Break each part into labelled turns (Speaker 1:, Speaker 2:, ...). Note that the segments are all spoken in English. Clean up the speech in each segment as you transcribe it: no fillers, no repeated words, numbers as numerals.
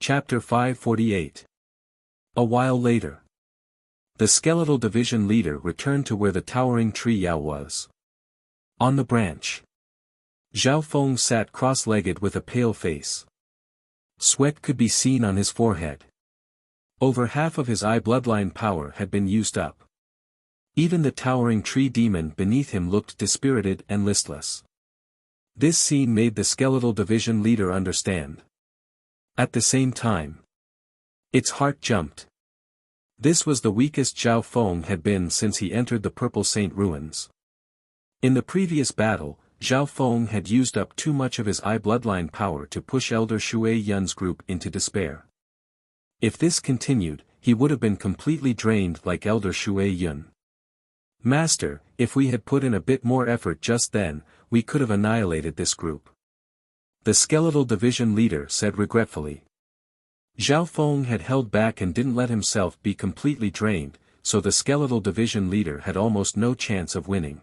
Speaker 1: Chapter 548. A while later. The skeletal division leader returned to where the towering tree Yao was. On the branch. Zhao Feng sat cross-legged with a pale face. Sweat could be seen on his forehead. Over half of his eye bloodline power had been used up. Even the towering tree demon beneath him looked dispirited and listless. This scene made the skeletal division leader understand. At the same time, its heart jumped. This was the weakest Zhao Feng had been since he entered the Purple Saint ruins. In the previous battle, Zhao Feng had used up too much of his eye bloodline power to push Elder Shui Yun's group into despair. If this continued, he would have been completely drained like Elder Shui Yun. Master, if we had put in a bit more effort just then, we could have annihilated this group. The skeletal division leader said regretfully. Zhao Feng had held back and didn't let himself be completely drained, so the skeletal division leader had almost no chance of winning.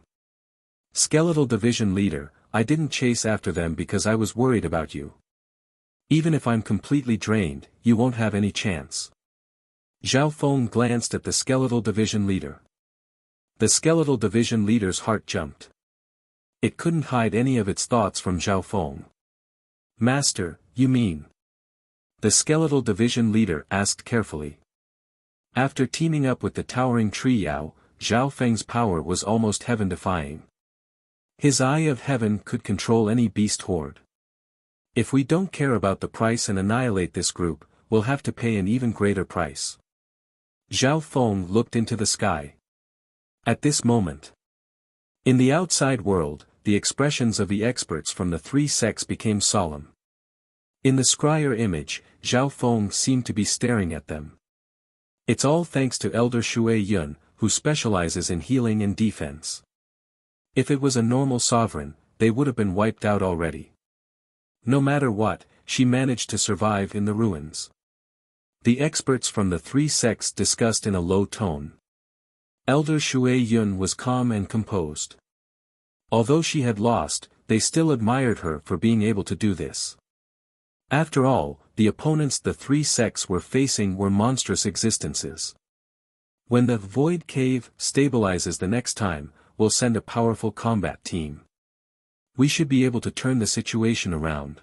Speaker 1: Skeletal division leader, I didn't chase after them because I was worried about you. Even if I'm completely drained, you won't have any chance. Zhao Feng glanced at the skeletal division leader. The skeletal division leader's heart jumped. It couldn't hide any of its thoughts from Zhao Feng. Master, you mean? The skeletal division leader asked carefully. After teaming up with the towering tree Yao, Zhao Feng's power was almost heaven-defying. His eye of heaven could control any beast horde. If we don't care about the price and annihilate this group, we'll have to pay an even greater price. Zhao Feng looked into the sky. At this moment, in the outside world, the expressions of the experts from the three sects became solemn. In the scryer image, Zhao Feng seemed to be staring at them. It's all thanks to Elder Shui Yun, who specializes in healing and defense. If it was a normal sovereign, they would have been wiped out already. No matter what, she managed to survive in the ruins. The experts from the three sects discussed in a low tone. Elder Shui Yun was calm and composed. Although she had lost, they still admired her for being able to do this. After all, the opponents the three sects were facing were monstrous existences. When the Void Cave stabilizes the next time, we'll send a powerful combat team. We should be able to turn the situation around.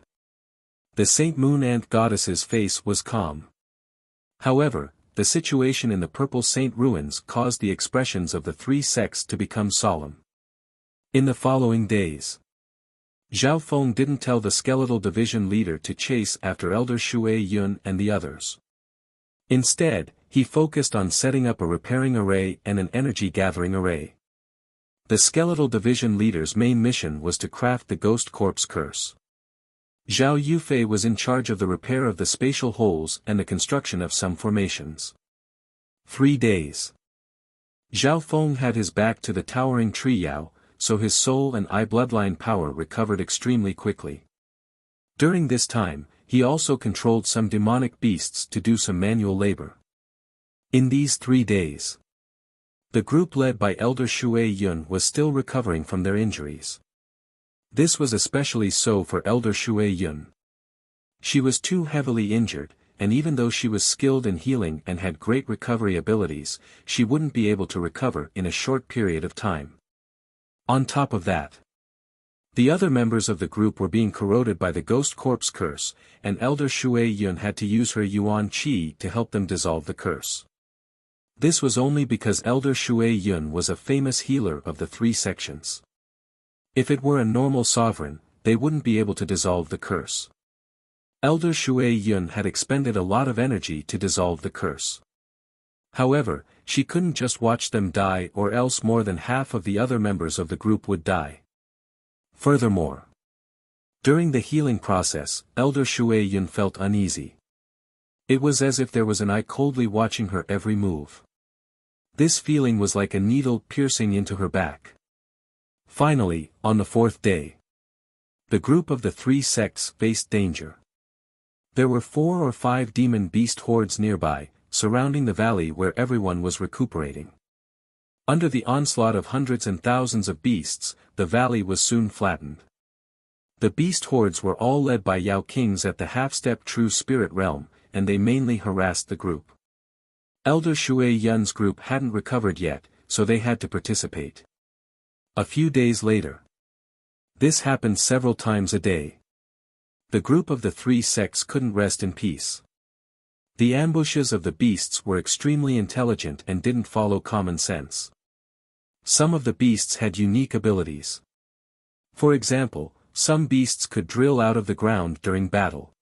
Speaker 1: The Saint Moon Ant Goddess's face was calm. However, the situation in the Purple Saint ruins caused the expressions of the three sects to become solemn. In the following days, Zhao Feng didn't tell the skeletal division leader to chase after Elder Shui Yun and the others. Instead, he focused on setting up a repairing array and an energy gathering array. The skeletal division leader's main mission was to craft the Ghost Corpse curse. Zhao Yufei was in charge of the repair of the spatial holes and the construction of some formations. 3 days. Zhao Feng had his back to the towering tree Yao, so his soul and eye bloodline power recovered extremely quickly. During this time, he also controlled some demonic beasts to do some manual labor. In these 3 days, the group led by Elder Shui Yun was still recovering from their injuries. This was especially so for Elder Shui Yun. She was too heavily injured, and even though she was skilled in healing and had great recovery abilities, she wouldn't be able to recover in a short period of time. On top of that, the other members of the group were being corroded by the Ghost Corpse curse, and Elder Shui Yun had to use her Yuan Qi to help them dissolve the curse. This was only because Elder Shui Yun was a famous healer of the three sections. If it were a normal sovereign, they wouldn't be able to dissolve the curse. Elder Shui Yun had expended a lot of energy to dissolve the curse. However, she couldn't just watch them die or else more than half of the other members of the group would die. Furthermore, during the healing process, Elder Shui Yun felt uneasy. It was as if there was an eye coldly watching her every move. This feeling was like a needle piercing into her back. Finally, on the 4th day, the group of the three sects faced danger. There were 4 or 5 demon beast hordes nearby, surrounding the valley where everyone was recuperating. Under the onslaught of hundreds and thousands of beasts, the valley was soon flattened. The beast hordes were all led by Yao Kings at the half-step true spirit realm, and they mainly harassed the group. Elder Shui Yun's group hadn't recovered yet, so they had to participate. A few days later. This happened several times a day. The group of the three sects couldn't rest in peace. The ambushes of the beasts were extremely intelligent and didn't follow common sense. Some of the beasts had unique abilities. For example, some beasts could drill out of the ground during battle.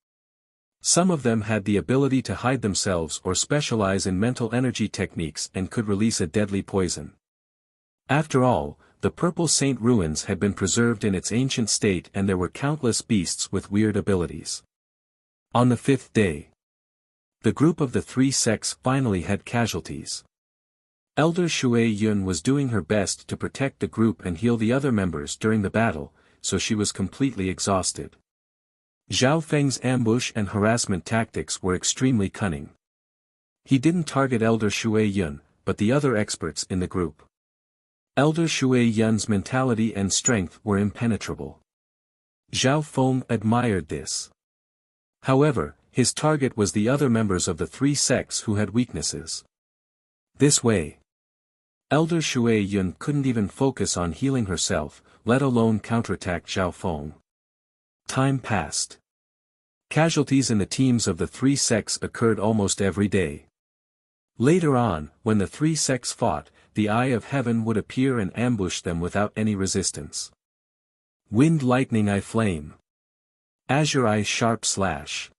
Speaker 1: Some of them had the ability to hide themselves or specialize in mental energy techniques and could release a deadly poison. After all, the Purple Saint Ruins had been preserved in its ancient state and there were countless beasts with weird abilities. On the fifth day, the group of the three sects finally had casualties. Elder Shui Yun was doing her best to protect the group and heal the other members during the battle, so she was completely exhausted. Zhao Feng's ambush and harassment tactics were extremely cunning. He didn't target Elder Shui Yun, but the other experts in the group. Elder Shui Yun's mentality and strength were impenetrable. Zhao Feng admired this. However, his target was the other members of the three sects who had weaknesses. This way, Elder Shui Yun couldn't even focus on healing herself, let alone counterattack Zhao Feng. Time passed. Casualties in the teams of the three sects occurred almost every day. Later on, when the three sects fought, the Eye of Heaven would appear and ambush them without any resistance. Wind Lightning Eye Flame. Azure Eye Sharp Slash.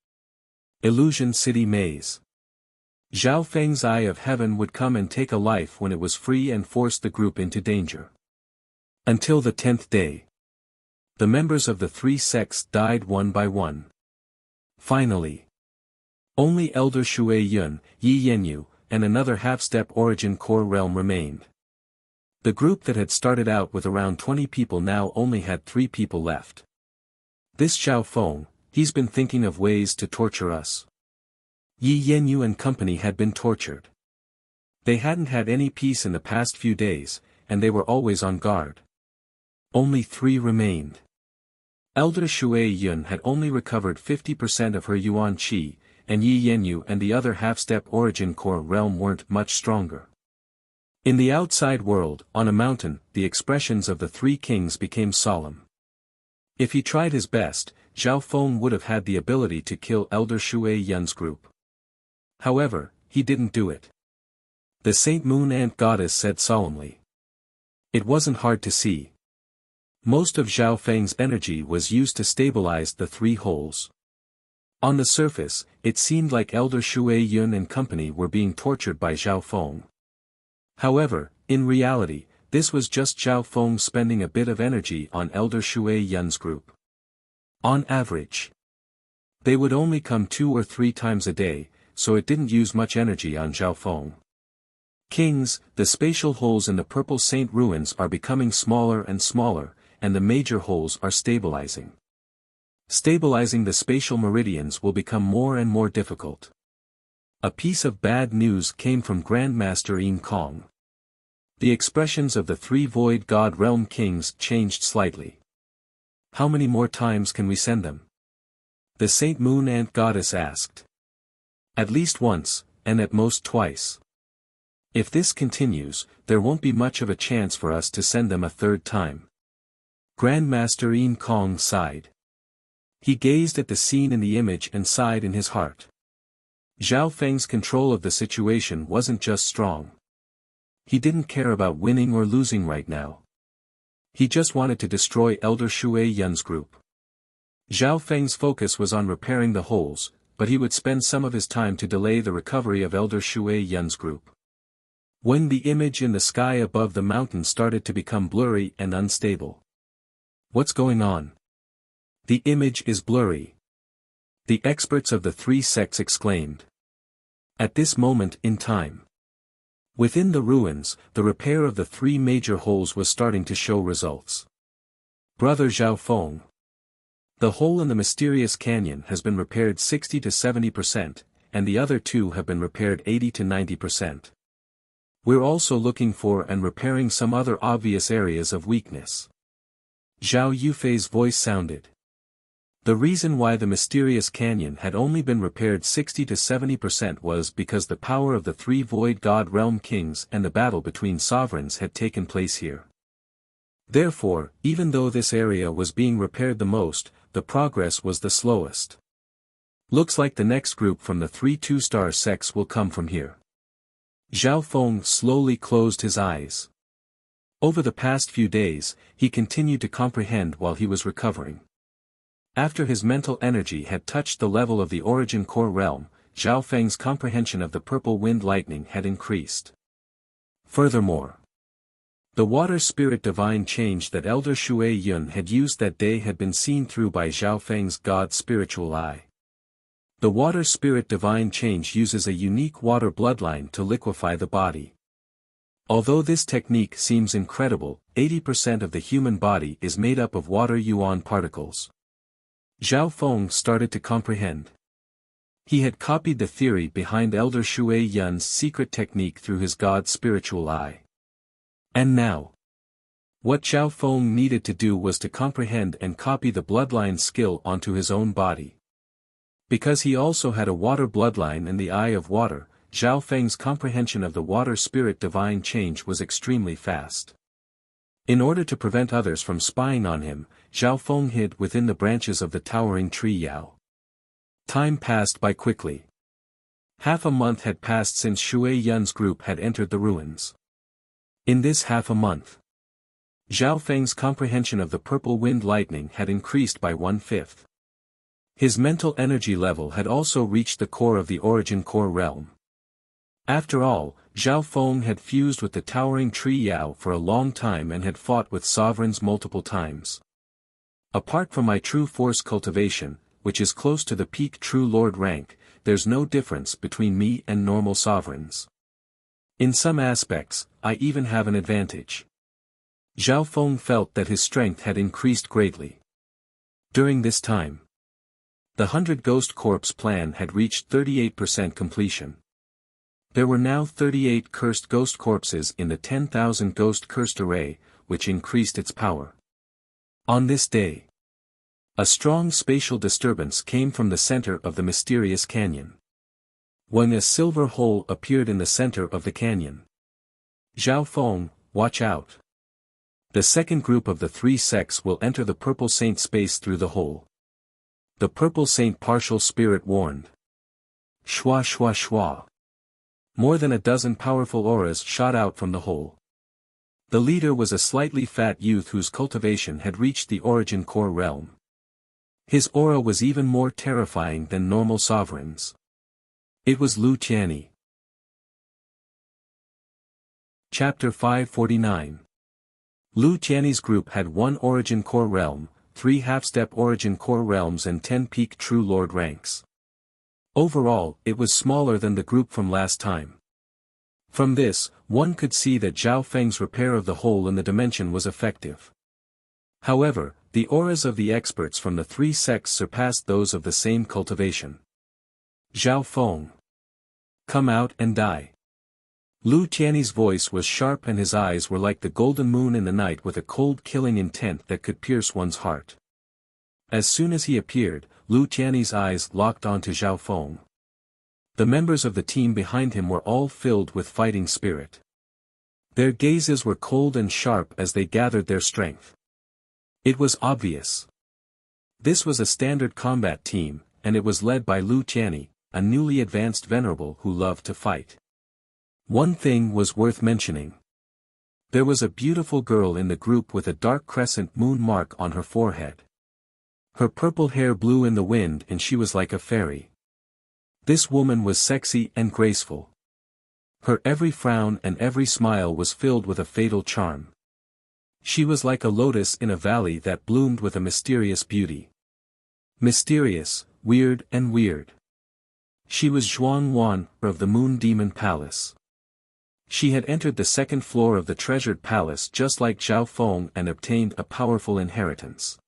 Speaker 1: Illusion City Maze. Zhao Feng's Eye of Heaven would come and take a life when it was free and force the group into danger. Until the 10th day. The members of the three sects died one by one. Finally, only Elder Shui Yun, Yi Yenyu, and another half-step origin core realm remained. The group that had started out with around 20 people now only had 3 people left. This Zhao Feng, he's been thinking of ways to torture us. Yi Yenyu and company had been tortured. They hadn't had any peace in the past few days, and they were always on guard. Only 3 remained. Elder Shui Yun had only recovered 50% of her Yuan Qi, and Yi Yenyu and the other half-step origin core realm weren't much stronger. In the outside world, on a mountain, the expressions of the 3 kings became solemn. If he tried his best, Zhao Feng would have had the ability to kill Elder Shui Yun's group. However, he didn't do it. The Saint Moon Ant Goddess said solemnly. It wasn't hard to see. Most of Zhao Feng's energy was used to stabilize the 3 holes. On the surface, it seemed like Elder Shui Yun and company were being tortured by Zhao Feng. However, in reality, this was just Zhao Feng spending a bit of energy on Elder Shui Yun's group. On average, they would only come 2 or 3 times a day, so it didn't use much energy on Zhao Feng. Kings, the spatial holes in the Purple Saint Ruins are becoming smaller and smaller, and the major holes are stabilizing. Stabilizing the spatial meridians will become more and more difficult. A piece of bad news came from Grandmaster Yin Kong. The expressions of the 3 Void God Realm Kings changed slightly. How many more times can we send them? The Saint Moon Ant Goddess asked. At least once, and at most twice. If this continues, there won't be much of a chance for us to send them a 3rd time. Grandmaster Yin Kong sighed. He gazed at the scene in the image and sighed in his heart. Zhao Feng's control of the situation wasn't just strong. He didn't care about winning or losing right now. He just wanted to destroy Elder Shui Yun's group. Zhao Feng's focus was on repairing the holes, but he would spend some of his time to delay the recovery of Elder Shui Yun's group. When the image in the sky above the mountain started to become blurry and unstable. What's going on? The image is blurry. The experts of the 3 sects exclaimed. At this moment in time. Within the ruins, the repair of the 3 major holes was starting to show results. Brother Zhao Feng. The hole in the mysterious canyon has been repaired 60 to 70%, and the other 2 have been repaired 80 to 90%. We're also looking for and repairing some other obvious areas of weakness. Zhao Yufei's voice sounded. The reason why the mysterious canyon had only been repaired 60 to 70% was because the power of the three Void God Realm kings and the battle between sovereigns had taken place here. Therefore, even though this area was being repaired the most, the progress was the slowest. Looks like the next group from the 3 two-star sects will come from here. Zhao Feng slowly closed his eyes. Over the past few days, he continued to comprehend while he was recovering. After his mental energy had touched the level of the origin core realm, Zhao Feng's comprehension of the purple wind lightning had increased. Furthermore, the water spirit divine change that Elder Shui Yun had used that day had been seen through by Zhao Feng's God spiritual eye. The water spirit divine change uses a unique water bloodline to liquefy the body. Although this technique seems incredible, 80% of the human body is made up of water yuan particles. Zhao Feng started to comprehend. He had copied the theory behind Elder Shui Yun's secret technique through his God spiritual eye. And now, what Zhao Feng needed to do was to comprehend and copy the bloodline skill onto his own body. Because he also had a water bloodline and the eye of water, Zhao Feng's comprehension of the water spirit divine change was extremely fast. In order to prevent others from spying on him, Zhao Feng hid within the branches of the towering tree Yao. Time passed by quickly. Half a month had passed since Shui Yun's group had entered the ruins. In this half a month, Zhao Feng's comprehension of the purple wind lightning had increased by 1/5. His mental energy level had also reached the core of the origin core realm. After all, Zhao Feng had fused with the towering tree Yao for a long time and had fought with sovereigns multiple times. Apart from my true force cultivation, which is close to the peak true lord rank, there's no difference between me and normal sovereigns. In some aspects, I even have an advantage. Zhao Feng felt that his strength had increased greatly. During this time, the 100 Ghost Corpse plan had reached 38% completion. There were now 38 cursed ghost corpses in the 10,000 ghost cursed array, which increased its power. On this day, a strong spatial disturbance came from the center of the mysterious canyon. When a silver hole appeared in the center of the canyon. Zhao Feng, watch out. The second group of the 3 sects will enter the Purple Saint space through the hole. The Purple Saint partial spirit warned. Shwa shwa shwa. More than a dozen powerful auras shot out from the hole. The leader was a slightly fat youth whose cultivation had reached the origin core realm. His aura was even more terrifying than normal sovereigns. It was Lu Tianyi. Chapter 549. Lu Tianyi's group had 1 origin core realm, 3 half-step origin core realms and 10 peak true lord ranks. Overall, it was smaller than the group from last time. From this, one could see that Zhao Feng's repair of the hole in the dimension was effective. However, the auras of the experts from the 3 sects surpassed those of the same cultivation. Zhao Feng. Come out and die. Lu Tianyi's voice was sharp and his eyes were like the golden moon in the night with a cold killing intent that could pierce one's heart. As soon as he appeared, Lu Tianyi's eyes locked onto Zhao Feng. The members of the team behind him were all filled with fighting spirit. Their gazes were cold and sharp as they gathered their strength. It was obvious. This was a standard combat team, and it was led by Lu Tianyi, a newly advanced venerable who loved to fight. One thing was worth mentioning. There was a beautiful girl in the group with a dark crescent moon mark on her forehead. Her purple hair blew in the wind and she was like a fairy. This woman was sexy and graceful. Her every frown and every smile was filled with a fatal charm. She was like a lotus in a valley that bloomed with a mysterious beauty. Mysterious, weird and weird. She was Zhuang Wan of the Moon Demon Palace. She had entered the second floor of the treasured palace just like Zhao Feng and obtained a powerful inheritance.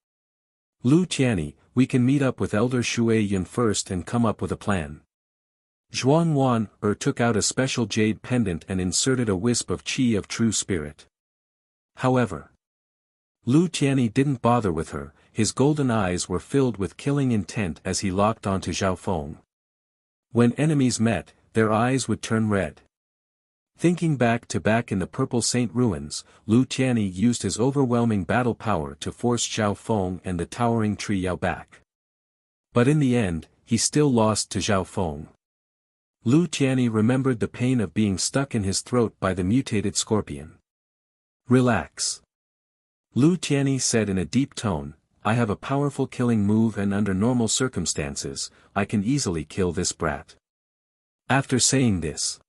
Speaker 1: Lu Tianyi, we can meet up with Elder Shui Yun first and come up with a plan. Zhuang Wan took out a special jade pendant and inserted a wisp of qi of true spirit. However, Lu Tianyi didn't bother with her, his golden eyes were filled with killing intent as he locked onto Zhao Feng. When enemies met, their eyes would turn red. Thinking back in the Purple Saint ruins, Lu Tianyi used his overwhelming battle power to force Zhao Feng and the towering tree Yao back. But in the end, he still lost to Zhao Feng. Lu Tianyi remembered the pain of being stuck in his throat by the mutated scorpion. Relax. Lu Tianyi said in a deep tone, I have a powerful killing move and under normal circumstances, I can easily kill this brat. After saying this,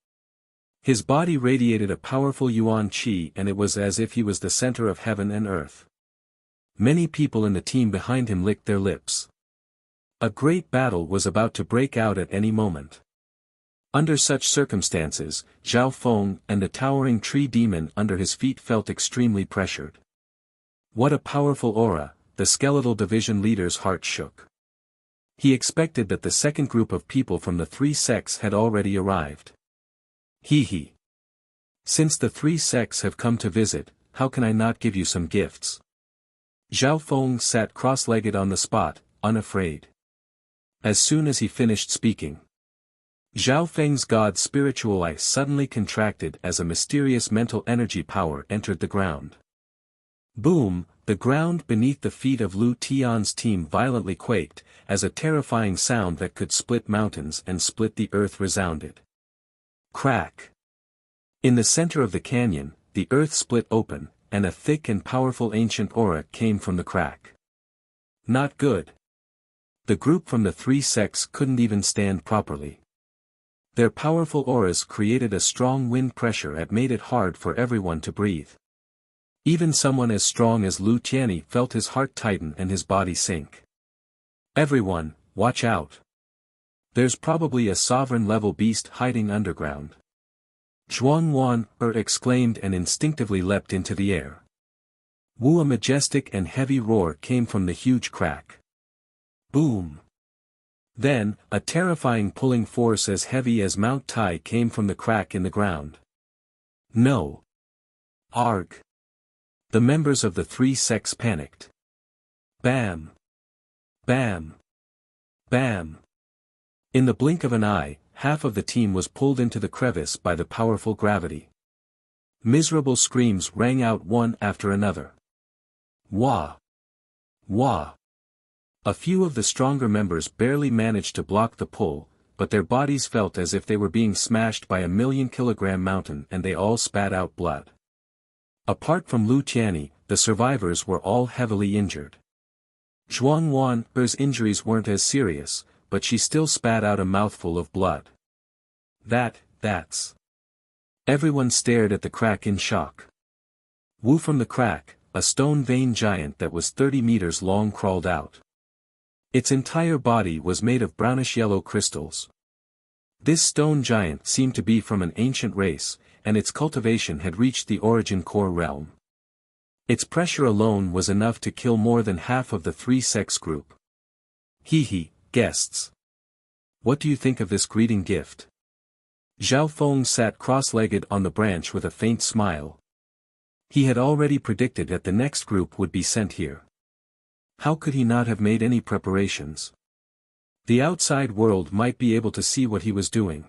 Speaker 1: his body radiated a powerful yuan qi and it was as if he was the center of heaven and earth. Many people in the team behind him licked their lips. A great battle was about to break out at any moment. Under such circumstances, Zhao Feng and the towering tree demon under his feet felt extremely pressured. What a powerful aura, the skeletal division leader's heart shook. He expected that the second group of people from the three sects had already arrived. He. Since the three sects have come to visit, how can I not give you some gifts? Zhao Feng sat cross-legged on the spot, unafraid. As soon as he finished speaking, Zhao Feng's god's spiritual eye suddenly contracted as a mysterious mental energy power entered the ground. Boom, the ground beneath the feet of Lu Tian's team violently quaked, as a terrifying sound that could split mountains and split the earth resounded. Crack. In the center of the canyon, the earth split open, and a thick and powerful ancient aura came from the crack. Not good. The group from the three sects couldn't even stand properly. Their powerful auras created a strong wind pressure that made it hard for everyone to breathe. Even someone as strong as Lu Tianyi felt his heart tighten and his body sink. Everyone, watch out. There's probably a sovereign-level beast hiding underground. Zhuangwan exclaimed and instinctively leapt into the air. Wu, a majestic and heavy roar came from the huge crack. Boom. Then, a terrifying pulling force as heavy as Mount Tai came from the crack in the ground. No. Arg. The members of the three sects panicked. Bam. Bam. Bam. In the blink of an eye, half of the team was pulled into the crevice by the powerful gravity. Miserable screams rang out one after another. Wah! Wah! A few of the stronger members barely managed to block the pull, but their bodies felt as if they were being smashed by a 1,000,000-kilogram mountain and they all spat out blood. Apart from Lu Tianyi, the survivors were all heavily injured. Zhuangwan's injuries weren't as serious, but she still spat out a mouthful of blood. That's. Everyone stared at the crack in shock. Wu, from the crack, a stone vein giant that was 30 meters long, crawled out. Its entire body was made of brownish-yellow crystals. This stone giant seemed to be from an ancient race, and its cultivation had reached the origin core realm. Its pressure alone was enough to kill more than half of the three sects group. Guests. What do you think of this greeting gift? Zhao Feng sat cross-legged on the branch with a faint smile. He had already predicted that the next group would be sent here. How could he not have made any preparations? The outside world might be able to see what he was doing.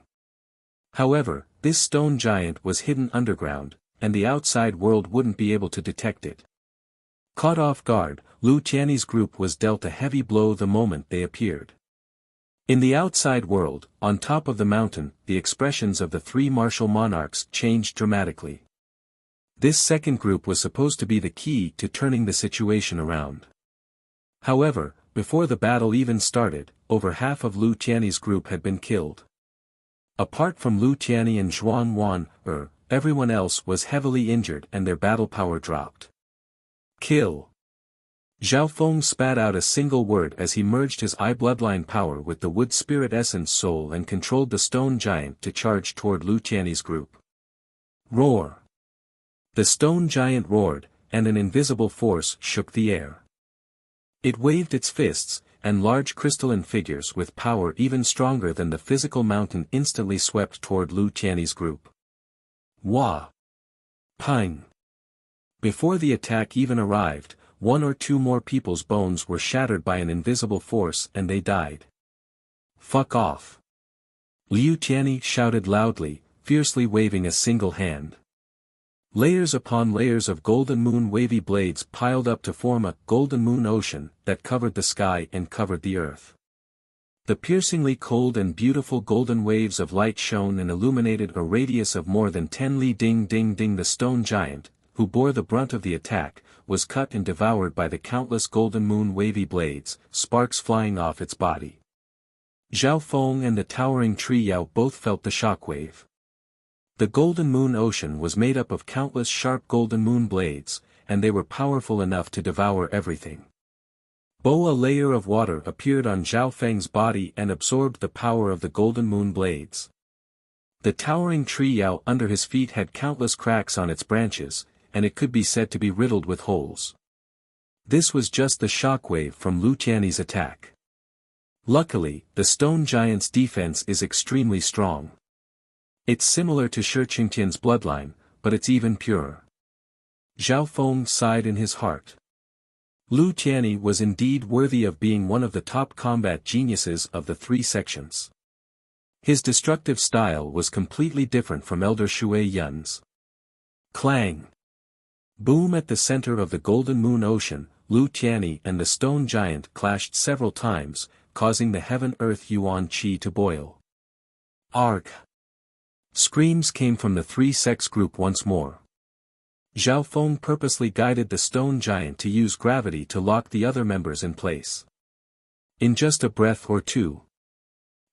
Speaker 1: However, this stone giant was hidden underground, and the outside world wouldn't be able to detect it. Caught off guard, Lu Tianyi's group was dealt a heavy blow the moment they appeared. In the outside world, on top of the mountain, the expressions of the three martial monarchs changed dramatically. This second group was supposed to be the key to turning the situation around. However, before the battle even started, over half of Lu Tianyi's group had been killed. Apart from Lu Tianyi and Zhuangwan, everyone else was heavily injured and their battle power dropped. Kill. Zhao Feng spat out a single word as he merged his eye bloodline power with the wood spirit essence soul and controlled the stone giant to charge toward Lu Tianyi's group. Roar. The stone giant roared, and an invisible force shook the air. It waved its fists, and large crystalline figures with power even stronger than the physical mountain instantly swept toward Lu Tianyi's group. Wah! Pine! Before the attack even arrived, one or two more people's bones were shattered by an invisible force and they died. Fuck off. Liu Tianyi shouted loudly, fiercely waving a single hand. Layers upon layers of golden moon wavy blades piled up to form a golden moon ocean that covered the sky and covered the earth. The piercingly cold and beautiful golden waves of light shone and illuminated a radius of more than 10 li. Ding ding ding. The stone giant, who bore the brunt of the attack, was cut and devoured by the countless golden moon wavy blades, sparks flying off its body. Zhao Feng and the towering tree Yao both felt the shockwave. The golden moon ocean was made up of countless sharp golden moon blades, and they were powerful enough to devour everything. A layer of water appeared on Zhao Feng's body and absorbed the power of the golden moon blades. The towering tree Yao under his feet had countless cracks on its branches, and it could be said to be riddled with holes. This was just the shockwave from Liu Tianyi's attack. Luckily, the stone giant's defense is extremely strong. It's similar to Shi Qingtian's bloodline, but it's even purer. Zhao Feng sighed in his heart. Liu Tianyi was indeed worthy of being one of the top combat geniuses of the three sections. His destructive style was completely different from Elder Shui Yun's. Clang! Boom! At the center of the golden moon ocean, Liu Tianyi and the stone giant clashed several times, causing the heaven-earth yuan qi to boil. Arg! Screams came from the three-sex group once more. Zhao Feng purposely guided the stone giant to use gravity to lock the other members in place. In just a breath or two.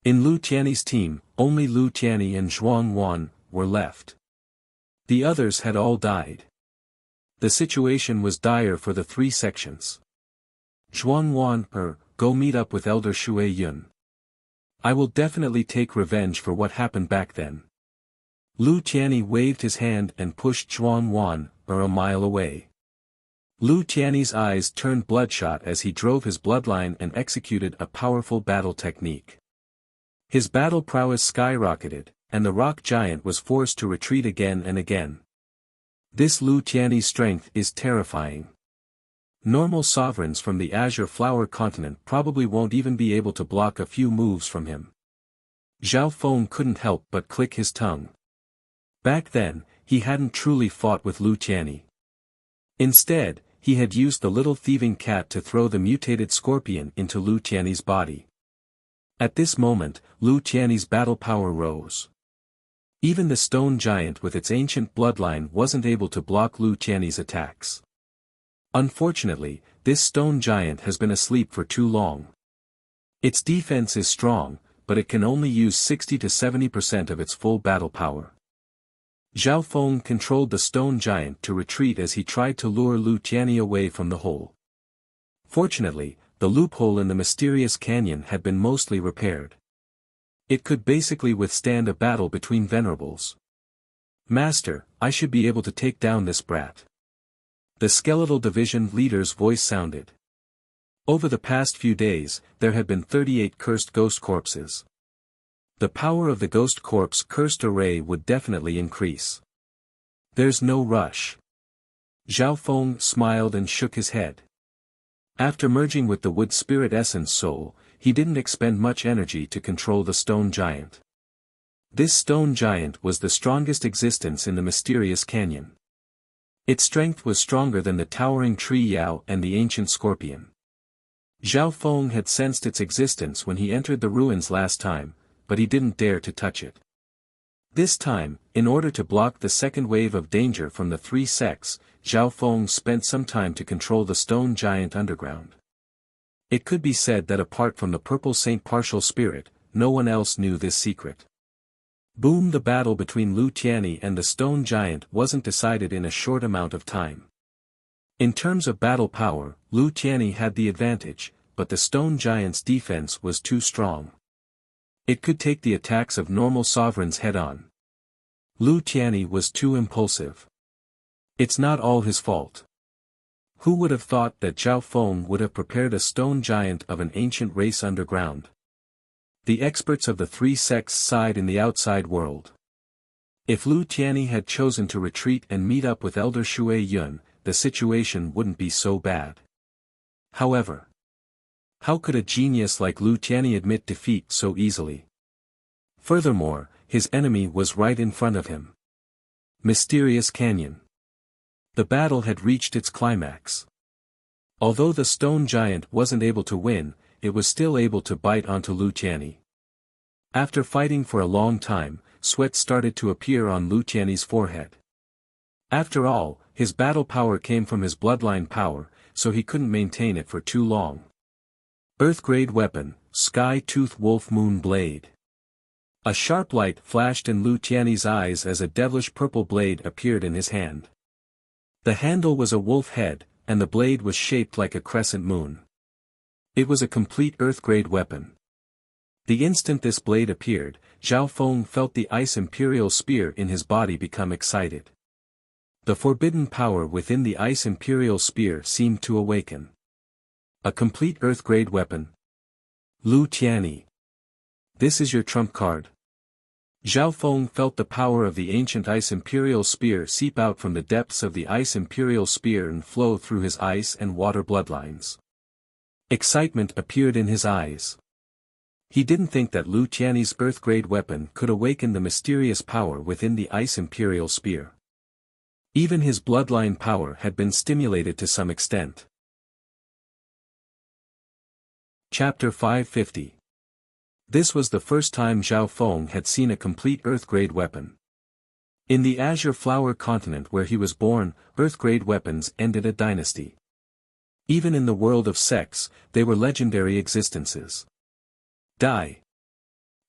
Speaker 1: In Liu Tianyi's team, only Liu Tianyi and Zhuang Wan were left. The others had all died. The situation was dire for the three sections. Zhuang Wan, go meet up with Elder Shui Yun. I will definitely take revenge for what happened back then. Liu Tianyi waved his hand and pushed Zhuang Wan, a mile away. Liu Tianyi's eyes turned bloodshot as he drove his bloodline and executed a powerful battle technique. His battle prowess skyrocketed, and the rock giant was forced to retreat again and again. This Liu Tianyi's strength is terrifying. Normal sovereigns from the Azure Flower continent probably won't even be able to block a few moves from him. Zhao Feng couldn't help but click his tongue. Back then, he hadn't truly fought with Liu Tianyi. Instead, he had used the little thieving cat to throw the mutated scorpion into Liu Tianyi's body. At this moment, Liu Tianyi's battle power rose. Even the stone giant with its ancient bloodline wasn't able to block Liu Tianyi's attacks. Unfortunately, this stone giant has been asleep for too long. Its defense is strong, but it can only use 60 to 70% of its full battle power. Zhao Feng controlled the stone giant to retreat as he tried to lure Liu Tianyi away from the hole. Fortunately, the loophole in the mysterious canyon had been mostly repaired. It could basically withstand a battle between venerables. Master, I should be able to take down this brat. The skeletal division leader's voice sounded. Over the past few days, there had been 38 cursed ghost corpses. The power of the ghost corpse cursed array would definitely increase. There's no rush. Zhao Feng smiled and shook his head. After merging with the wood spirit essence soul, he didn't expend much energy to control the stone giant. This stone giant was the strongest existence in the mysterious canyon. Its strength was stronger than the towering tree Yao and the ancient scorpion. Zhao Feng had sensed its existence when he entered the ruins last time, but he didn't dare to touch it. This time, in order to block the second wave of danger from the three sects, Zhao Feng spent some time to control the stone giant underground. It could be said that apart from the purple saint partial spirit, no one else knew this secret. Boom! The battle between Liu Tianyi and the stone giant wasn't decided in a short amount of time. In terms of battle power, Liu Tianyi had the advantage, but the stone giant's defense was too strong. It could take the attacks of normal sovereigns head-on. Liu Tianyi was too impulsive. It's not all his fault. Who would have thought that Zhao Feng would have prepared a stone giant of an ancient race underground? The experts of the three sects sighed in the outside world. If Liu Tianyi had chosen to retreat and meet up with Elder Shui Yun, the situation wouldn't be so bad. However, how could a genius like Lu Tianyi admit defeat so easily? Furthermore, his enemy was right in front of him. Mysterious Canyon. The battle had reached its climax. Although the stone giant wasn't able to win, it was still able to bite onto Lu Tianyi. After fighting for a long time, sweat started to appear on Lu Tianyi's forehead. After all, his battle power came from his bloodline power, so he couldn't maintain it for too long. Earth-grade weapon, Sky-Tooth Wolf Moon Blade. A sharp light flashed in Lu Tianyi's eyes as a devilish purple blade appeared in his hand. The handle was a wolf head, and the blade was shaped like a crescent moon. It was a complete earth-grade weapon. The instant this blade appeared, Zhao Feng felt the Ice Imperial Spear in his body become excited. The forbidden power within the Ice Imperial Spear seemed to awaken. A complete earth-grade weapon. Lu Tianyi. This is your trump card. Zhao Feng felt the power of the ancient Ice Imperial Spear seep out from the depths of the Ice Imperial Spear and flow through his ice and water bloodlines. Excitement appeared in his eyes. He didn't think that Lu Tianyi's earth-grade weapon could awaken the mysterious power within the Ice Imperial Spear. Even his bloodline power had been stimulated to some extent. Chapter 550. This was the first time Zhao Feng had seen a complete earth-grade weapon. In the Azure Flower continent where he was born, earth-grade weapons ended a dynasty. Even in the world of sex, they were legendary existences. Die.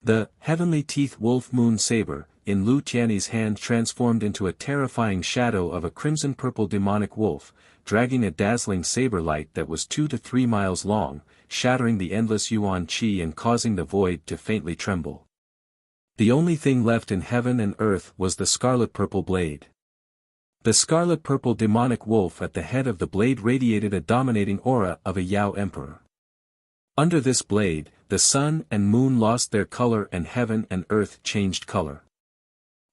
Speaker 1: The Heavenly Teeth Wolf Moon Saber, in Lu Tianyi's hand transformed into a terrifying shadow of a crimson-purple demonic wolf, dragging a dazzling saber light that was 2 to 3 miles long, shattering the endless yuan qi and causing the void to faintly tremble. The only thing left in heaven and earth was the scarlet-purple blade. The scarlet-purple demonic wolf at the head of the blade radiated a dominating aura of a Yao Emperor. Under this blade, the sun and moon lost their color and heaven and earth changed color.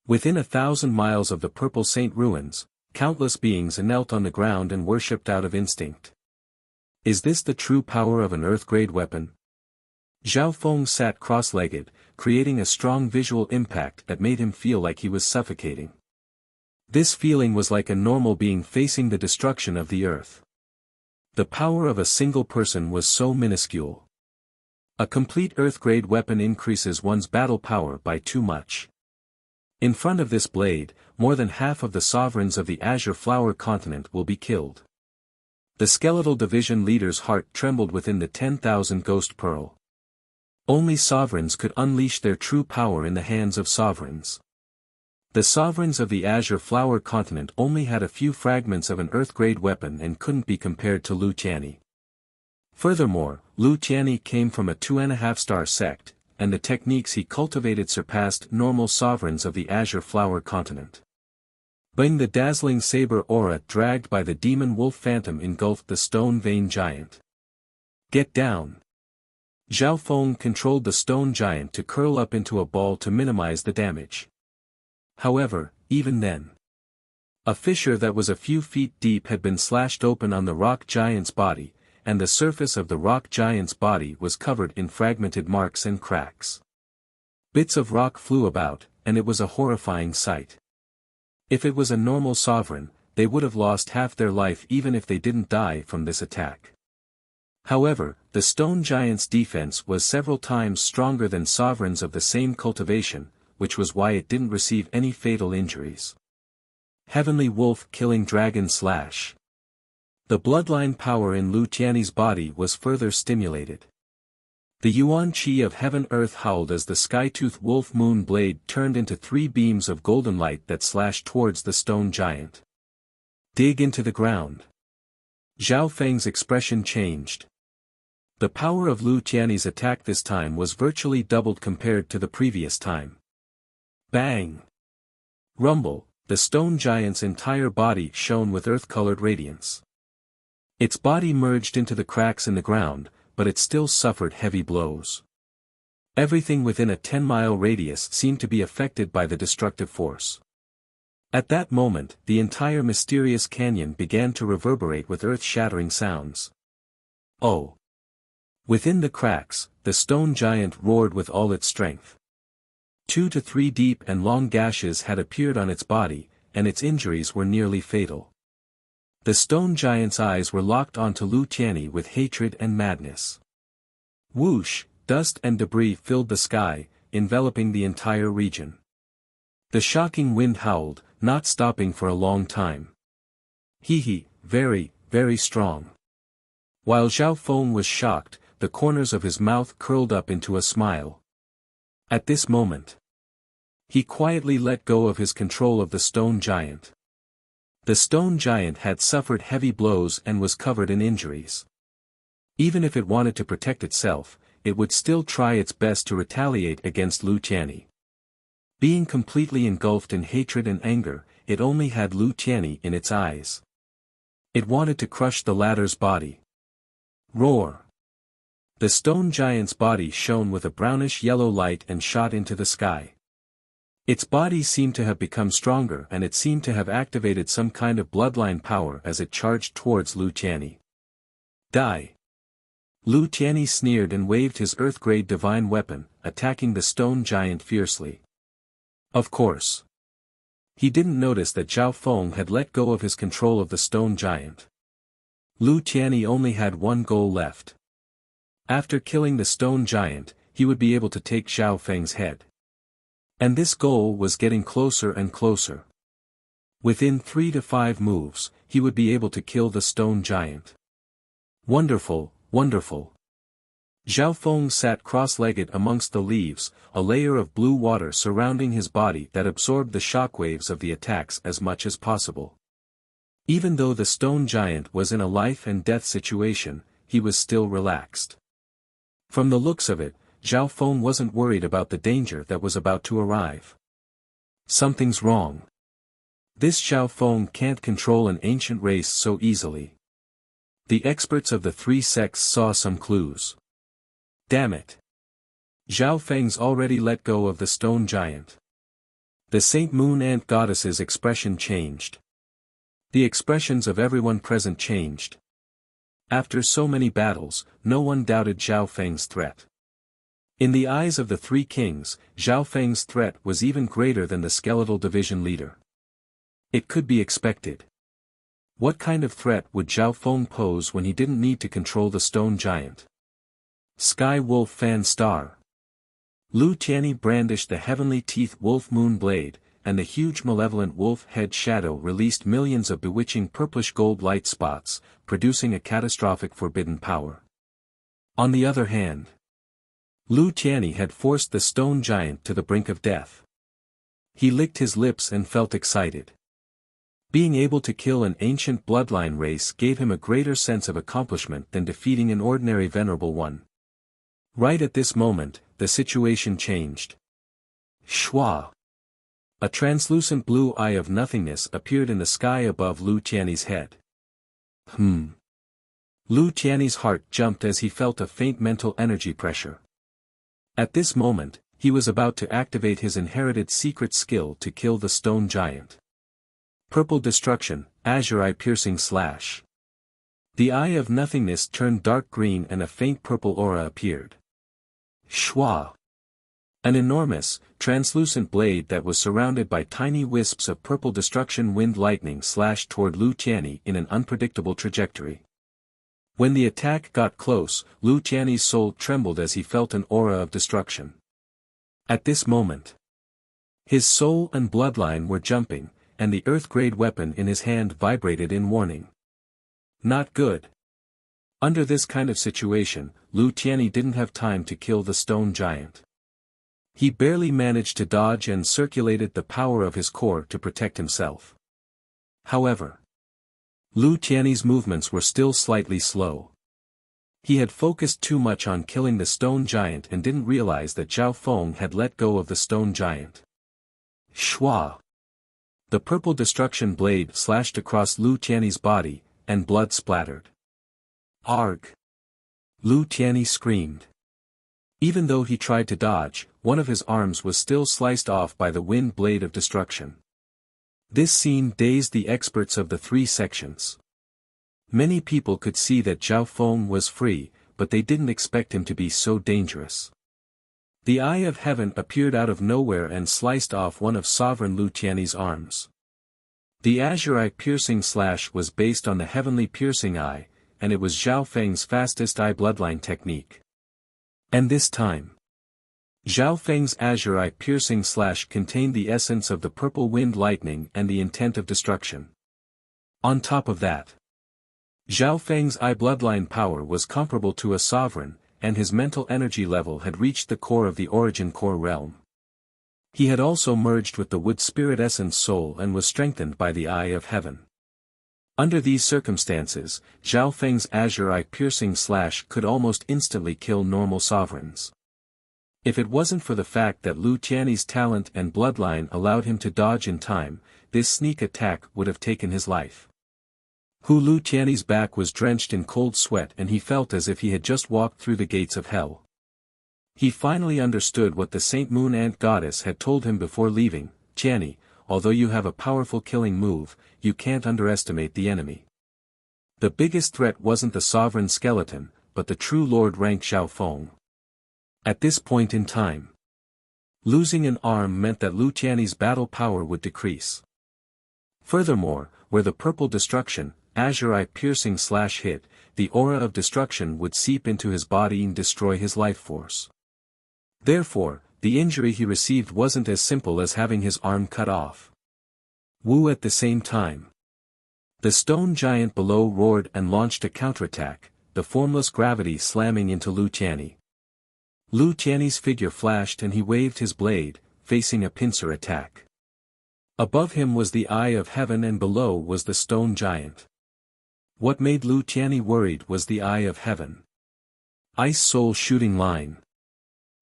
Speaker 1: Within 1,000 miles of the Purple Saint ruins, countless beings knelt on the ground and worshipped out of instinct. Is this the true power of an earth-grade weapon? Zhao Feng sat cross-legged, creating a strong visual impact that made him feel like he was suffocating. This feeling was like a normal being facing the destruction of the earth. The power of a single person was so minuscule. A complete earth-grade weapon increases one's battle power by too much. In front of this blade, more than half of the sovereigns of the Azure Flower continent will be killed. The skeletal division leader's heart trembled within the 10,000 ghost pearl. Only sovereigns could unleash their true power in the hands of sovereigns. The sovereigns of the Azure Flower continent only had a few fragments of an earth-grade weapon and couldn't be compared to Lu Tianyi. Furthermore, Lu Tianyi came from a 2.5-star sect, and the techniques he cultivated surpassed normal sovereigns of the Azure Flower continent. Bang! The dazzling saber aura dragged by the demon wolf phantom engulfed the stone vein giant. Get down! Zhao Feng controlled the stone giant to curl up into a ball to minimize the damage. However, even then, a fissure that was a few feet deep had been slashed open on the rock giant's body, and the surface of the rock giant's body was covered in fragmented marks and cracks. Bits of rock flew about, and it was a horrifying sight. If it was a normal sovereign, they would have lost half their life even if they didn't die from this attack. However, the stone giant's defense was several times stronger than sovereigns of the same cultivation, which was why it didn't receive any fatal injuries. Heavenly Wolf Killing Dragon Slash. The bloodline power in Lu Tianyi's body was further stimulated. The yuan qi of heaven-earth howled as the sky-tooth wolf moon blade turned into 3 beams of golden light that slashed towards the stone giant. Dig into the ground. Zhao Feng's expression changed. The power of Lu Tianyi's attack this time was virtually doubled compared to the previous time. Bang! Rumble, the stone giant's entire body shone with earth-colored radiance. Its body merged into the cracks in the ground, but it still suffered heavy blows. Everything within a 10-mile radius seemed to be affected by the destructive force. At that moment, the entire mysterious canyon began to reverberate with earth-shattering sounds. Oh! Within the cracks, the stone giant roared with all its strength. 2 to 3 deep and long gashes had appeared on its body, and its injuries were nearly fatal. The stone giant's eyes were locked onto Lu Tianyi with hatred and madness. Whoosh, dust and debris filled the sky, enveloping the entire region. The shocking wind howled, not stopping for a long time. He, very, very strong. While Zhao Feng was shocked, the corners of his mouth curled up into a smile. At this moment, he quietly let go of his control of the stone giant. The stone giant had suffered heavy blows and was covered in injuries. Even if it wanted to protect itself, it would still try its best to retaliate against Lu Tianyi. Being completely engulfed in hatred and anger, it only had Lu Tianyi in its eyes. It wanted to crush the latter's body. Roar! The stone giant's body shone with a brownish-yellow light and shot into the sky. Its body seemed to have become stronger and it seemed to have activated some kind of bloodline power as it charged towards Lu Tianyi. Die! Lu Tianyi sneered and waved his earth-grade divine weapon, attacking the stone giant fiercely. Of course. He didn't notice that Zhao Feng had let go of his control of the stone giant. Lu Tianyi only had one goal left. After killing the stone giant, he would be able to take Zhao Feng's head. And this goal was getting closer and closer. Within 3 to 5 moves, he would be able to kill the stone giant. Wonderful, wonderful. Zhao Feng sat cross-legged amongst the leaves, a layer of blue water surrounding his body that absorbed the shockwaves of the attacks as much as possible. Even though the stone giant was in a life-and-death situation, he was still relaxed. From the looks of it, Zhao Feng wasn't worried about the danger that was about to arrive. Something's wrong. This Zhao Feng can't control an ancient race so easily. The experts of the 3 sects saw some clues. Damn it. Zhao Feng's already let go of the stone giant. The Saint Moon Ant Goddess's expression changed. The expressions of everyone present changed. After so many battles, no one doubted Zhao Feng's threat. In the eyes of the 3 kings, Zhao Feng's threat was even greater than the skeletal division leader. It could be expected. What kind of threat would Zhao Feng pose when he didn't need to control the stone giant? Sky Wolf Fan Star. Lu Tianyi brandished the heavenly teeth wolf moon blade, and the huge malevolent wolf head shadow released millions of bewitching purplish gold light spots, producing a catastrophic forbidden power. On the other hand, Lu Tianyi had forced the stone giant to the brink of death. He licked his lips and felt excited. Being able to kill an ancient bloodline race gave him a greater sense of accomplishment than defeating an ordinary venerable one. Right at this moment, the situation changed. Shwa! A translucent blue eye of nothingness appeared in the sky above Lu Tianyi's head. Lu Tianyi's heart jumped as he felt a faint mental energy pressure. At this moment, he was about to activate his inherited secret skill to kill the stone giant. Purple Destruction, Azure Eye Piercing Slash. The eye of nothingness turned dark green and a faint purple aura appeared. Shwa! An enormous, translucent blade that was surrounded by tiny wisps of purple destruction wind lightning slashed toward Lu Tianyi in an unpredictable trajectory. When the attack got close, Lu Tianyi's soul trembled as he felt an aura of destruction. At this moment, his soul and bloodline were jumping, and the earth-grade weapon in his hand vibrated in warning. Not good. Under this kind of situation, Lu Tianyi didn't have time to kill the stone giant. He barely managed to dodge and circulated the power of his core to protect himself. However, Lu Tianyi's movements were still slightly slow. He had focused too much on killing the stone giant and didn't realize that Zhao Feng had let go of the stone giant. Shwa! The purple destruction blade slashed across Lu Tianyi's body, and blood splattered. Arg! Lu Tianyi screamed. Even though he tried to dodge, one of his arms was still sliced off by the wind blade of destruction. This scene dazed the experts of the three sections. Many people could see that Zhao Feng was free, but they didn't expect him to be so dangerous. The Eye of Heaven appeared out of nowhere and sliced off one of Sovereign Lu Tianyi's arms. The Azure Eye piercing slash was based on the Heavenly Piercing Eye, and it was Zhao Feng's fastest eye bloodline technique. And this time, Zhao Feng's Azure Eye piercing slash contained the essence of the purple wind lightning and the intent of destruction. On top of that, Zhao Feng's eye bloodline power was comparable to a sovereign, and his mental energy level had reached the core of the origin core realm. He had also merged with the wood spirit essence soul and was strengthened by the Eye of Heaven. Under these circumstances, Zhao Feng's Azure Eye piercing slash could almost instantly kill normal sovereigns. If it wasn't for the fact that Lu Tianyi's talent and bloodline allowed him to dodge in time, this sneak attack would have taken his life. Lu Tianyi's back was drenched in cold sweat and he felt as if he had just walked through the gates of hell. He finally understood what the Saint Moon Ant Goddess had told him before leaving. Tianyi, although you have a powerful killing move, you can't underestimate the enemy. The biggest threat wasn't the sovereign skeleton, but the true Lord rank Zhao Feng. At this point in time, losing an arm meant that Lu Tianyi's battle power would decrease. Furthermore, where the purple destruction, Azure Eye piercing slash hit, the aura of destruction would seep into his body and destroy his life force. Therefore, the injury he received wasn't as simple as having his arm cut off. At the same time, the stone giant below roared and launched a counterattack, the formless gravity slamming into Lu Tianyi. Lu Tianyi's figure flashed and he waved his blade, facing a pincer attack. Above him was the Eye of Heaven and below was the stone giant. What made Lu Tianyi worried was the Eye of Heaven. Ice Soul Shooting Line.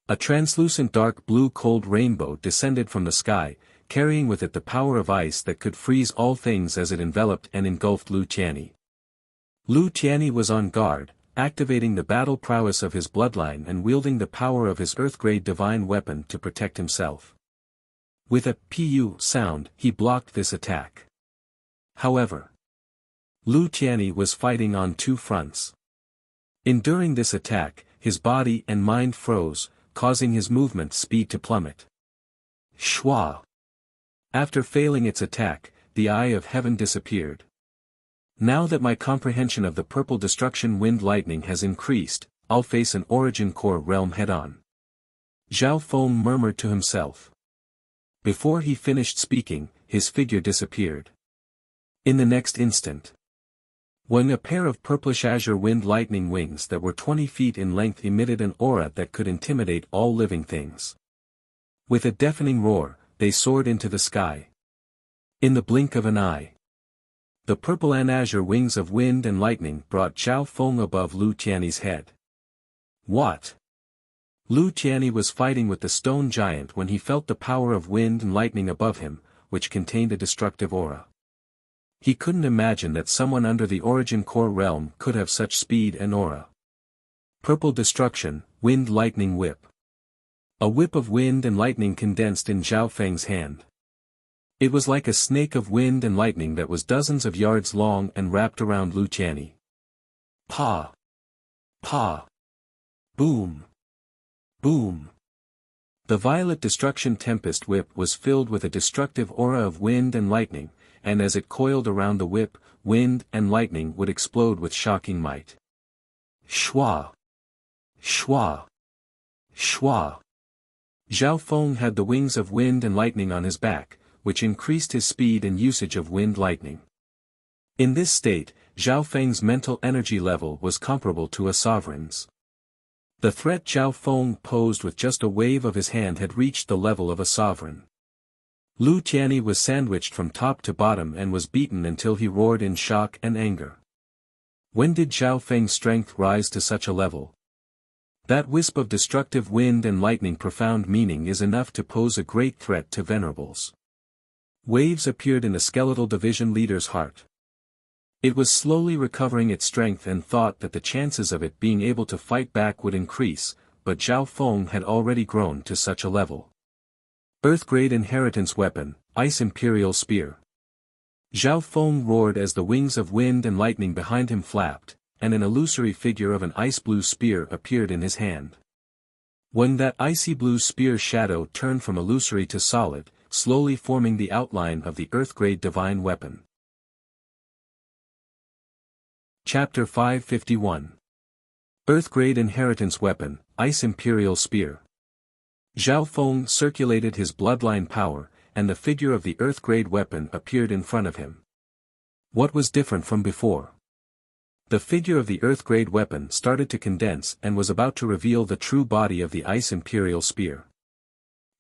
Speaker 1: A translucent dark blue cold rainbow descended from the sky, carrying with it the power of ice that could freeze all things as it enveloped and engulfed Lu Tianyi. Lu Tianyi was on guard, activating the battle prowess of his bloodline and wielding the power of his earth-grade divine weapon to protect himself. With a "pu" sound, he blocked this attack. However, Lu Tianyi was fighting on two fronts. During this attack, his body and mind froze, causing his movement speed to plummet. Shua! After failing its attack, the Eye of Heaven disappeared. Now that my comprehension of the purple destruction wind lightning has increased, I'll face an origin core realm head-on. Zhao Feng murmured to himself. Before he finished speaking, his figure disappeared. In the next instant, when a pair of purplish azure wind lightning wings that were 20 feet in length emitted an aura that could intimidate all living things. With a deafening roar, they soared into the sky. In the blink of an eye, the purple and azure wings of wind and lightning brought Zhao Feng above Lu Tianyi's head. What? Lu Tianyi was fighting with the stone giant when he felt the power of wind and lightning above him, which contained a destructive aura. He couldn't imagine that someone under the origin core realm could have such speed and aura. Purple destruction, wind lightning whip. A whip of wind and lightning condensed in Zhao Feng's hand. It was like a snake of wind and lightning that was dozens of yards long and wrapped around Lu Tianyi. Pa! Pa! Boom! Boom! The violet destruction tempest whip was filled with a destructive aura of wind and lightning, and as it coiled around the whip, wind and lightning would explode with shocking might. Shua! Shua! Shua! Zhao Feng had the wings of wind and lightning on his back, which increased his speed and usage of wind lightning. In this state, Zhao Feng's mental energy level was comparable to a sovereign's. The threat Zhao Feng posed with just a wave of his hand had reached the level of a sovereign. Lu Tianyi was sandwiched from top to bottom and was beaten until he roared in shock and anger. When did Zhao Feng's strength rise to such a level? That wisp of destructive wind and lightning profound meaning is enough to pose a great threat to venerables. Waves appeared in the skeletal division leader's heart. It was slowly recovering its strength and thought that the chances of it being able to fight back would increase, but Zhao Feng had already grown to such a level. Earth-grade inheritance weapon, Ice Imperial Spear. Zhao Feng roared as the wings of wind and lightning behind him flapped, and an illusory figure of an ice-blue spear appeared in his hand. When that icy blue spear shadow turned from illusory to solid, slowly forming the outline of the Earth-grade divine weapon. Chapter 551. Earth-grade inheritance weapon, Ice Imperial Spear. Zhao Feng circulated his bloodline power, and the figure of the Earth-grade weapon appeared in front of him. What was different from before? The figure of the Earth-grade weapon started to condense and was about to reveal the true body of the Ice Imperial Spear.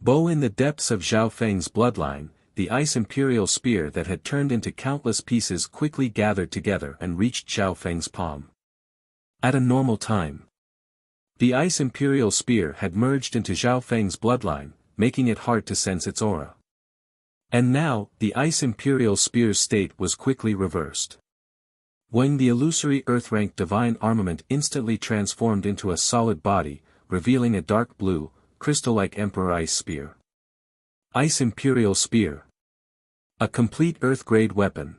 Speaker 1: Bow in the depths of Zhao Feng's bloodline, the Ice Imperial Spear that had turned into countless pieces quickly gathered together and reached Zhao Feng's palm. At a normal time, the Ice Imperial Spear had merged into Zhao Feng's bloodline, making it hard to sense its aura. And now, the Ice Imperial Spear's state was quickly reversed. When the illusory Earth-ranked divine armament instantly transformed into a solid body, revealing a dark blue, crystal-like Emperor Ice Spear. Ice Imperial Spear. A complete Earth-grade weapon.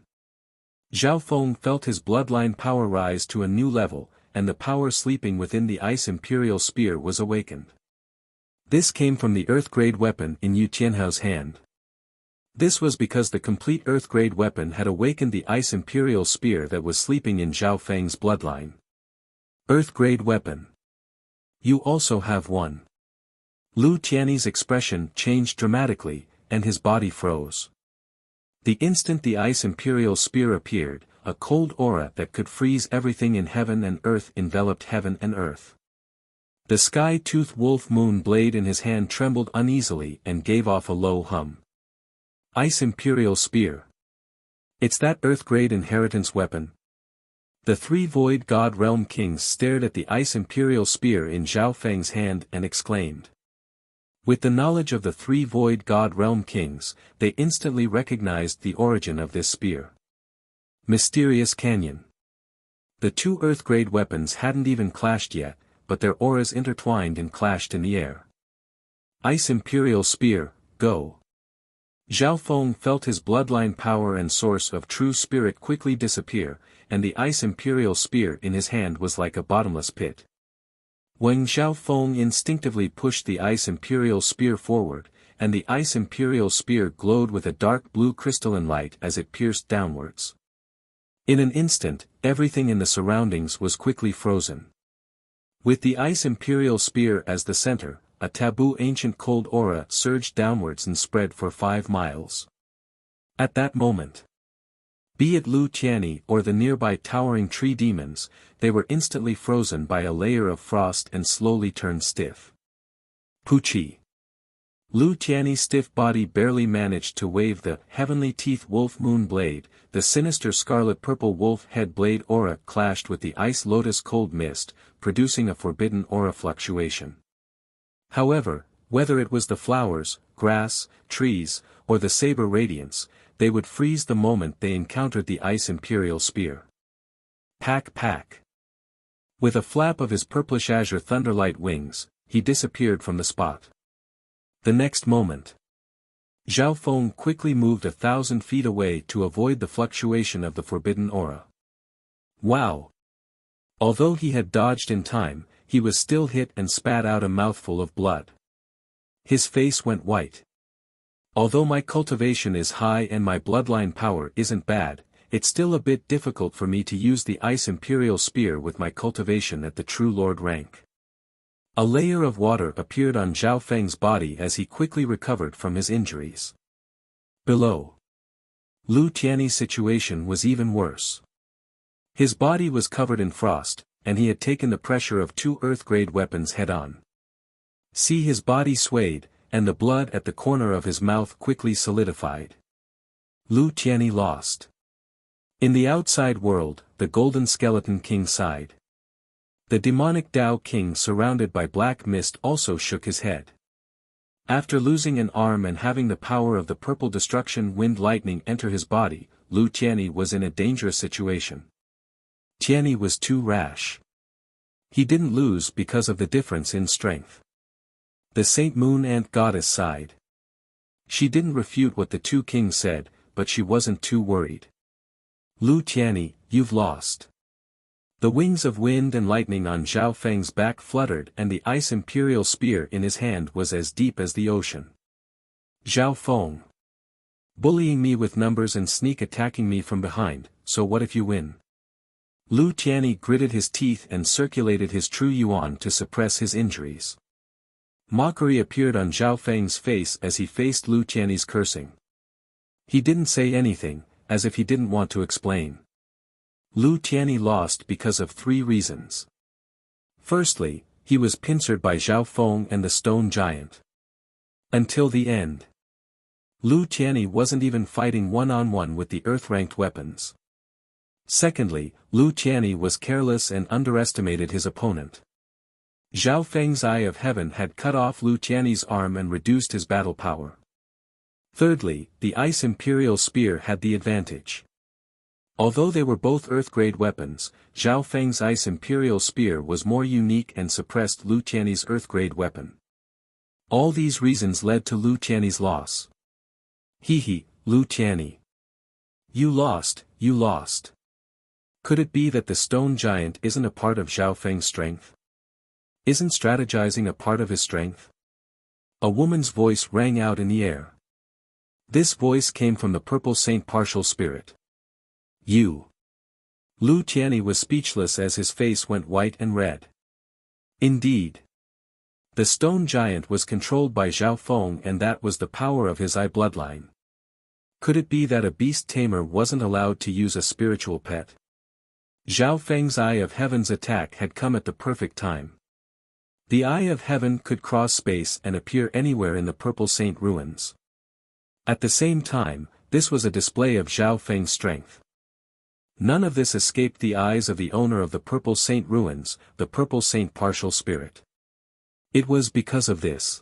Speaker 1: Zhao Feng felt his bloodline power rise to a new level, and the power sleeping within the Ice Imperial Spear was awakened. This came from the Earth-grade weapon in Yu Tianhao's hand. This was because the complete Earth-grade weapon had awakened the Ice Imperial Spear that was sleeping in Zhao Feng's bloodline. Earth-grade weapon. You also have one. Lu Tianyi's expression changed dramatically, and his body froze. The instant the Ice Imperial Spear appeared, a cold aura that could freeze everything in heaven and earth enveloped heaven and earth. The sky-toothed wolf moon blade in his hand trembled uneasily and gave off a low hum. Ice Imperial Spear. It's that Earth-grade inheritance weapon. The three Void God Realm Kings stared at the Ice Imperial Spear in Zhao Feng's hand and exclaimed. With the knowledge of the three Void God Realm Kings, they instantly recognized the origin of this spear. Mysterious Canyon. The two Earth-grade weapons hadn't even clashed yet, but their auras intertwined and clashed in the air. Ice Imperial Spear, go. Zhao Feng felt his bloodline power and source of true spirit quickly disappear, and the Ice Imperial Spear in his hand was like a bottomless pit. When Zhao Feng instinctively pushed the Ice Imperial Spear forward, and the Ice Imperial Spear glowed with a dark blue crystalline light as it pierced downwards. In an instant, everything in the surroundings was quickly frozen. With the Ice Imperial Spear as the center, a taboo ancient cold aura surged downwards and spread for 5 miles. At that moment, be it Lu Tianyi or the nearby towering tree demons, they were instantly frozen by a layer of frost and slowly turned stiff. Puchi. Lu Tianyi's stiff body barely managed to wave the heavenly teeth wolf moon blade, the sinister scarlet-purple wolf head blade aura clashed with the ice lotus cold mist, producing a forbidden aura fluctuation. However, whether it was the flowers, grass, trees, or the saber radiance, they would freeze the moment they encountered the Ice Imperial Spear. Pack pack. With a flap of his purplish azure thunderlight wings, he disappeared from the spot. The next moment, Zhao Feng quickly moved 1,000 feet away to avoid the fluctuation of the forbidden aura. Wow! Although he had dodged in time, he was still hit and spat out a mouthful of blood. His face went white. Although my cultivation is high and my bloodline power isn't bad, it's still a bit difficult for me to use the Ice Imperial Spear with my cultivation at the True Lord rank. A layer of water appeared on Zhao Feng's body as he quickly recovered from his injuries. Below, Lu Tianyi's situation was even worse. His body was covered in frost, and he had taken the pressure of 2 Earth-grade weapons head-on. See, his body swayed, and the blood at the corner of his mouth quickly solidified. Lu Tianyi lost. In the outside world, the Golden Skeleton King sighed. The demonic Tao King surrounded by black mist also shook his head. After losing an arm and having the power of the purple destruction wind lightning enter his body, Lu Tianyi was in a dangerous situation. Tianyi was too rash. He didn't lose because of the difference in strength. The Saint Moon Ant Goddess sighed. She didn't refute what the two kings said, but she wasn't too worried. Lu Tianyi, you've lost. The wings of wind and lightning on Zhao Feng's back fluttered and the ice imperial spear in his hand was as deep as the ocean. Zhao Feng. Bullying me with numbers and sneak attacking me from behind, so what if you win? Lu Tianyi gritted his teeth and circulated his true yuan to suppress his injuries. Mockery appeared on Zhao Feng's face as he faced Lu Tianyi's cursing. He didn't say anything, as if he didn't want to explain. Lu Tianyi lost because of 3 reasons. Firstly, he was pincered by Zhao Feng and the stone giant. Until the end. Lu Tianyi wasn't even fighting one-on-one with the earth-ranked weapons. Secondly, Lu Tianyi was careless and underestimated his opponent. Zhao Feng's Eye of Heaven had cut off Lu Tianyi's arm and reduced his battle power. Thirdly, the Ice Imperial Spear had the advantage. Although they were both Earth-grade weapons, Zhao Feng's Ice Imperial Spear was more unique and suppressed Lu Tianyi's Earth-grade weapon. All these reasons led to Lu Tianyi's loss. Hehe, Lu Tianyi. You lost, you lost. Could it be that the stone giant isn't a part of Zhao Feng's strength? Isn't strategizing a part of his strength? A woman's voice rang out in the air. This voice came from the Purple Saint Partial Spirit. You. Lu Tianyi was speechless as his face went white and red. Indeed. The stone giant was controlled by Zhao Feng and that was the power of his eye bloodline. Could it be that a beast tamer wasn't allowed to use a spiritual pet? Zhao Feng's Eye of Heaven's attack had come at the perfect time. The Eye of Heaven could cross space and appear anywhere in the Purple Saint ruins. At the same time, this was a display of Zhao Feng's strength. None of this escaped the eyes of the owner of the Purple Saint ruins, the Purple Saint Partial Spirit. It was because of this.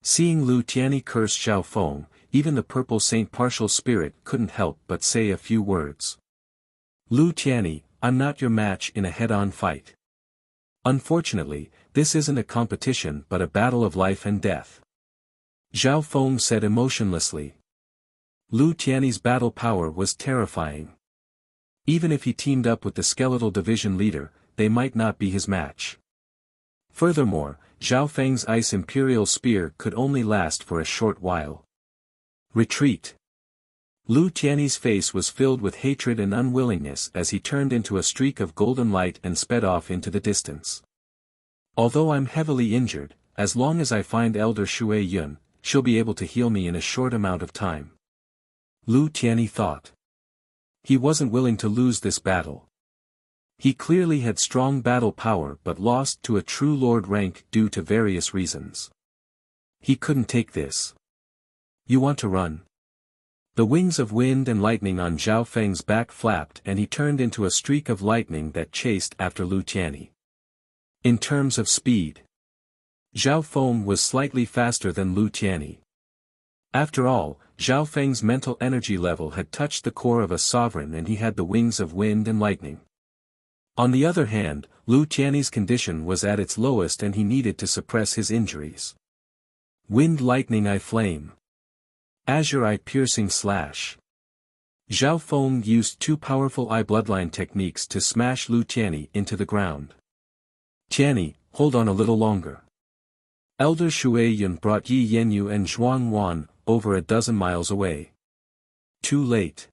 Speaker 1: Seeing Lu Tianyi curse Zhao Feng, even the Purple Saint Partial Spirit couldn't help but say a few words. Lu Tianyi, I'm not your match in a head-on fight. Unfortunately, this isn't a competition but a battle of life and death. Zhao Feng said emotionlessly. Lu Tianyi's battle power was terrifying. Even if he teamed up with the skeletal division leader, they might not be his match. Furthermore, Zhao Feng's Ice Imperial Spear could only last for a short while. Retreat. Lu Tianyi's face was filled with hatred and unwillingness as he turned into a streak of golden light and sped off into the distance. Although I'm heavily injured, as long as I find Elder Shui Yun, she'll be able to heal me in a short amount of time. Lu Tianyi thought. He wasn't willing to lose this battle. He clearly had strong battle power but lost to a true lord rank due to various reasons. He couldn't take this. You want to run? The wings of wind and lightning on Zhao Feng's back flapped and he turned into a streak of lightning that chased after Lu Tianyi. In terms of speed, Zhao Feng was slightly faster than Lu Tianyi. After all, Zhao Feng's mental energy level had touched the core of a sovereign and he had the wings of wind and lightning. On the other hand, Lu Tianyi's condition was at its lowest and he needed to suppress his injuries. Wind Lightning Eye Flame. Azure Eye Piercing Slash. Zhao Feng used 2 powerful eye bloodline techniques to smash Lu Tianyi into the ground. Tianyi, hold on a little longer. Elder Shui Yun brought Yi Yenyu and Zhuang Wan over a dozen miles away. Too late.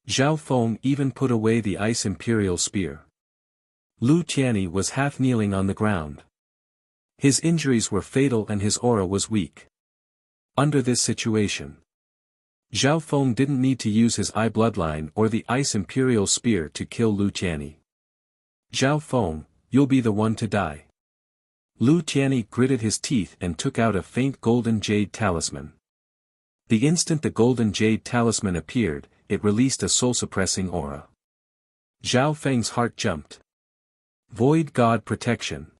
Speaker 1: Zhao Feng even put away the Ice Imperial Spear. Lu Tianyi was half kneeling on the ground. His injuries were fatal and his aura was weak. Under this situation, Zhao Feng didn't need to use his eye bloodline or the Ice Imperial Spear to kill Lu Tianyi. Zhao Feng, you'll be the one to die. Lu Tianyi gritted his teeth and took out a faint golden jade talisman. The instant the golden jade talisman appeared, it released a soul-suppressing aura. Zhao Feng's heart jumped. Void God Protection.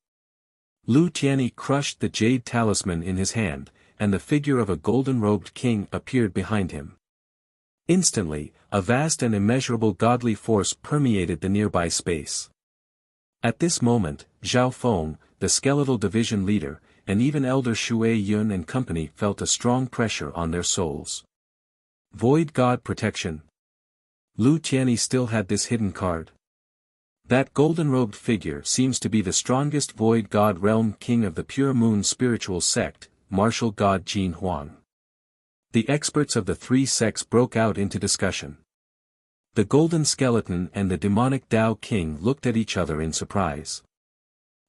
Speaker 1: Lu Tianyi crushed the jade talisman in his hand, and the figure of a golden-robed king appeared behind him. Instantly, a vast and immeasurable godly force permeated the nearby space. At this moment, Zhao Feng, the skeletal division leader, and even Elder Shui Yun and company felt a strong pressure on their souls. Void God Protection. Lu Tianyi still had this hidden card. That golden-robed figure seems to be the strongest Void God Realm King of the Pure Moon spiritual sect, martial god Jin Huang. The experts of the three sects broke out into discussion. The Golden Skeleton and the demonic Tao King looked at each other in surprise.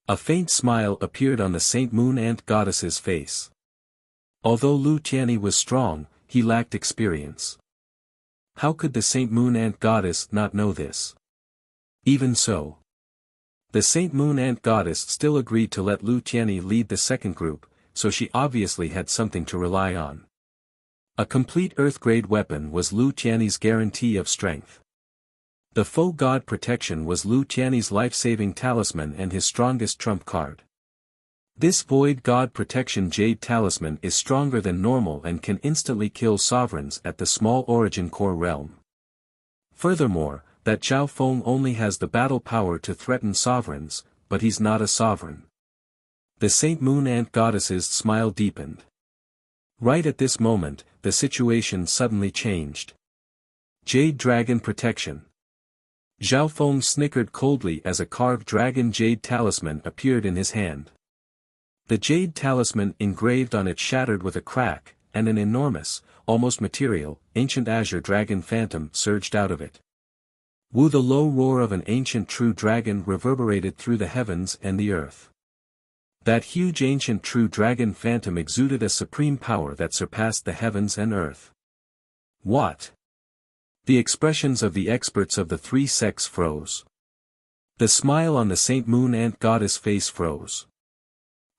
Speaker 1: A faint smile appeared on the Saint Moon Ant Goddess's face. Although Lu Tianyi was strong, he lacked experience. How could the Saint Moon Ant Goddess not know this? Even so, the Saint Moon Ant Goddess still agreed to let Lu Tianyi lead the second group, so she obviously had something to rely on. A complete Earth-grade weapon was Lu Tianyi's guarantee of strength. The faux god protection was Lu Tianyi's life-saving talisman and his strongest trump card. This void god protection jade talisman is stronger than normal and can instantly kill sovereigns at the small origin core realm. Furthermore, that Zhao Feng only has the battle power to threaten sovereigns, but he's not a sovereign. The Saint Moon Ant Goddess's smile deepened. Right at this moment, the situation suddenly changed. Jade Dragon Protection. Zhao Feng snickered coldly as a carved dragon jade talisman appeared in his hand. The jade talisman engraved on it shattered with a crack, and an enormous, almost material, ancient azure dragon phantom surged out of it. Woo! The low roar of an ancient true dragon reverberated through the heavens and the earth. That huge ancient true dragon phantom exuded a supreme power that surpassed the heavens and earth. What? The expressions of the experts of the three sects froze. The smile on the Saint Moon Ant Goddess face froze.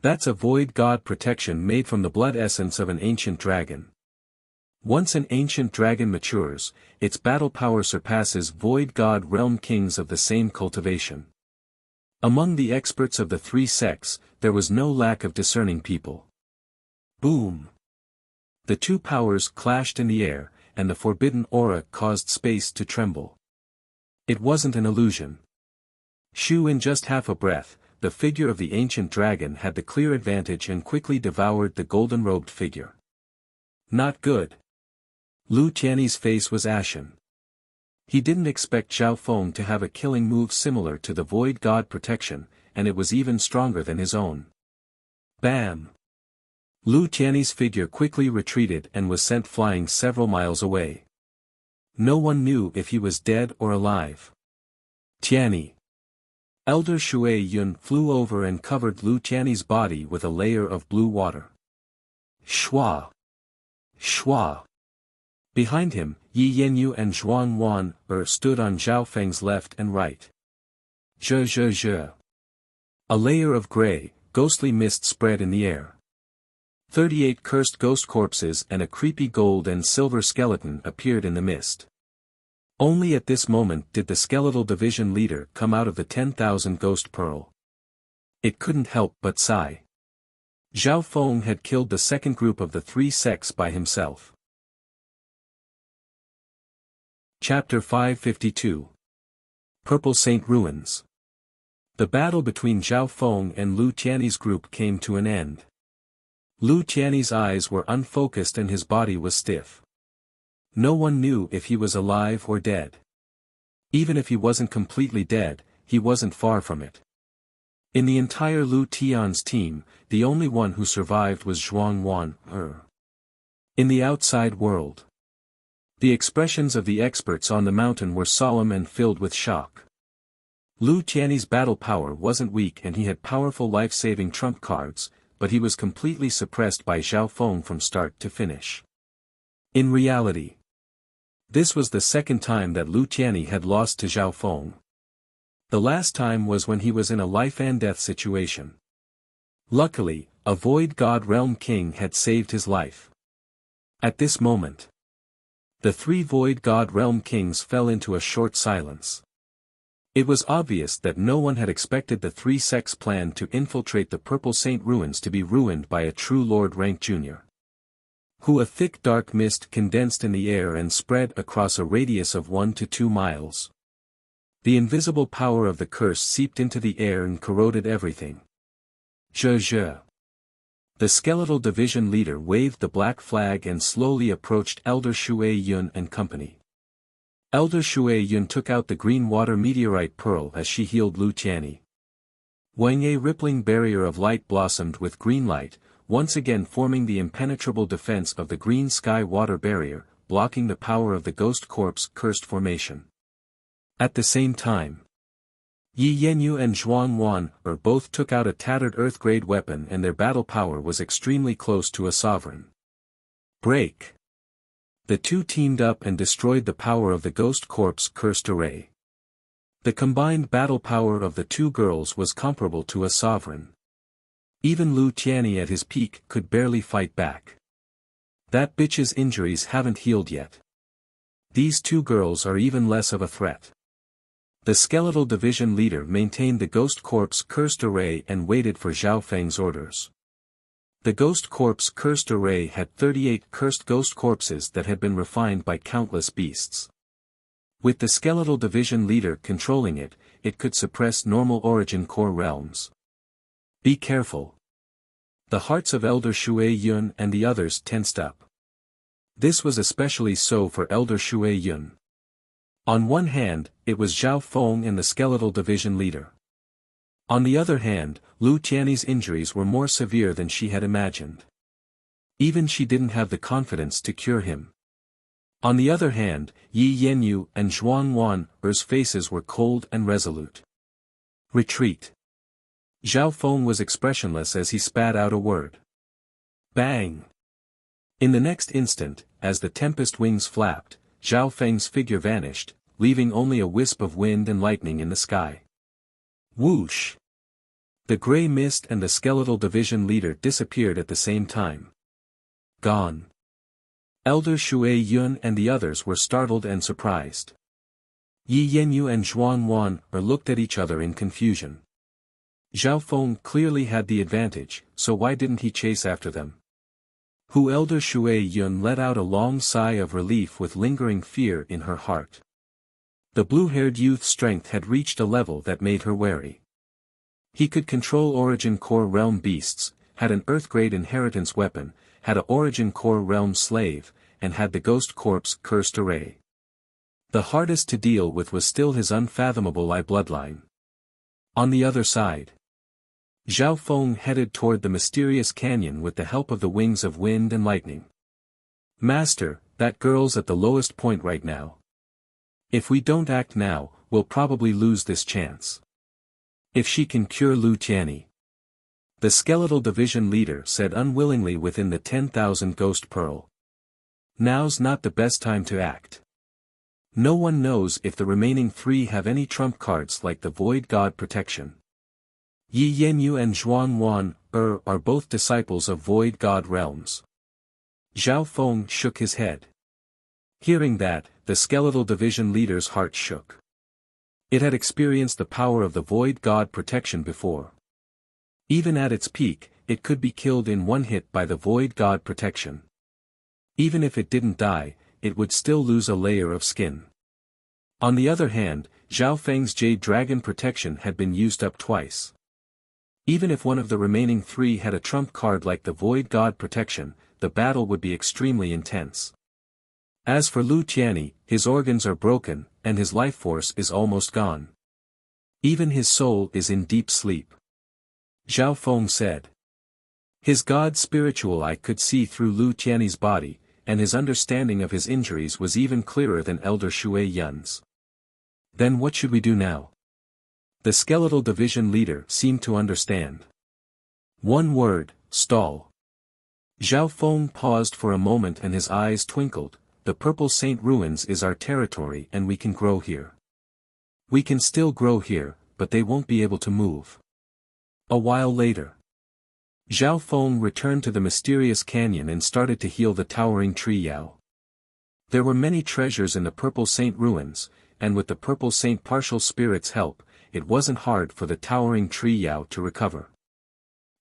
Speaker 1: That's a void god protection made from the blood essence of an ancient dragon. Once an ancient dragon matures, its battle power surpasses void god realm kings of the same cultivation. Among the experts of the three sects, there was no lack of discerning people. Boom! The two powers clashed in the air, and the forbidden aura caused space to tremble. It wasn't an illusion. Shoo! In just half a breath, the figure of the ancient dragon had the clear advantage and quickly devoured the golden-robed figure. Not good. Lu Tianyi's face was ashen. He didn't expect Zhao Feng to have a killing move similar to the Void God Protection, and it was even stronger than his own. Bam! Lu Tianyi's figure quickly retreated and was sent flying several miles away. No one knew if he was dead or alive. Tianyi. Elder Shui Yun flew over and covered Lu Tianyi's body with a layer of blue water. Shua! Shua! Behind him, Yi Yanyu and Zhuang Wan stood on Zhao Feng's left and right. Zhe. A layer of gray, ghostly mist spread in the air. 38 cursed ghost corpses and a creepy gold and silver skeleton appeared in the mist. Only at this moment did the skeletal division leader come out of the 10,000 ghost pearl. It couldn't help but sigh. Zhao Feng had killed the second group of the three sects by himself. Chapter 552. Purple Saint Ruins. The battle between Zhao Feng and Lu Tianyi's group came to an end. Lu Tianyi's eyes were unfocused and his body was stiff. No one knew if he was alive or dead. Even if he wasn't completely dead, he wasn't far from it. In the entire Lu Tian's team, the only one who survived was Zhuang Wan. In the outside world, the expressions of the experts on the mountain were solemn and filled with shock. Lu Tianyi's battle power wasn't weak and he had powerful life-saving trump cards, but he was completely suppressed by Zhao Feng from start to finish. In reality, this was the second time that Lu Tianyi had lost to Zhao Feng. The last time was when he was in a life-and-death situation. Luckily, a Void God Realm King had saved his life. At this moment, the three Void God Realm Kings fell into a short silence. It was obvious that no one had expected the three sects' plan to infiltrate the Purple Saint Ruins to be ruined by a true Lord Rank Jr. A thick dark mist condensed in the air and spread across a radius of 1 to 2 miles. The invisible power of the curse seeped into the air and corroded everything. Zhe. The skeletal division leader waved the black flag and slowly approached Elder Shui Yun and company. Elder Shui Yun took out the green water meteorite pearl as she healed Lu Qianni. Wang's rippling barrier of light blossomed with green light, once again forming the impenetrable defense of the green sky water barrier, blocking the power of the ghost corpse cursed formation. At the same time, Yi Yanyu and Zhuang Wan both took out a tattered earth-grade weapon, and their battle power was extremely close to a sovereign. Break! The two teamed up and destroyed the power of the ghost corpse cursed array. The combined battle power of the two girls was comparable to a sovereign. Even Lu Qianni at his peak could barely fight back. That bitch's injuries haven't healed yet. These two girls are even less of a threat. The skeletal division leader maintained the ghost corpse cursed array and waited for Zhao Feng's orders. The ghost corpse cursed array had 38 cursed ghost corpses that had been refined by countless beasts. With the skeletal division leader controlling it, it could suppress normal origin core realms. Be careful. The hearts of Elder Shui Yun and the others tensed up. This was especially so for Elder Shui Yun. On one hand, it was Zhao Feng and the skeletal division leader. On the other hand, Lu Qianni's injuries were more severe than she had imagined. Even she didn't have the confidence to cure him. On the other hand, Yi Yanyu and Zhuang Wan's faces were cold and resolute. Retreat. Zhao Feng was expressionless as he spat out a word. Bang! In the next instant, as the tempest wings flapped, Zhao Feng's figure vanished, leaving only a wisp of wind and lightning in the sky. Whoosh! The gray mist and the skeletal division leader disappeared at the same time. Gone. Elder Shui Yun and the others were startled and surprised. Yi Yanyu and Zhuang Wan looked at each other in confusion. Zhao Feng clearly had the advantage, so why didn't he chase after them? Elder Shui Yun let out a long sigh of relief with lingering fear in her heart. The blue-haired youth's strength had reached a level that made her wary. He could control Origin Core Realm beasts, had an Earth-grade inheritance weapon, had a Origin Core Realm slave, and had the Ghost Corpse cursed array. The hardest to deal with was still his unfathomable eye bloodline. On the other side, Zhao Feng headed toward the mysterious canyon with the help of the wings of wind and lightning. Master, that girl's at the lowest point right now. If we don't act now, we'll probably lose this chance. If she can cure Lu Qianni. The skeletal division leader said unwillingly within the 10,000 ghost pearl. Now's not the best time to act. No one knows if the remaining three have any trump cards like the Void God protection. Yi Yanyu and Zhuang Wan are both disciples of Void God realms. Zhao Feng shook his head. Hearing that, the skeletal division leader's heart shook. It had experienced the power of the Void God protection before. Even at its peak, it could be killed in one hit by the Void God protection. Even if it didn't die, it would still lose a layer of skin. On the other hand, Zhao Feng's Jade Dragon protection had been used up twice. Even if one of the remaining three had a trump card like the Void God protection, the battle would be extremely intense. As for Lu Qianni, his organs are broken, and his life force is almost gone. Even his soul is in deep sleep. Zhao Feng said. His god spiritual eye could see through Lu Qianni's body, and his understanding of his injuries was even clearer than Elder Shui Yun's. Then what should we do now? The skeletal division leader seemed to understand. One word, stall. Zhao Feng paused for a moment and his eyes twinkled. The Purple Saint Ruins is our territory and we can grow here. We can still grow here, but they won't be able to move. A while later, Zhao Feng returned to the mysterious canyon and started to heal the towering tree Yao. There were many treasures in the Purple Saint Ruins, and with the Purple Saint Partial Spirit's help, it wasn't hard for the towering tree Yao to recover.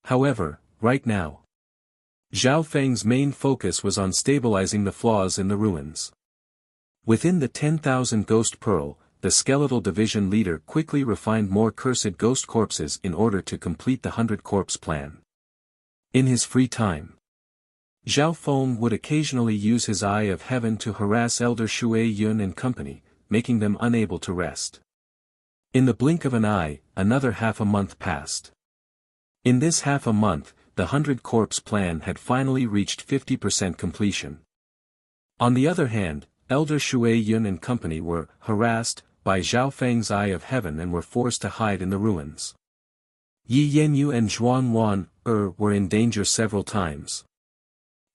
Speaker 1: However, right now, Zhao Feng's main focus was on stabilizing the flaws in the ruins. Within the 10,000 Ghost Pearl, the skeletal division leader quickly refined more cursed ghost corpses in order to complete the 100 corpse plan. In his free time, Zhao Feng would occasionally use his Eye of Heaven to harass Elder Shui Yun and company, making them unable to rest. In the blink of an eye, another half a month passed. In this half a month, the 100 Corpse plan had finally reached 50% completion. On the other hand, Elder Shui Yun and company were harassed by Zhao Feng's Eye of Heaven and were forced to hide in the ruins. Yi Yanyu and Zhuan Wan were in danger several times.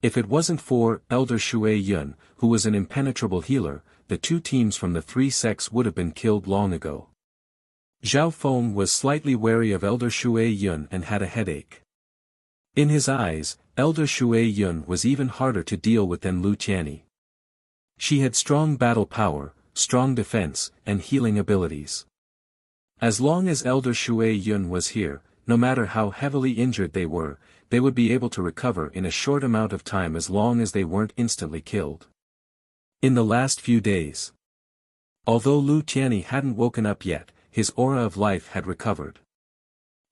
Speaker 1: If it wasn't for Elder Shui Yun, who was an impenetrable healer, the two teams from the three sects would have been killed long ago. Zhao Feng was slightly wary of Elder Shui Yun and had a headache. In his eyes, Elder Shui Yun was even harder to deal with than Lu Tianyi. She had strong battle power, strong defense, and healing abilities. As long as Elder Shui Yun was here, no matter how heavily injured they would be able to recover in a short amount of time as long as they weren't instantly killed. In the last few days, although Lu Tianyi hadn't woken up yet, his aura of life had recovered.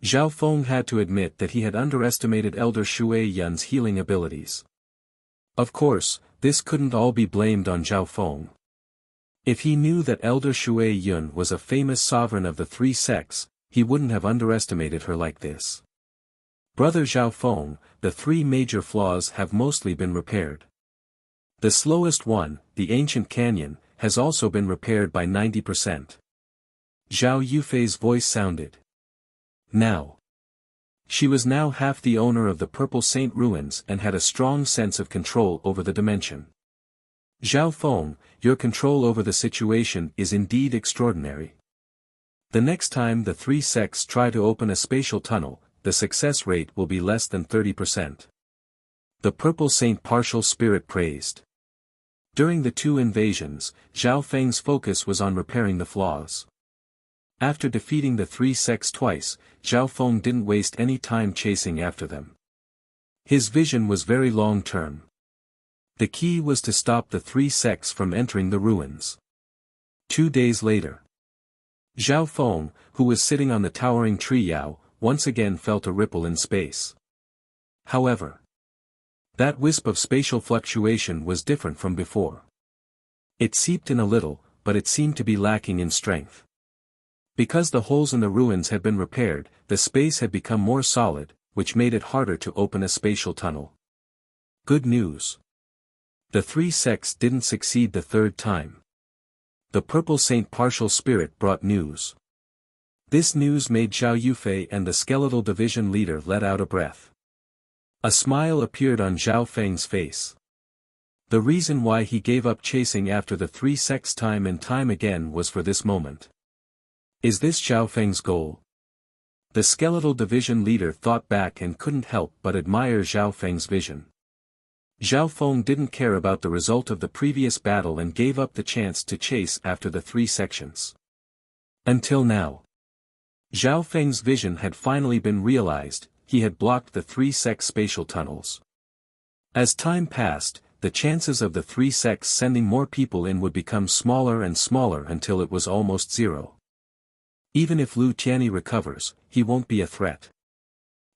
Speaker 1: Zhao Feng had to admit that he had underestimated Elder Shui Yun's healing abilities. Of course, this couldn't all be blamed on Zhao Feng. If he knew that Elder Shui Yun was a famous sovereign of the three sects, he wouldn't have underestimated her like this. Brother Zhao Feng, the three major flaws have mostly been repaired. The slowest one, the ancient canyon, has also been repaired by 90%. Zhao Yufei's voice sounded. Now. She was now half the owner of the Purple Saint Ruins and had a strong sense of control over the dimension. Zhao Feng, your control over the situation is indeed extraordinary. The next time the three sects try to open a spatial tunnel, the success rate will be less than 30%. The Purple Saint Partial Spirit praised. During the two invasions, Zhao Feng's focus was on repairing the flaws. After defeating the three sects twice, Zhao Feng didn't waste any time chasing after them. His vision was very long-term. The key was to stop the three sects from entering the ruins. 2 days later, Zhao Feng, who was sitting on the towering tree Yao, once again felt a ripple in space. However, that wisp of spatial fluctuation was different from before. It seeped in a little, but it seemed to be lacking in strength. Because the holes in the ruins had been repaired, the space had become more solid, which made it harder to open a spatial tunnel. Good news. The three sects didn't succeed the third time. The Purple Saint Partial Spirit brought news. This news made Zhao Yufei and the Skeletal Division leader let out a breath. A smile appeared on Zhao Feng's face. The reason why he gave up chasing after the three sects time and time again was for this moment. Is this Zhao Feng's goal? The Skeletal Division leader thought back and couldn't help but admire Zhao Feng's vision. Zhao Feng didn't care about the result of the previous battle and gave up the chance to chase after the three sections. Until now. Zhao Feng's vision had finally been realized, he had blocked the three sects' spatial tunnels. As time passed, the chances of the three sects sending more people in would become smaller and smaller until it was almost zero. Even if Lu Tianyi recovers, he won't be a threat.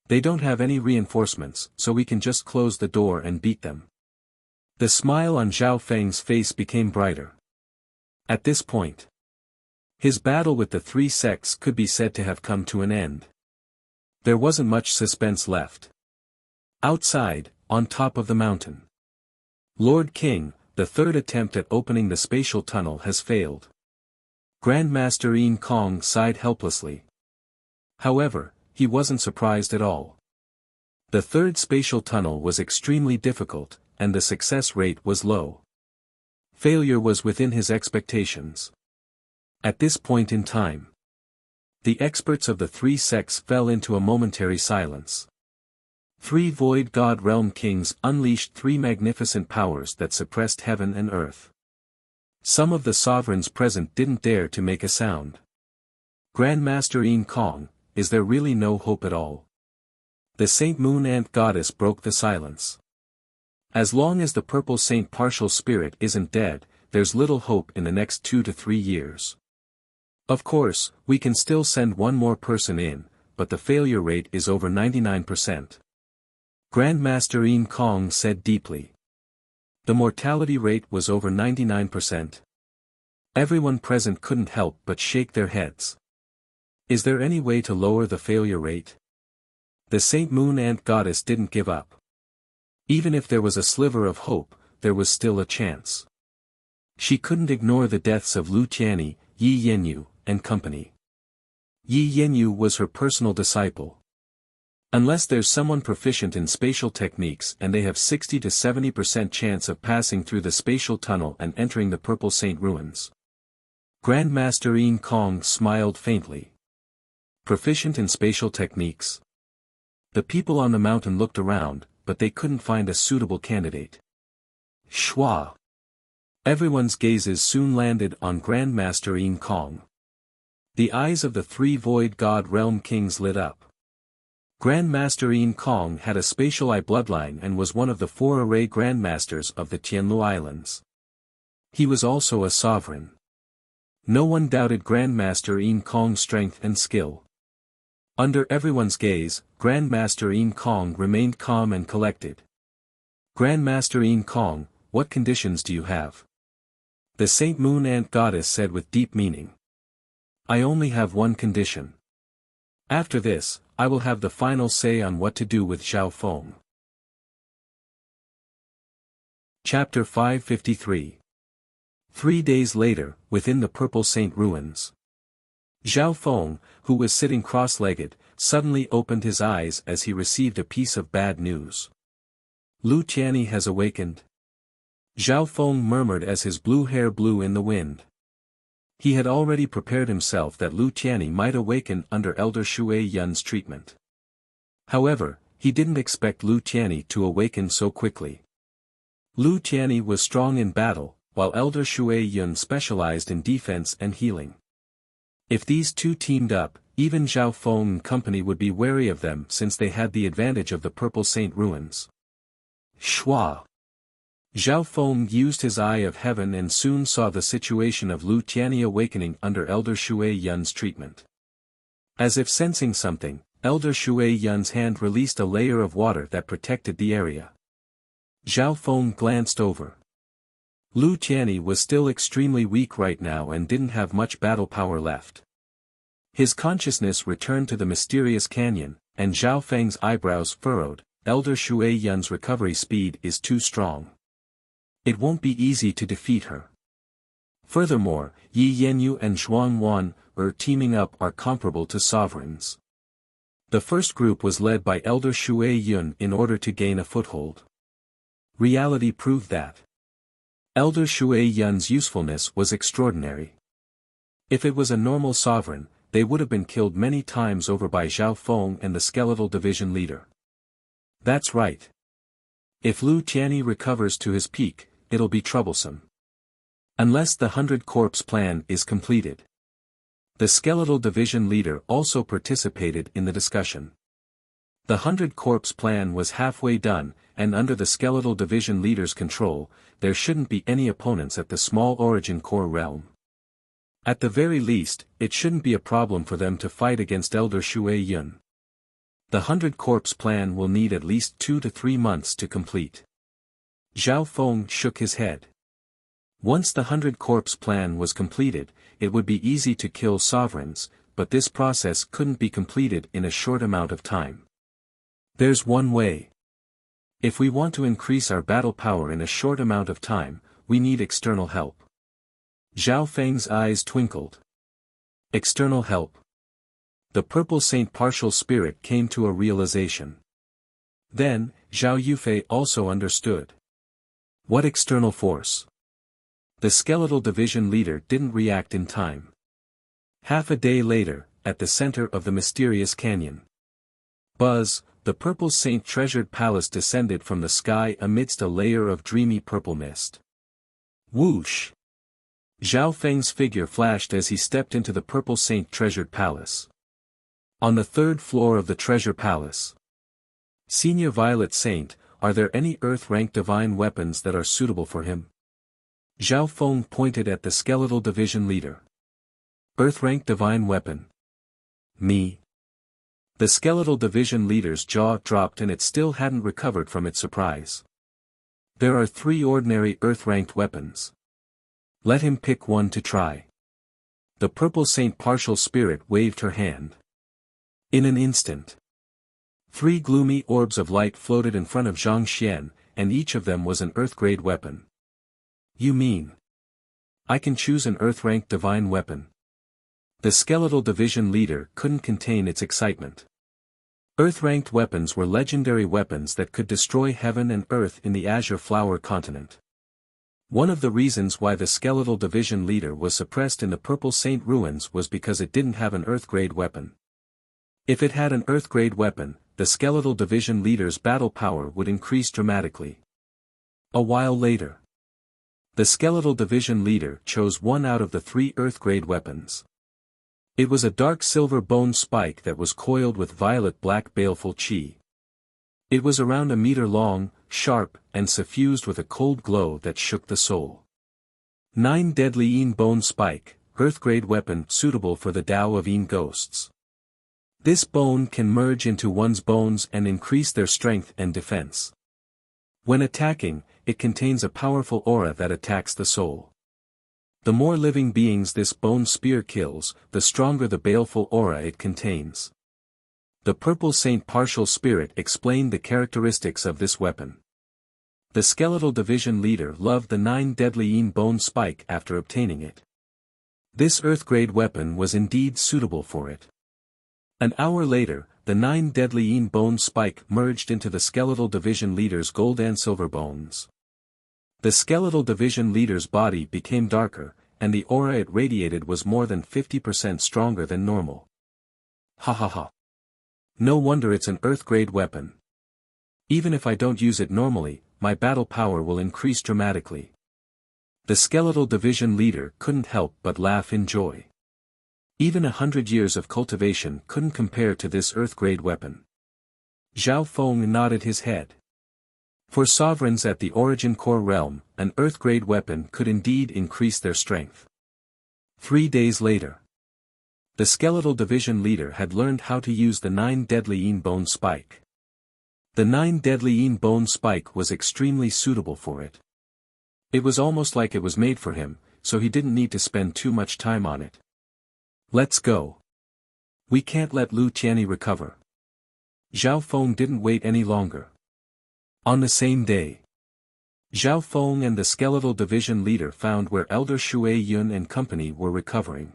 Speaker 1: They don't have any reinforcements, so we can just close the door and beat them. The smile on Zhao Feng's face became brighter. At this point, his battle with the three sects could be said to have come to an end. There wasn't much suspense left. Outside, on top of the mountain. Lord King, the third attempt at opening the spatial tunnel has failed. Grandmaster Yin Kong sighed helplessly. However, he wasn't surprised at all. The third spatial tunnel was extremely difficult, and the success rate was low. Failure was within his expectations. At this point in time, the experts of the three sects fell into a momentary silence. 3 Void God Realm Kings unleashed 3 magnificent powers that suppressed heaven and earth. Some of the sovereigns present didn't dare to make a sound. Grandmaster Yin Kong, is there really no hope at all? The Saint Moon Ant Goddess broke the silence. As long as the Purple Saint Partial Spirit isn't dead, there's little hope in the next 2 to 3 years. Of course, we can still send one more person in, but the failure rate is over 99%. Grandmaster Yin Kong said deeply. The mortality rate was over 99%. Everyone present couldn't help but shake their heads. Is there any way to lower the failure rate? The Saint Moon Ant Goddess didn't give up. Even if there was a sliver of hope, there was still a chance. She couldn't ignore the deaths of Lu Tianyi, Yi Yenyu, and company. Yi Yenyu was her personal disciple. Unless there's someone proficient in spatial techniques and they have 60 to 70% chance of passing through the spatial tunnel and entering the Purple Saint ruins. Grandmaster Yin Kong smiled faintly. Proficient in spatial techniques? The people on the mountain looked around, but they couldn't find a suitable candidate. Schwa. Everyone's gazes soon landed on Grandmaster Yin Kong. The eyes of the three Void God Realm Kings lit up. Grandmaster Yin Kong had a spatial eye bloodline and was one of the 4 array grandmasters of the Tianlu Islands. He was also a sovereign. No one doubted Grandmaster Yin Kong's strength and skill. Under everyone's gaze, Grandmaster Yin Kong remained calm and collected. Grandmaster Yin Kong, what conditions do you have? The Saint Moon Ant Goddess said with deep meaning. I only have one condition. After this, I will have the final say on what to do with Zhao Feng. Chapter 553. 3 days later, within the Purple Saint ruins. Zhao Feng, who was sitting cross-legged, suddenly opened his eyes as he received a piece of bad news. Lu Tianyi has awakened. Zhao Feng murmured as his blue hair blew in the wind. He had already prepared himself that Lu Tianyi might awaken under Elder Shui Yun's treatment. However, he didn't expect Lu Tianyi to awaken so quickly. Lu Tianyi was strong in battle, while Elder Shui Yun specialized in defense and healing. If these two teamed up, even Zhao Feng and company would be wary of them since they had the advantage of the Purple Saint ruins. Schwa. Zhao Feng used his Eye of Heaven and soon saw the situation of Lu Tianyi awakening under Elder Shui Yun's treatment. As if sensing something, Elder Shui Yun's hand released a layer of water that protected the area. Zhao Feng glanced over. Lu Tianyi was still extremely weak right now and didn't have much battle power left. His consciousness returned to the mysterious canyon, and Zhao Feng's eyebrows furrowed. Elder Shui Yun's recovery speed is too strong. It won't be easy to defeat her. Furthermore, Yi Yenyu and Zhuang Wan, teaming up are comparable to sovereigns. The first group was led by Elder Shui Yun in order to gain a foothold. Reality proved that Elder Shui Yun's usefulness was extraordinary. If it was a normal sovereign, they would have been killed many times over by Zhao Feng and the skeletal division leader. That's right. If Lu Tianyi recovers to his peak, it'll be troublesome. Unless the 100 Corpse plan is completed. The skeletal division leader also participated in the discussion. The 100 Corpse plan was halfway done, and under the skeletal division leader's control, there shouldn't be any opponents at the small origin core realm. At the very least, it shouldn't be a problem for them to fight against Elder Shui Yun. The 100 Corpse plan will need at least 2 to 3 months to complete. Zhao Feng shook his head. Once the 100 Corpse plan was completed, it would be easy to kill sovereigns, but this process couldn't be completed in a short amount of time. There's one way. If we want to increase our battle power in a short amount of time, we need external help. Zhao Feng's eyes twinkled. External help. The Purple Saint partial spirit came to a realization. Then, Zhao Yufei also understood. What external force? The skeletal division leader didn't react in time. Half a day later, at the center of the mysterious canyon. Buzz, the Purple Saint treasured palace descended from the sky amidst a layer of dreamy purple mist. Whoosh! Zhao Feng's figure flashed as he stepped into the Purple Saint treasured palace. On the 3rd floor of the treasure palace. Senior Violet Saint, are there any Earth-rank divine weapons that are suitable for him? Zhao Feng pointed at the skeletal division leader. Earth-rank divine weapon. Me. The skeletal division leader's jaw dropped and it still hadn't recovered from its surprise. There are 3 ordinary Earth-ranked weapons. Let him pick one to try. The purple Saint Partial Spirit waved her hand. In an instant, 3 gloomy orbs of light floated in front of Zhang Xian, and each of them was an Earth-grade weapon. You mean? I can choose an Earth-ranked divine weapon? The skeletal division leader couldn't contain its excitement. Earth-ranked weapons were legendary weapons that could destroy heaven and earth in the Azure Flower continent. One of the reasons why the skeletal division leader was suppressed in the Purple Saint ruins was because it didn't have an Earth-grade weapon. If it had an Earth-grade weapon, the skeletal division leader's battle power would increase dramatically. A while later, the skeletal division leader chose one out of the 3 Earth-grade weapons. It was a dark silver bone spike that was coiled with violet-black baleful chi. It was around a meter long, sharp, and suffused with a cold glow that shook the soul. 9 deadly Yin bone spike, Earth-grade weapon suitable for the Tao of Yin ghosts. This bone can merge into one's bones and increase their strength and defense. When attacking, it contains a powerful aura that attacks the soul. The more living beings this bone spear kills, the stronger the baleful aura it contains. The Purple Saint Partial Spirit explained the characteristics of this weapon. The skeletal division leader loved the 9 deadly Yin bone spike after obtaining it. This Earth-grade weapon was indeed suitable for it. An hour later, the 9 deadly Yin bone spike merged into the skeletal division leader's gold and silver bones. The skeletal division leader's body became darker, and the aura it radiated was more than 50% stronger than normal. Ha ha ha. No wonder it's an Earth-grade weapon. Even if I don't use it normally, my battle power will increase dramatically. The skeletal division leader couldn't help but laugh in joy. Even 100 years of cultivation couldn't compare to this Earth-grade weapon. Zhao Feng nodded his head. For sovereigns at the Origin Core realm, an Earth-grade weapon could indeed increase their strength. 3 days later, the skeletal division leader had learned how to use the 9 deadly Yin bone spike. The 9 deadly Yin bone spike was extremely suitable for it. It was almost like it was made for him, so he didn't need to spend too much time on it. Let's go. We can't let Lu Qianni recover. Zhao Feng didn't wait any longer. On the same day, Zhao Feng and the skeletal division leader found where Elder Shui Yun and company were recovering.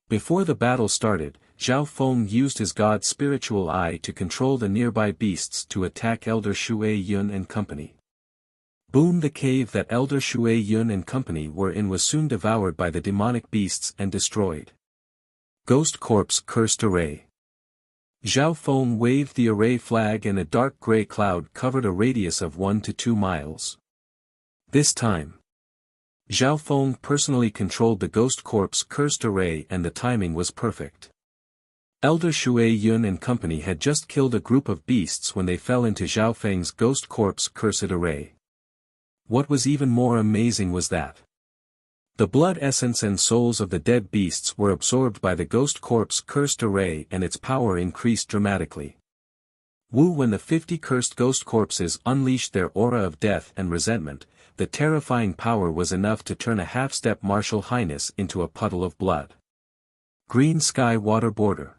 Speaker 1: Before the battle started, Zhao Feng used his god spiritual eye to control the nearby beasts to attack Elder Shui Yun and company. Boom! The cave that Elder Shui Yun and company were in was soon devoured by the demonic beasts and destroyed. Ghost Corpse Cursed Array. Zhao Feng waved the array flag and a dark gray cloud covered a radius of 1 to 2 miles. This time, Zhao Feng personally controlled the Ghost Corpse Cursed Array and the timing was perfect. Elder Shui Yun and company had just killed a group of beasts when they fell into Zhao Feng's Ghost Corpse Cursed Array. What was even more amazing was that the blood essence and souls of the dead beasts were absorbed by the Ghost Corpse Cursed Array and its power increased dramatically. When the 50 cursed ghost corpses unleashed their aura of death and resentment, the terrifying power was enough to turn a half-step Martial Highness into a puddle of blood. Green Sky Water Border.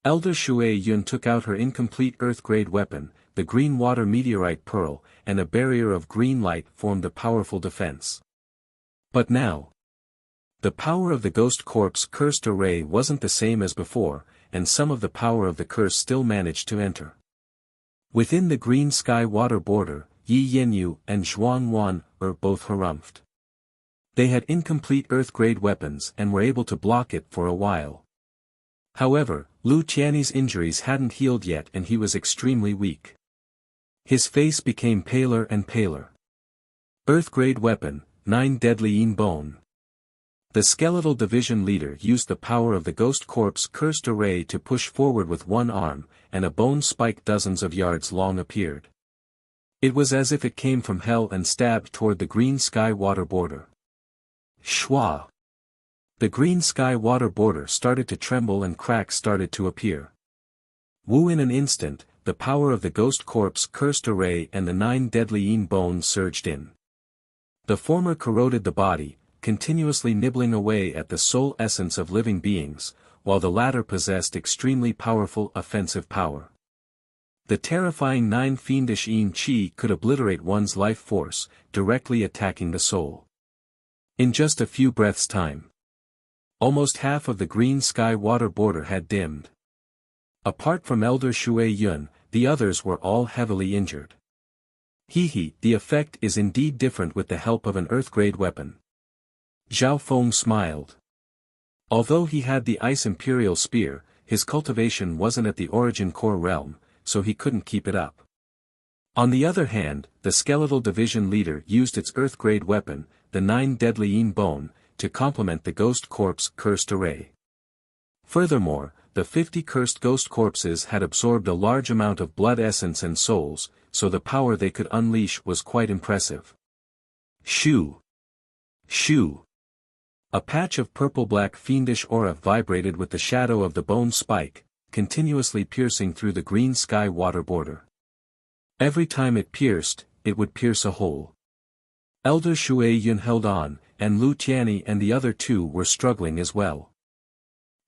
Speaker 1: Elder Shui Yun took out her incomplete Earth-grade weapon, the Green Water Meteorite Pearl, and a barrier of green light formed a powerful defense. But now, the power of the Ghost Corpse Cursed Array wasn't the same as before, and some of the power of the curse still managed to enter. Within the Green Sky Water Border, Yi Yanyu and Zhuang Wan were both harumphed. They had incomplete Earth-grade weapons and were able to block it for a while. However, Lu Qianni's injuries hadn't healed yet and he was extremely weak. His face became paler and paler. Earth-grade weapon, 9 deadly Yin bone. The skeletal division leader used the power of the Ghost Corpse Cursed Array to push forward with one arm, and a bone spike dozens of yards long appeared. It was as if it came from hell and stabbed toward the Green Sky Water Border. Shwa! The Green Sky Water Border started to tremble and cracks started to appear. Wu in an instant, the power of the ghost corpse cursed array and the 9 deadly yin bones surged in. The former corroded the body, continuously nibbling away at the soul essence of living beings, while the latter possessed extremely powerful offensive power. The terrifying 9 fiendish yin qi could obliterate one's life force, directly attacking the soul. In just a few breaths' time, almost half of the green sky water border had dimmed. Apart from Elder Shui Yun, the others were all heavily injured. The effect is indeed different with the help of an earth-grade weapon. Zhao Feng smiled. Although he had the Ice Imperial Spear, his cultivation wasn't at the Origin Core realm, so he couldn't keep it up. On the other hand, the Skeletal Division leader used its Earth-grade weapon, the 9 deadly yin bone, to complement the Ghost Corpse cursed array. Furthermore, the 50 cursed ghost corpses had absorbed a large amount of blood essence and souls, so the power they could unleash was quite impressive. Shoo! Shoo! A patch of purple-black fiendish aura vibrated with the shadow of the bone spike, continuously piercing through the green sky water border. Every time it pierced, it would pierce a hole. Elder Shui Yun held on, and Lu Tianyi and the other 2 were struggling as well.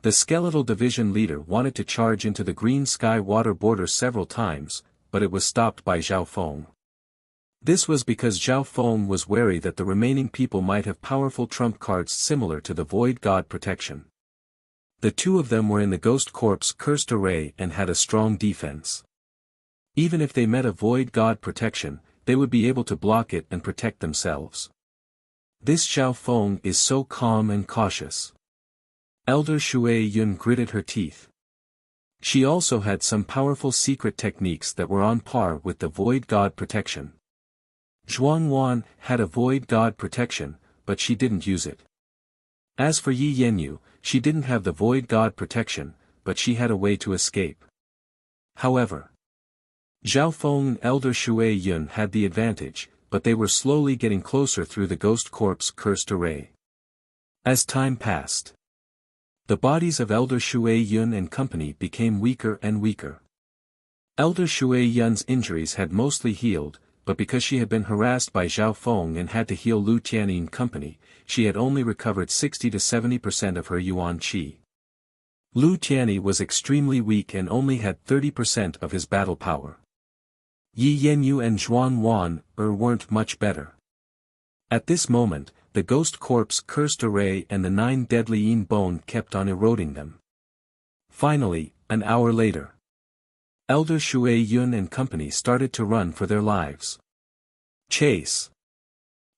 Speaker 1: The Skeletal Division leader wanted to charge into the green sky water border several times, but it was stopped by Zhao Feng. This was because Zhao Feng was wary that the remaining people might have powerful trump cards similar to the Void God protection. The 2 of them were in the Ghost Corpse cursed array and had a strong defense. Even if they met a Void God protection, they would be able to block it and protect themselves. This Zhao Feng is so calm and cautious. Elder Shui Yun gritted her teeth. She also had some powerful secret techniques that were on par with the Void God protection. Zhuangwan had a Void God protection, but she didn't use it. As for Yi Yenyu, she didn't have the Void God protection, but she had a way to escape. However, Zhao Feng and Elder Shui Yun had the advantage, but they were slowly getting closer through the Ghost Corpse cursed array. As time passed, the bodies of Elder Shui Yun and company became weaker and weaker. Elder Shui Yun's injuries had mostly healed, but because she had been harassed by Zhao Feng and had to heal Lu Tianyi and company, she had only recovered 60 to 70% of her yuan qi. Lu Tianyi was extremely weak and only had 30% of his battle power. Yi Yenyu and Zhuangwan weren't much better. At this moment, the Ghost Corpse cursed array and the 9 deadly yin bone kept on eroding them. Finally, an hour later, Elder Shui Yun and company started to run for their lives. Chase!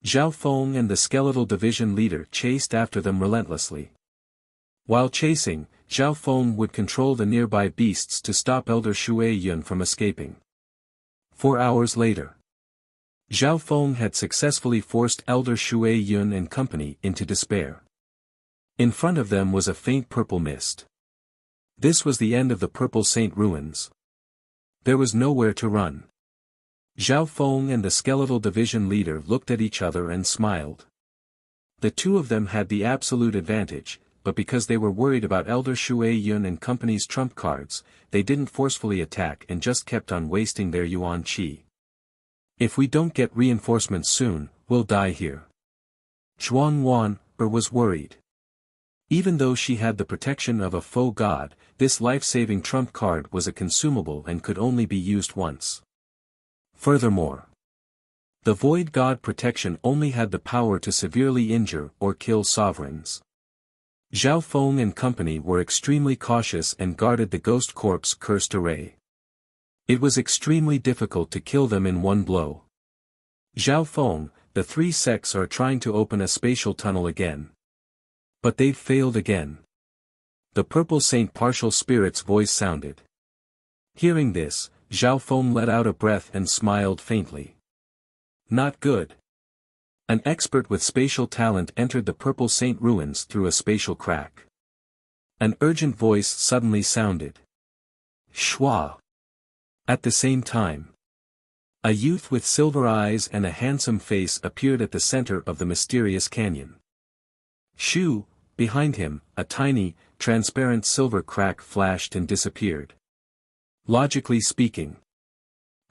Speaker 1: Zhao Feng and the Skeletal Division leader chased after them relentlessly. While chasing, Zhao Feng would control the nearby beasts to stop Elder Shui Yun from escaping. 4 hours later, Zhao Feng had successfully forced Elder Shui Yun and company into despair. In front of them was a faint purple mist. This was the end of the Purple Saint ruins. There was nowhere to run. Zhao Feng and the Skeletal Division leader looked at each other and smiled. The 2 of them had the absolute advantage, but because they were worried about Elder Shui Yun and company's trump cards, they didn't forcefully attack and just kept on wasting their yuan qi. If we don't get reinforcements soon, we'll die here. Zhuangwan was worried. Even though she had the protection of a faux god, this life-saving trump card was a consumable and could only be used once. Furthermore, the Void God protection only had the power to severely injure or kill sovereigns. Zhao Feng and company were extremely cautious and guarded the Ghost Corpse cursed array. It was extremely difficult to kill them in one blow. Zhao Feng, the 3 sects are trying to open a spatial tunnel again. But they've failed again. The Purple Saint partial spirit's voice sounded. Hearing this, Zhao Feng let out a breath and smiled faintly. Not good. An expert with spatial talent entered the Purple Saint ruins through a spatial crack. An urgent voice suddenly sounded. Shua. At the same time, a youth with silver eyes and a handsome face appeared at the center of the mysterious canyon. Shoo, behind him, a tiny, transparent silver crack flashed and disappeared. Logically speaking,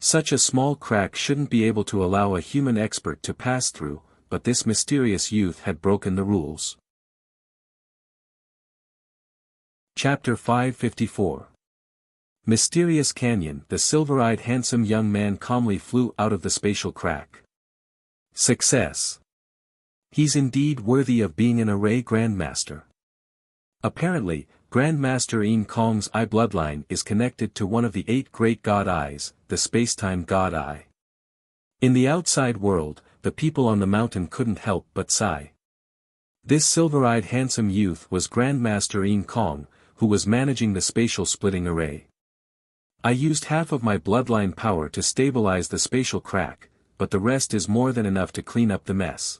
Speaker 1: such a small crack shouldn't be able to allow a human expert to pass through, but this mysterious youth had broken the rules. Chapter 554. Mysterious Canyon. The silver-eyed handsome young man calmly flew out of the spatial crack. Success. He's indeed worthy of being an array grandmaster. Apparently, Grandmaster Yin Kong's eye bloodline is connected to one of the 8 great god eyes, the spacetime god eye. In the outside world, the people on the mountain couldn't help but sigh. This silver-eyed handsome youth was Grandmaster Yin Kong, who was managing the spatial splitting array. I used half of my bloodline power to stabilize the spatial crack, but the rest is more than enough to clean up the mess.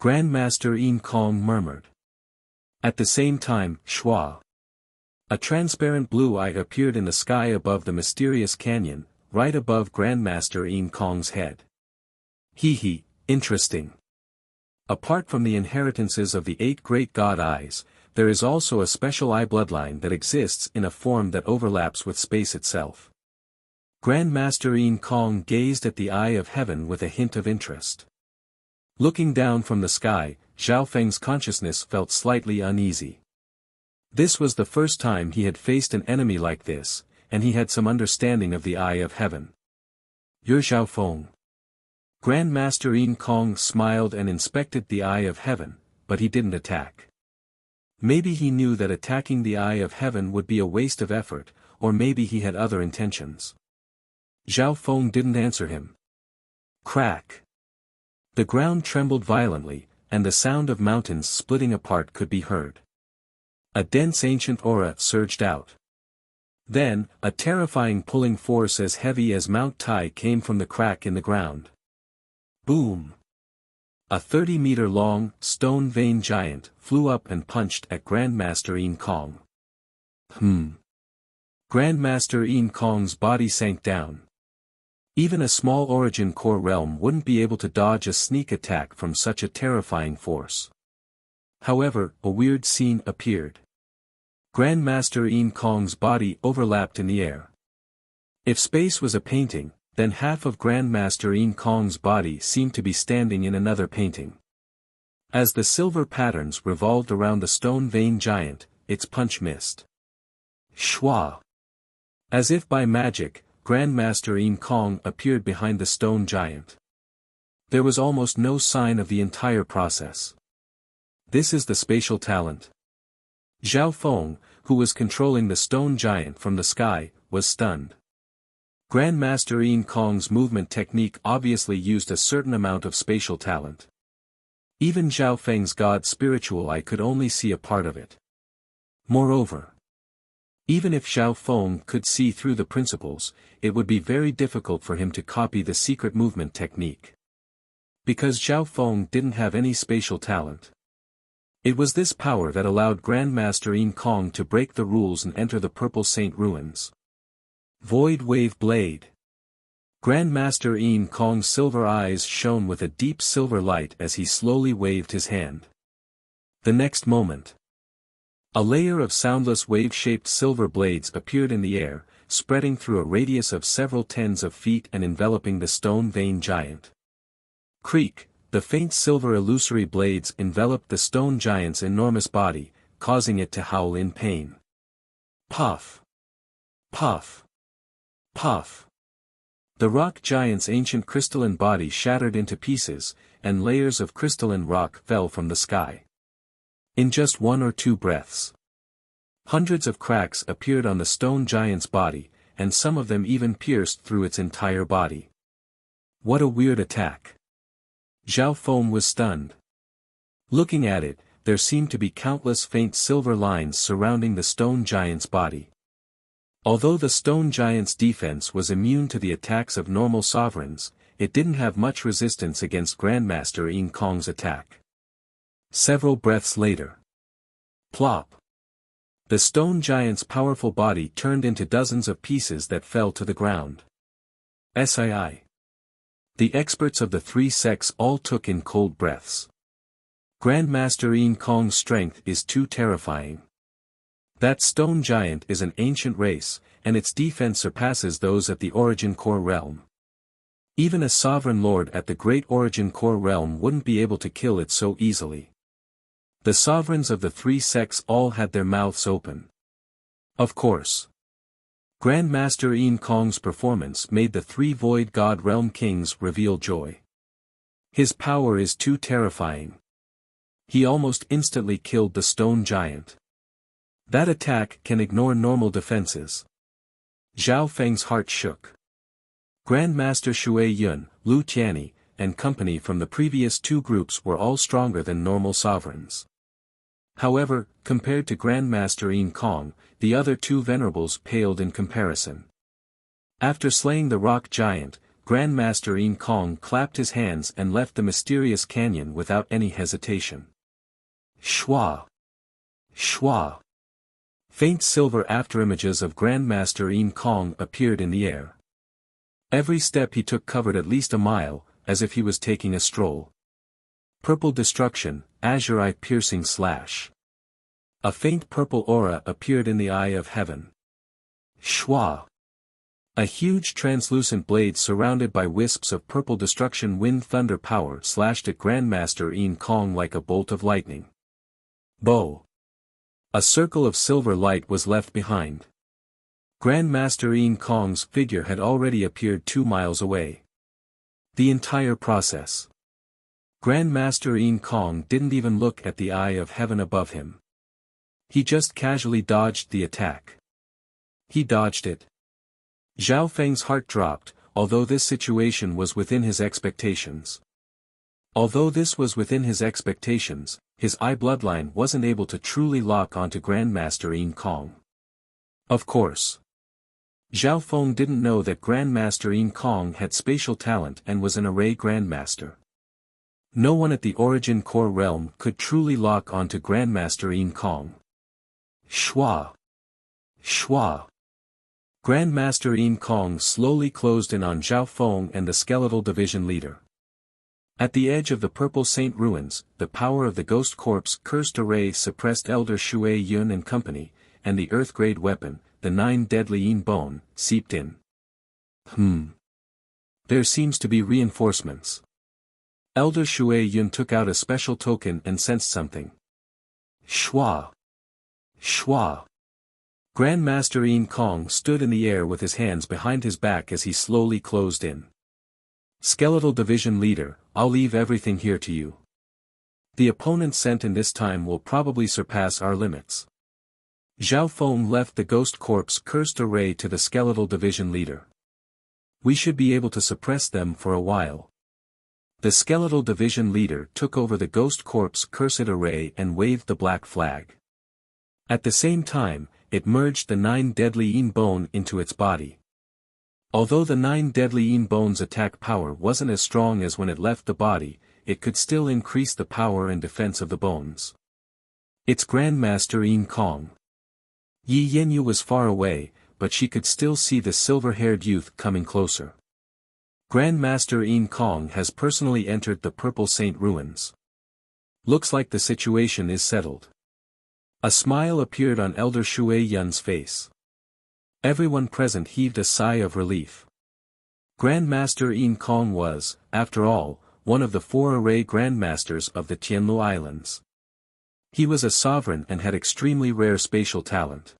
Speaker 1: Grandmaster Yin Kong murmured. At the same time, Shua. A transparent blue eye appeared in the sky above the mysterious canyon, right above Grandmaster Yin Kong's head. Hee, interesting. Apart from the inheritances of the 8 great god eyes, there is also a special eye bloodline that exists in a form that overlaps with space itself. Grandmaster Yin Kong gazed at the eye of heaven with a hint of interest. Looking down from the sky, Zhao Feng's consciousness felt slightly uneasy. This was the first time he had faced an enemy like this, and he had some understanding of the eye of heaven. You're Zhao Feng. Grandmaster Yin Kong smiled and inspected the eye of heaven, but he didn't attack. Maybe he knew that attacking the eye of heaven would be a waste of effort, or maybe he had other intentions. Zhao Feng didn't answer him. Crack. The ground trembled violently, and the sound of mountains splitting apart could be heard. A dense ancient aura surged out. Then, a terrifying pulling force as heavy as Mount Tai came from the crack in the ground. Boom! A 30-meter-long, stone-veined giant flew up and punched at Grandmaster Yin Kong. Grandmaster Yin Kong's body sank down. Even a small origin core realm wouldn't be able to dodge a sneak attack from such a terrifying force. However, a weird scene appeared. Grandmaster Yin Kong's body overlapped in the air. If space was a painting, then half of Grandmaster Yin Kong's body seemed to be standing in another painting. As the silver patterns revolved around the stone-veined giant, its punch missed. Shwa! As if by magic, Grandmaster Yin Kong appeared behind the stone giant. There was almost no sign of the entire process. This is the spatial talent. Zhao Feng, who was controlling the stone giant from the sky, was stunned. Grandmaster Yin Kong's movement technique obviously used a certain amount of spatial talent. Even Zhao Feng's god spiritual eye could only see a part of it. Moreover, even if Zhao Feng could see through the principles, it would be very difficult for him to copy the secret movement technique. Because Zhao Feng didn't have any spatial talent. It was this power that allowed Grandmaster Yin Kong to break the rules and enter the Purple Saint ruins. Void Wave Blade. Grandmaster Yin Kong's silver eyes shone with a deep silver light as he slowly waved his hand. The next moment, a layer of soundless wave-shaped silver blades appeared in the air, spreading through a radius of several tens of feet and enveloping the stone-veined giant. Creak, the faint silver illusory blades enveloped the stone giant's enormous body, causing it to howl in pain. Puff! Puff! Puff! The rock giant's ancient crystalline body shattered into pieces, and layers of crystalline rock fell from the sky. In just 1 or 2 breaths, hundreds of cracks appeared on the stone giant's body, and some of them even pierced through its entire body. What a weird attack! Zhao Feng was stunned. Looking at it, there seemed to be countless faint silver lines surrounding the stone giant's body. Although the stone giant's defense was immune to the attacks of normal sovereigns, it didn't have much resistance against Grandmaster Yin Kong's attack. Several breaths later. Plop! The stone giant's powerful body turned into dozens of pieces that fell to the ground. Sii. The experts of the 3 sects all took in cold breaths. Grandmaster Yin Kong's strength is too terrifying. That stone giant is an ancient race, and its defense surpasses those at the Origin Core realm. Even a sovereign lord at the Great Origin Core realm wouldn't be able to kill it so easily. The sovereigns of the three sects all had their mouths open. Of course. Grandmaster Yin Kong's performance made the three Void God Realm Kings reveal joy. His power is too terrifying. He almost instantly killed the stone giant. That attack can ignore normal defenses. Zhao Feng's heart shook. Grandmaster Shui Yun, Lu Tianyi, and company from the previous two groups were all stronger than normal sovereigns. However, compared to Grandmaster Yin Kong, the other two venerables paled in comparison. After slaying the rock giant, Grandmaster Yin Kong clapped his hands and left the mysterious canyon without any hesitation. Shwa! Shwa! Faint silver afterimages of Grandmaster Yin Kong appeared in the air. Every step he took covered at least a mile, as if he was taking a stroll. Purple destruction, azure eye-piercing slash. A faint purple aura appeared in the eye of heaven. Shwa! A huge translucent blade surrounded by wisps of purple destruction wind thunder power slashed at Grandmaster Yin Kong like a bolt of lightning. Bo! A circle of silver light was left behind. Grandmaster Yin Kong's figure had already appeared 2 miles away. The entire process. Grandmaster Yin Kong didn't even look at the eye of heaven above him. He just casually dodged the attack. He dodged it. Zhao Feng's heart dropped, although this situation was within his expectations. His eye bloodline wasn't able to truly lock onto Grandmaster Yin Kong. Of course. Zhao Feng didn't know that Grandmaster Yin Kong had spatial talent and was an array Grandmaster. No one at the Origin Core realm could truly lock onto Grandmaster Yin Kong. Shwa! Shwa! Grandmaster Yin Kong slowly closed in on Zhao Feng and the skeletal division leader. At the edge of the Purple Saint ruins, the power of the Ghost Corpse cursed array suppressed Elder Shui Yun and company, and the Earth-grade weapon, the 9 deadly Yin bone, seeped in. There seems to be reinforcements. Elder Shui Yun took out a special token and sensed something. Shwa! Shwa! Grandmaster Yin Kong stood in the air with his hands behind his back as he slowly closed in. Skeletal Division Leader, I'll leave everything here to you. The opponents sent in this time will probably surpass our limits. Zhao Feng left the Ghost Corpse cursed array to the Skeletal Division Leader. We should be able to suppress them for a while. The Skeletal Division Leader took over the Ghost Corpse cursed array and waved the black flag. At the same time, it merged the 9 deadly Yin bone into its body. Although the 9 deadly Yin bone's attack power wasn't as strong as when it left the body, it could still increase the power and defense of the bones. It's Grandmaster Yin Kong. Yi Yanyu was far away, but she could still see the silver-haired youth coming closer. Grandmaster Yin Kong has personally entered the Purple Saint ruins. Looks like the situation is settled. A smile appeared on Elder Shui Yun's face. Everyone present heaved a sigh of relief. Grandmaster Yin Kong was, after all, one of the 4 array Grandmasters of the Tianlu Islands. He was a sovereign and had extremely rare spatial talent.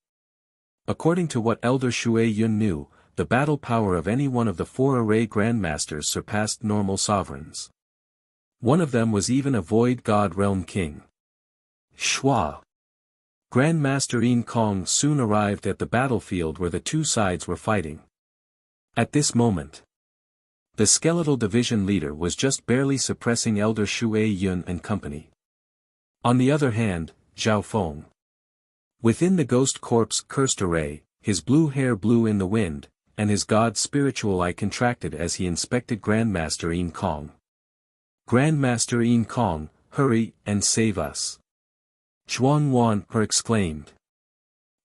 Speaker 1: According to what Elder Shui Yun knew, the battle power of any one of the 4 array Grandmasters surpassed normal sovereigns. One of them was even a Void God Realm King. Shwa! Grandmaster Yin Kong soon arrived at the battlefield where the two sides were fighting. At this moment, the Skeletal Division Leader was just barely suppressing Elder Shui Yun and company. On the other hand, Zhao Feng. Within the Ghost Corpse cursed array, his blue hair blew in the wind, and his god's spiritual eye contracted as he inspected Grandmaster Yin Kong. Grandmaster Yin Kong, hurry and save us. Zhuang Wan exclaimed.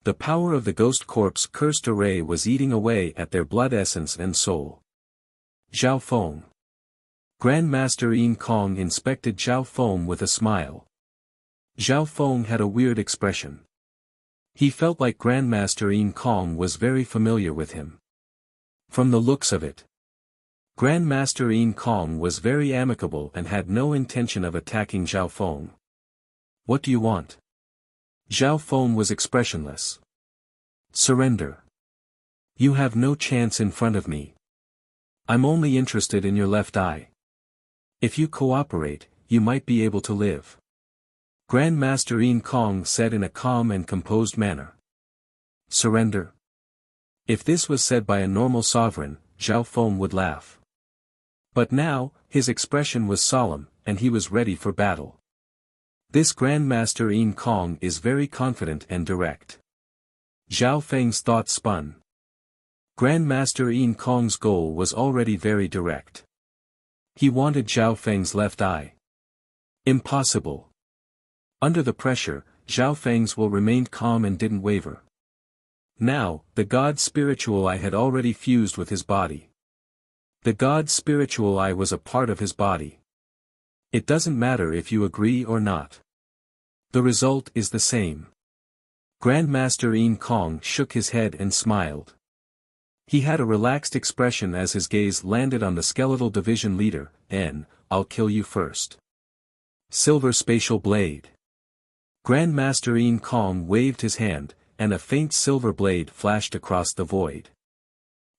Speaker 1: The power of the Ghost Corpse cursed array was eating away at their blood essence and soul. Zhao Feng. Grandmaster Yin Kong inspected Zhao Feng with a smile. Zhao Feng had a weird expression. He felt like Grandmaster Yin Kong was very familiar with him. From the looks of it, Grandmaster Yin Kong was very amicable and had no intention of attacking Zhao Feng. "What do you want?" Zhao Feng was expressionless. "Surrender. You have no chance in front of me. I'm only interested in your left eye. If you cooperate, you might be able to live," Grandmaster Yin Kong said in a calm and composed manner. Surrender? If this was said by a normal sovereign, Zhao Feng would laugh. But now, his expression was solemn, and he was ready for battle. This Grandmaster Yin Kong is very confident and direct. Zhao Feng's thoughts spun. Grandmaster Yin Kong's goal was already very direct. He wanted Zhao Feng's left eye. Impossible. Under the pressure, Zhao Feng's will remained calm and didn't waver. Now, the god's spiritual eye had already fused with his body. The god's spiritual eye was a part of his body. It doesn't matter if you agree or not. The result is the same. Grandmaster Yin Kong shook his head and smiled. He had a relaxed expression as his gaze landed on the skeletal division leader. "I'll kill you first." Silver spatial blade. Grandmaster Yin Kong waved his hand, and a faint silver blade flashed across the void.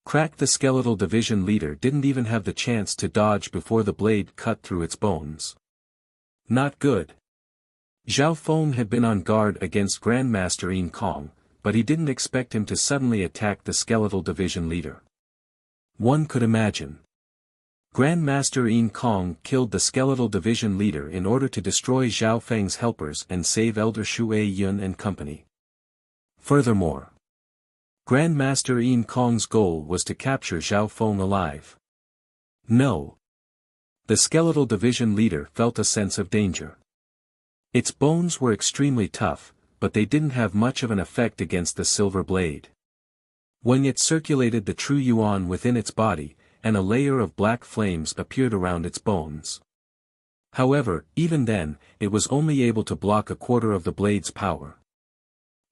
Speaker 1: Crack! The skeletal division leader didn't even have the chance to dodge before the blade cut through its bones. Not good. Zhao Feng had been on guard against Grandmaster Yin Kong, but he didn't expect him to suddenly attack the skeletal division leader. One could imagine. Grandmaster Yin Kong killed the skeletal division leader in order to destroy Zhao Feng's helpers and save Elder Shui Yun and company. Furthermore, Grandmaster Yin Kong's goal was to capture Zhao Feng alive. No. The skeletal division leader felt a sense of danger. Its bones were extremely tough, but they didn't have much of an effect against the silver blade. When it circulated the true yuan within its body, and a layer of black flames appeared around its bones. However, even then, it was only able to block a quarter of the blade's power.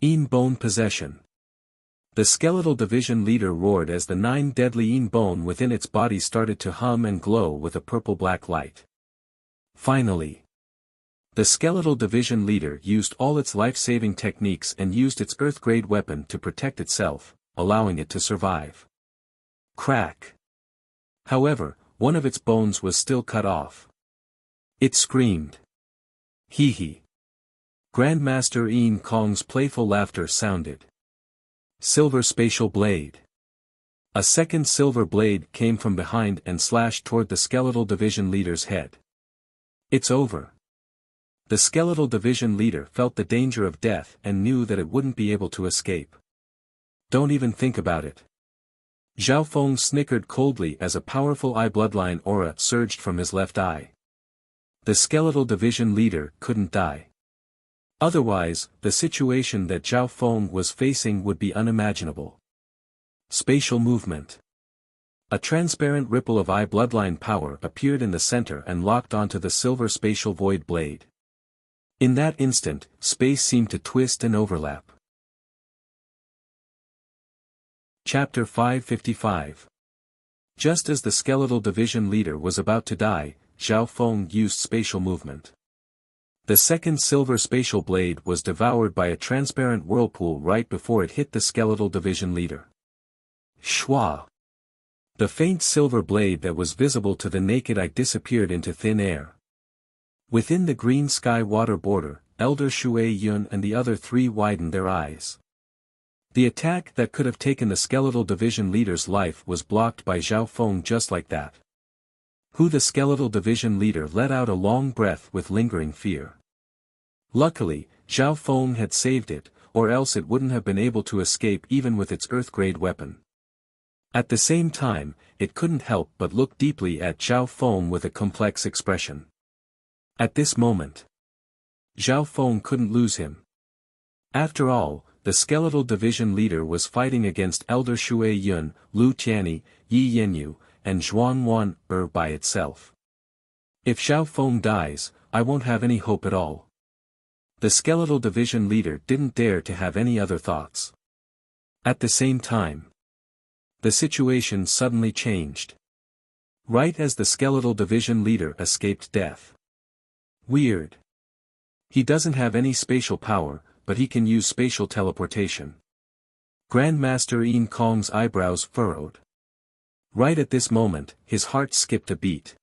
Speaker 1: Yin bone possession. The skeletal division leader roared as the 9 deadly yin bone within its body started to hum and glow with a purple-black light. Finally, the skeletal division leader used all its life-saving techniques and used its earth-grade weapon to protect itself, allowing it to survive. Crack! However, one of its bones was still cut off. It screamed. Hee hee. Grandmaster Yin Kong's playful laughter sounded. Silver spatial blade. A second silver blade came from behind and slashed toward the skeletal division leader's head. It's over. The skeletal division leader felt the danger of death and knew that it wouldn't be able to escape. Don't even think about it. Zhao Feng snickered coldly as a powerful eye bloodline aura surged from his left eye. The skeletal division leader couldn't die. Otherwise, the situation that Zhao Feng was facing would be unimaginable. Spatial movement. A transparent ripple of eye bloodline power appeared in the center and locked onto the silver spatial void blade. In that instant, space seemed to twist and overlap. Chapter 555. Just as the skeletal division leader was about to die, Zhao Feng used spatial movement. The second silver spatial blade was devoured by a transparent whirlpool right before it hit the skeletal division leader. Shwa! The faint silver blade that was visible to the naked eye disappeared into thin air. Within the green sky water border, Elder Shui Yun and the other 3 widened their eyes. The attack that could have taken the skeletal division leader's life was blocked by Zhao Feng just like that. The skeletal division leader let out a long breath with lingering fear. Luckily, Zhao Feng had saved it, or else it wouldn't have been able to escape even with its earth-grade weapon. At the same time, it couldn't help but look deeply at Zhao Feng with a complex expression. At this moment, Zhao Feng couldn't lose him. After all, the skeletal division leader was fighting against Elder Shui Yun, Lu Tianyi, Yi Yanyu, and Zhuan Wan by itself. If Zhao Feng dies, I won't have any hope at all. The skeletal division leader didn't dare to have any other thoughts. At the same time, the situation suddenly changed. Right as the skeletal division leader escaped death. Weird. He doesn't have any spatial power, but he can use spatial teleportation. Grandmaster Yin Kong's eyebrows furrowed. Right at this moment, his heart skipped a beat.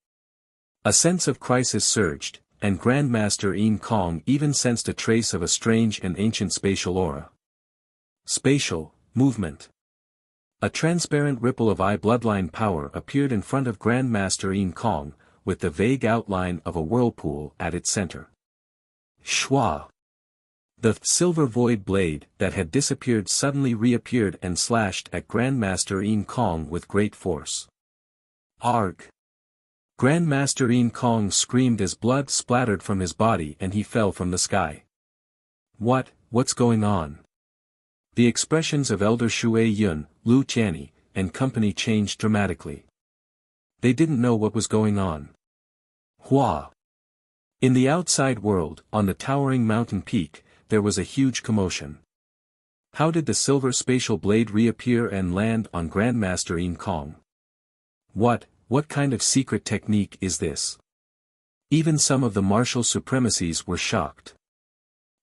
Speaker 1: A sense of crisis surged, and Grandmaster Yin Kong even sensed a trace of a strange and ancient spatial aura. Spatial movement. A transparent ripple of eye bloodline power appeared in front of Grandmaster Yin Kong, with the vague outline of a whirlpool at its center. Shwa! The silver void blade that had disappeared suddenly reappeared and slashed at Grandmaster Yin Kong with great force. Arg! Grandmaster Yin Kong screamed as blood splattered from his body and he fell from the sky. What's going on? The expressions of Elder Shui Yun, Lu Qianni, and company changed dramatically. They didn't know what was going on. Hua! In the outside world, on the towering mountain peak, there was a huge commotion. How did the silver spatial blade reappear and land on Grandmaster Yin Kong? What kind of secret technique is this? Even some of the martial supremacies were shocked.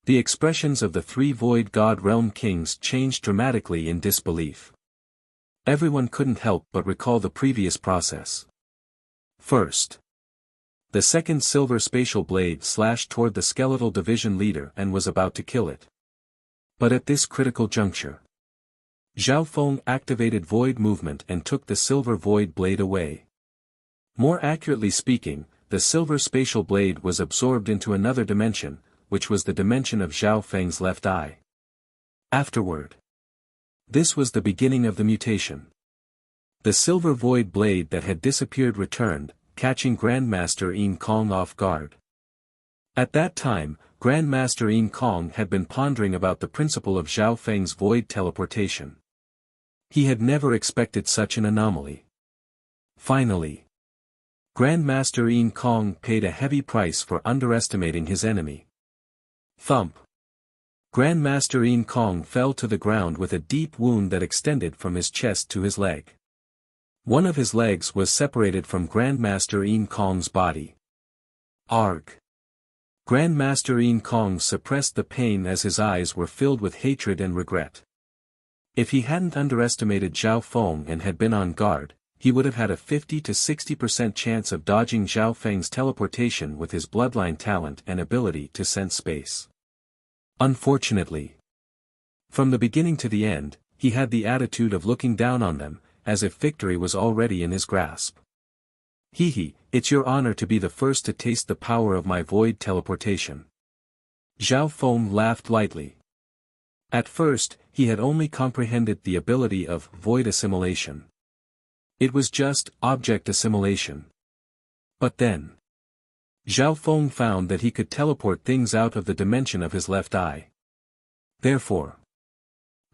Speaker 1: The expressions of the three Void God Realm Kings changed dramatically in disbelief. Everyone couldn't help but recall the previous process. First, the second silver spatial blade slashed toward the skeletal division leader and was about to kill it. But at this critical juncture, Zhao Feng activated void movement and took the silver void blade away. More accurately speaking, the silver spatial blade was absorbed into another dimension, which was the dimension of Zhao Feng's left eye. Afterward, this was the beginning of the mutation. The silver void blade that had disappeared returned, catching Grandmaster Yin Kong off guard. At that time, Grandmaster Yin Kong had been pondering about the principle of Zhao Feng's void teleportation. He had never expected such an anomaly. Finally, Grandmaster Yin Kong paid a heavy price for underestimating his enemy. Thump! Grandmaster Yin Kong fell to the ground with a deep wound that extended from his chest to his leg. One of his legs was separated from Grandmaster Yin Kong's body. Arg! Grandmaster Yin Kong suppressed the pain as his eyes were filled with hatred and regret. If he hadn't underestimated Zhao Feng and had been on guard, he would have had a 50 to 60% chance of dodging Zhao Feng's teleportation with his bloodline talent and ability to sense space. Unfortunately, from the beginning to the end, he had the attitude of looking down on them, as if victory was already in his grasp. It's your honor to be the first to taste the power of my void teleportation. Zhao Feng laughed lightly. At first, he had only comprehended the ability of void assimilation. It was just object assimilation. But then, Zhao Feng found that he could teleport things out of the dimension of his left eye. Therefore,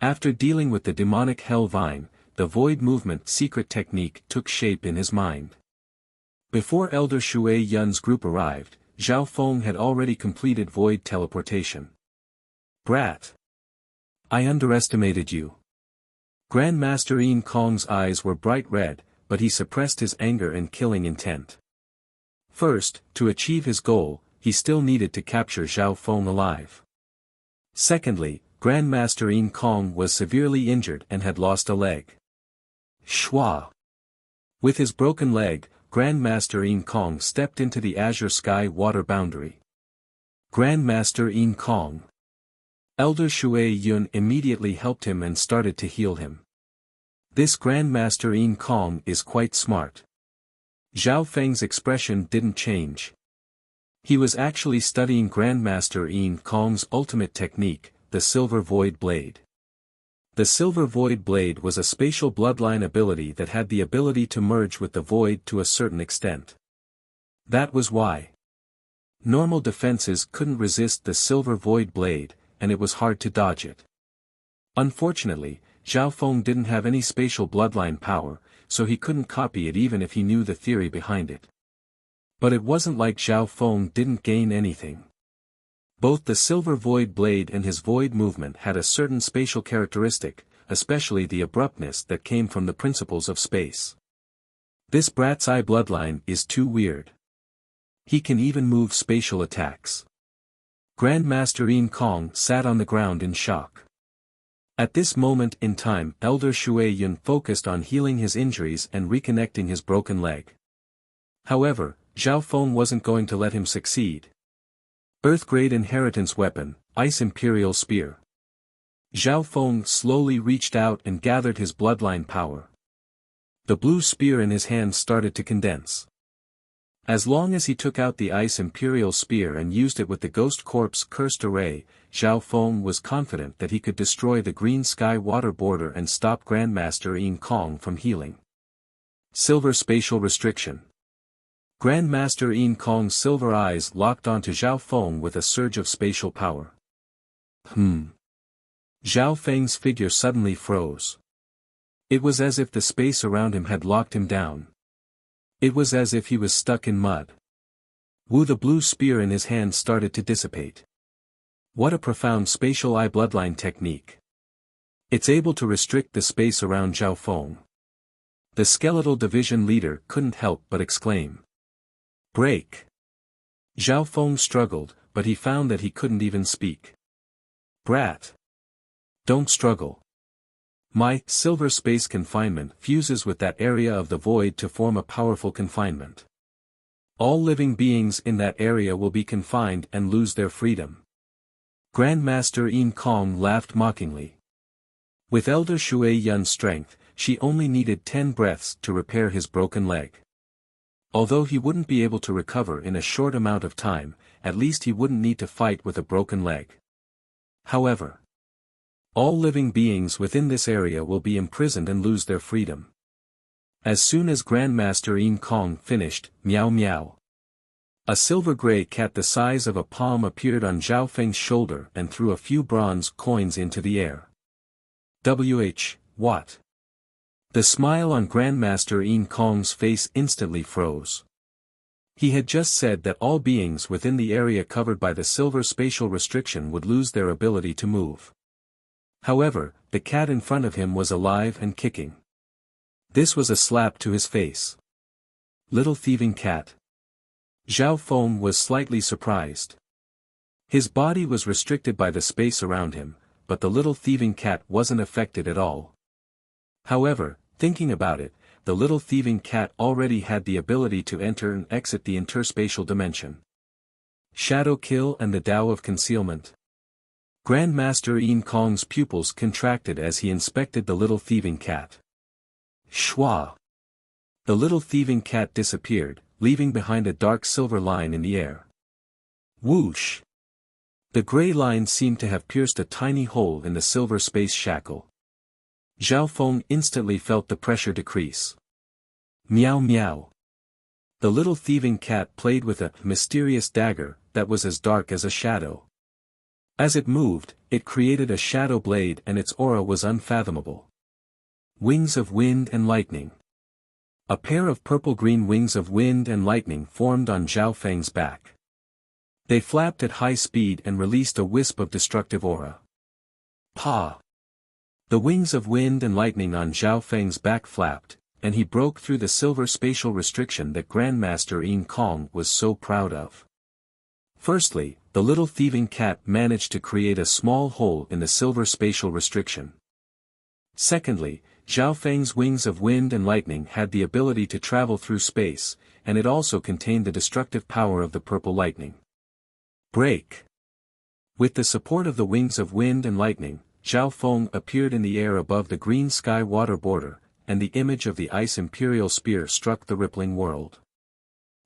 Speaker 1: after dealing with the demonic hell vine, the void movement secret technique took shape in his mind. Before Elder Shui Yun's group arrived, Zhao Feng had already completed void teleportation. Brat! I underestimated you. Grandmaster Yin Kong's eyes were bright red, but he suppressed his anger and killing intent. First, to achieve his goal, he still needed to capture Zhao Feng alive. Secondly, Grandmaster Yin Kong was severely injured and had lost a leg. Shwa! With his broken leg, Grandmaster Yin Kong stepped into the azure sky water boundary. Grandmaster Yin Kong. Elder Shui Yun immediately helped him and started to heal him. This Grandmaster Yin Kong is quite smart. Zhao Feng's expression didn't change. He was actually studying Grandmaster Yin Kong's ultimate technique, the Silver Void Blade. The Silver Void Blade was a spatial bloodline ability that had the ability to merge with the void to a certain extent. That was why normal defenses couldn't resist the Silver Void Blade, and it was hard to dodge it. Unfortunately, Zhao Feng didn't have any spatial bloodline power, so he couldn't copy it even if he knew the theory behind it. But it wasn't like Zhao Feng didn't gain anything. Both the silver void blade and his void movement had a certain spatial characteristic, especially the abruptness that came from the principles of space. This brat's eye bloodline is too weird. He can even move spatial attacks. Grandmaster Yin Kong sat on the ground in shock. At this moment in time, Elder Shui Yun focused on healing his injuries and reconnecting his broken leg. However, Zhao Feng wasn't going to let him succeed. Earth-grade inheritance weapon, Ice Imperial Spear. Zhao Feng slowly reached out and gathered his bloodline power. The blue spear in his hand started to condense. As long as he took out the Ice Imperial Spear and used it with the Ghost Corpse Cursed Array, Zhao Feng was confident that he could destroy the green sky water border and stop Grandmaster Yin Kong from healing. Silver Spatial Restriction. Grandmaster Yin Kong's silver eyes locked onto Zhao Feng with a surge of spatial power. Zhao Feng's figure suddenly froze. It was as if the space around him had locked him down. It was as if he was stuck in mud. The blue spear in his hand started to dissipate. What a profound spatial eye bloodline technique. It's able to restrict the space around Zhao Feng. The skeletal division leader couldn't help but exclaim. Break! Zhao Feng struggled, but he found that he couldn't even speak. Brat! Don't struggle. My silver space confinement fuses with that area of the void to form a powerful confinement. All living beings in that area will be confined and lose their freedom. Grandmaster Yin Kong laughed mockingly. With Elder Shui Yun's strength, she only needed 10 breaths to repair his broken leg. Although he wouldn't be able to recover in a short amount of time, at least he wouldn't need to fight with a broken leg. However, all living beings within this area will be imprisoned and lose their freedom. As soon as Grandmaster Yin Kong finished, meow meow. A silver-gray cat the size of a palm appeared on Zhao Feng's shoulder and threw a few bronze coins into the air. What? The smile on Grandmaster Yin Kong's face instantly froze. He had just said that all beings within the area covered by the silver spatial restriction would lose their ability to move. However, the cat in front of him was alive and kicking. This was a slap to his face. Little thieving cat. Zhao Feng was slightly surprised. His body was restricted by the space around him, but the little thieving cat wasn't affected at all. However, thinking about it, the little thieving cat already had the ability to enter and exit the interspatial dimension. Shadow Kill and the Tao of Concealment. Grandmaster Yin Kong's pupils contracted as he inspected the little thieving cat. Shwa! The little thieving cat disappeared, leaving behind a dark silver line in the air. Whoosh! The gray line seemed to have pierced a tiny hole in the silver space shackle. Zhao Feng instantly felt the pressure decrease. Meow meow. The little thieving cat played with a mysterious dagger that was as dark as a shadow. As it moved, it created a shadow blade and its aura was unfathomable. Wings of Wind and Lightning. A pair of purple-green wings of wind and lightning formed on Zhao Feng's back. They flapped at high speed and released a wisp of destructive aura. Pa! The wings of wind and lightning on Zhao Feng's back flapped, and he broke through the silver spatial restriction that Grandmaster Yin Kong was so proud of. Firstly, the little thieving cat managed to create a small hole in the silver spatial restriction. Secondly, Zhao Feng's wings of wind and lightning had the ability to travel through space, and it also contained the destructive power of the purple lightning. Break! With the support of the wings of wind and lightning, Zhao Feng appeared in the air above the green sky water border, and the image of the Ice Imperial Spear struck the rippling world.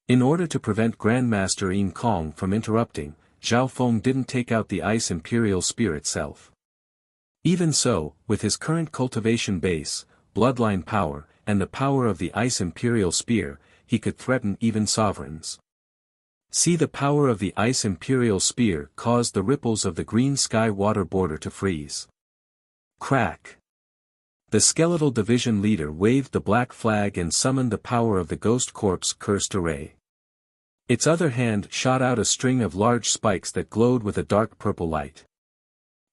Speaker 1: In order to prevent Grandmaster Yin Kong from interrupting, Zhao Feng didn't take out the Ice Imperial Spear itself. Even so, with his current cultivation base, bloodline power, and the power of the Ice Imperial Spear, he could threaten even sovereigns. See, the power of the Ice Imperial Spear caused the ripples of the green sky water border to freeze. Crack! The skeletal division leader waved the black flag and summoned the power of the Ghost Corpse Cursed Array. Its other hand shot out a string of large spikes that glowed with a dark purple light.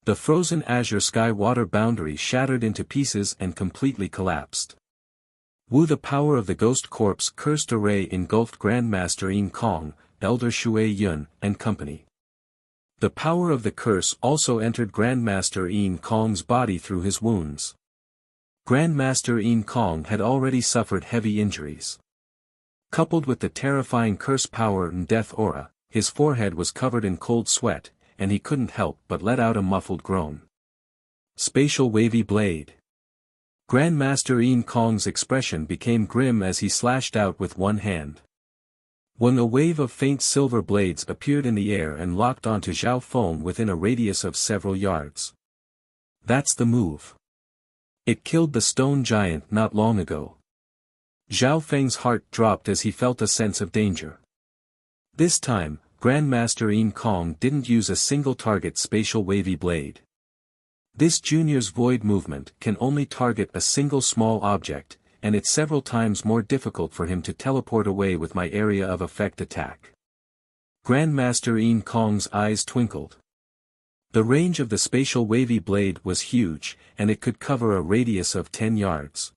Speaker 1: The frozen azure sky-water boundary shattered into pieces and completely collapsed. Wu, the power of the ghost corpse cursed array engulfed Grandmaster Yin Kong, Elder Shui Yun, and company. The power of the curse also entered Grandmaster Yin Kong's body through his wounds. Grandmaster Yin Kong had already suffered heavy injuries. Coupled with the terrifying curse power and death aura, his forehead was covered in cold sweat, and he couldn't help but let out a muffled groan. Spatial wavy blade. Grandmaster Yin Kong's expression became grim as he slashed out with one hand. When a wave of faint silver blades appeared in the air and locked onto Zhao Feng within a radius of several yards. That's the move. It killed the stone giant not long ago. Zhao Feng's heart dropped as he felt a sense of danger. This time, Grandmaster Yin Kong didn't use a single target spatial wavy blade. This junior's void movement can only target a single small object, and it's several times more difficult for him to teleport away with my area of effect attack. Grandmaster Yin Kong's eyes twinkled. The range of the spatial wavy blade was huge, and it could cover a radius of 10 yards.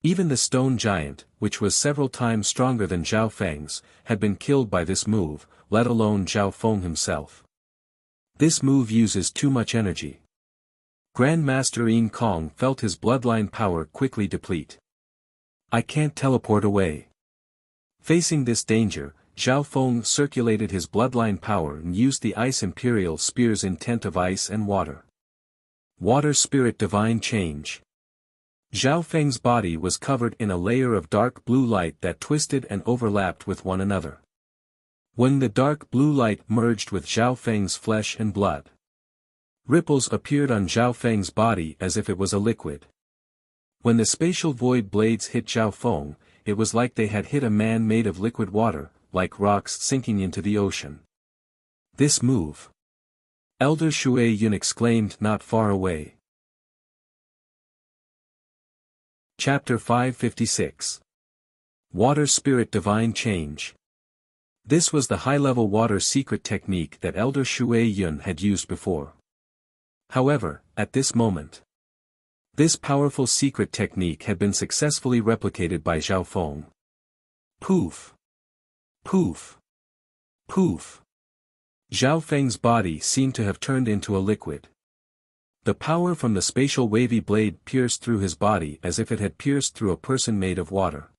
Speaker 1: Even the stone giant, which was several times stronger than Zhao Feng's, had been killed by this move, let alone Zhao Feng himself. This move uses too much energy. Grandmaster Yin Kong felt his bloodline power quickly deplete. I can't teleport away. Facing this danger, Zhao Feng circulated his bloodline power and used the Ice Imperial Spear's intent of ice and water. Water Spirit Divine Change. Zhao Feng's body was covered in a layer of dark blue light that twisted and overlapped with one another. When the dark blue light merged with Zhao Feng's flesh and blood, ripples appeared on Zhao Feng's body as if it was a liquid. When the spatial void blades hit Zhao Feng, it was like they had hit a man made of liquid water, like rocks sinking into the ocean. This move! Elder Shui Yun exclaimed not far away. Chapter 556. Water Spirit Divine Change. This was the high-level water secret technique that Elder Shui Yun had used before. However, at this moment, this powerful secret technique had been successfully replicated by Zhao Feng. Poof! Poof! Poof! Zhao Feng's body seemed to have turned into a liquid. The power from the spatial wavy blade pierced through his body as if it had pierced through a person made of water.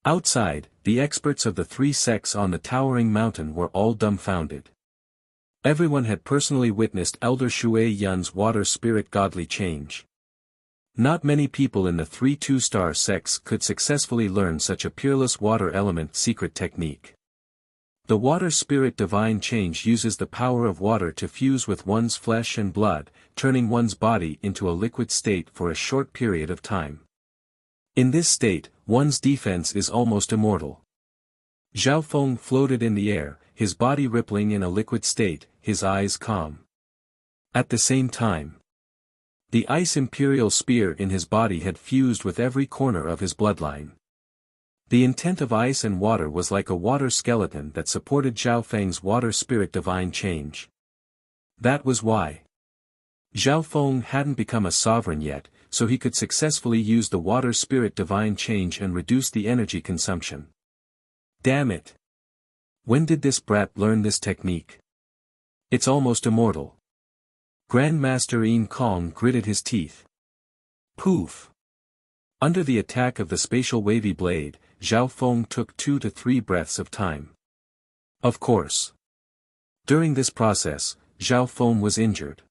Speaker 1: Outside, the experts of the three sects on the towering mountain were all dumbfounded. Everyone had personally witnessed Elder Shui Yun's water spirit godly change. Not many people in the 3 two-star sects could successfully learn such a peerless water element secret technique. The water spirit divine change uses the power of water to fuse with one's flesh and blood, turning one's body into a liquid state for a short period of time. In this state, one's defense is almost immortal. Zhao Feng floated in the air, his body rippling in a liquid state, his eyes calm. At the same time, the Ice Imperial Spear in his body had fused with every corner of his bloodline. The intent of ice and water was like a water skeleton that supported Zhao Feng's water spirit divine change. That was why Zhao Feng hadn't become a sovereign yet, so he could successfully use the water spirit divine change and reduce the energy consumption. Damn it! When did this brat learn this technique? It's almost immortal. Grandmaster Yin Kong gritted his teeth. Poof! Under the attack of the spatial wavy blade, Zhao Feng took 2 to 3 breaths of time. Of course. During this process, Zhao Feng was injured.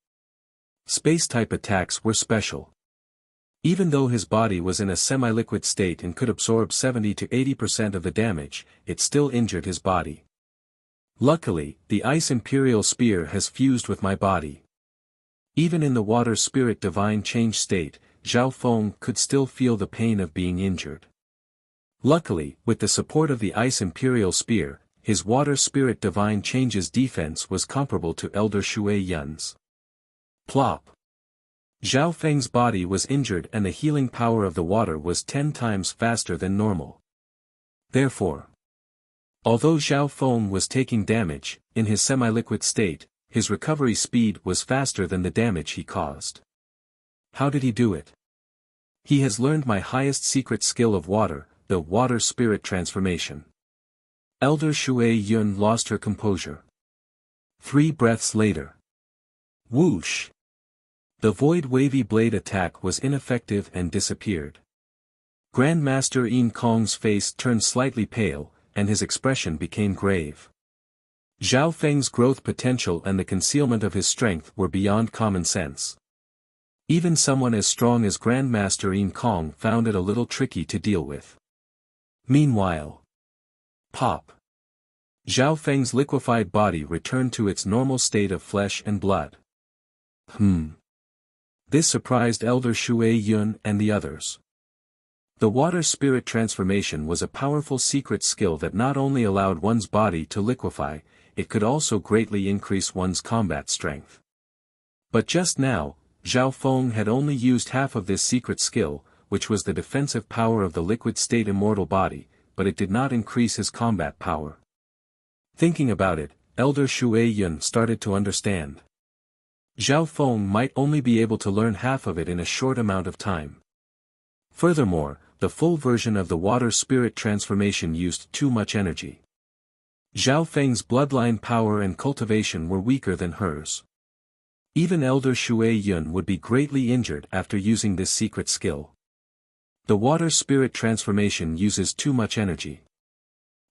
Speaker 1: Space-type attacks were special. Even though his body was in a semi-liquid state and could absorb 70 to 80% of the damage, it still injured his body. Luckily, the Ice Imperial Spear has fused with my body. Even in the water spirit divine change state, Zhao Feng could still feel the pain of being injured. Luckily, with the support of the Ice Imperial Spear, his water spirit divine change's defense was comparable to Elder Shui Yun's. Plop! Zhao Feng's body was injured and the healing power of the water was 10 times faster than normal. Therefore, Although Zhao Feng was taking damage, in his semi-liquid state, his recovery speed was faster than the damage he caused. How did he do it? He has learned my highest secret skill of water, the water spirit transformation. Elder Shui Yun lost her composure. 3 breaths later. Whoosh! The void wavy blade attack was ineffective and disappeared. Grandmaster Yin Kong's face turned slightly pale, and his expression became grave. Zhao Feng's growth potential and the concealment of his strength were beyond common sense. Even someone as strong as Grandmaster Yin Kong found it a little tricky to deal with. Meanwhile. Pop. Zhao Feng's liquefied body returned to its normal state of flesh and blood. This surprised Elder Shui Yun and the others. The water spirit transformation was a powerful secret skill that not only allowed one's body to liquefy, it could also greatly increase one's combat strength. But just now, Zhao Feng had only used half of this secret skill, which was the defensive power of the liquid state immortal body, but it did not increase his combat power. Thinking about it, Elder Shui Yun started to understand. Zhao Feng might only be able to learn half of it in a short amount of time. Furthermore, the full version of the water spirit transformation used too much energy. Zhao Feng's bloodline power and cultivation were weaker than hers. Even Elder Shui Yun would be greatly injured after using this secret skill. The water spirit transformation uses too much energy.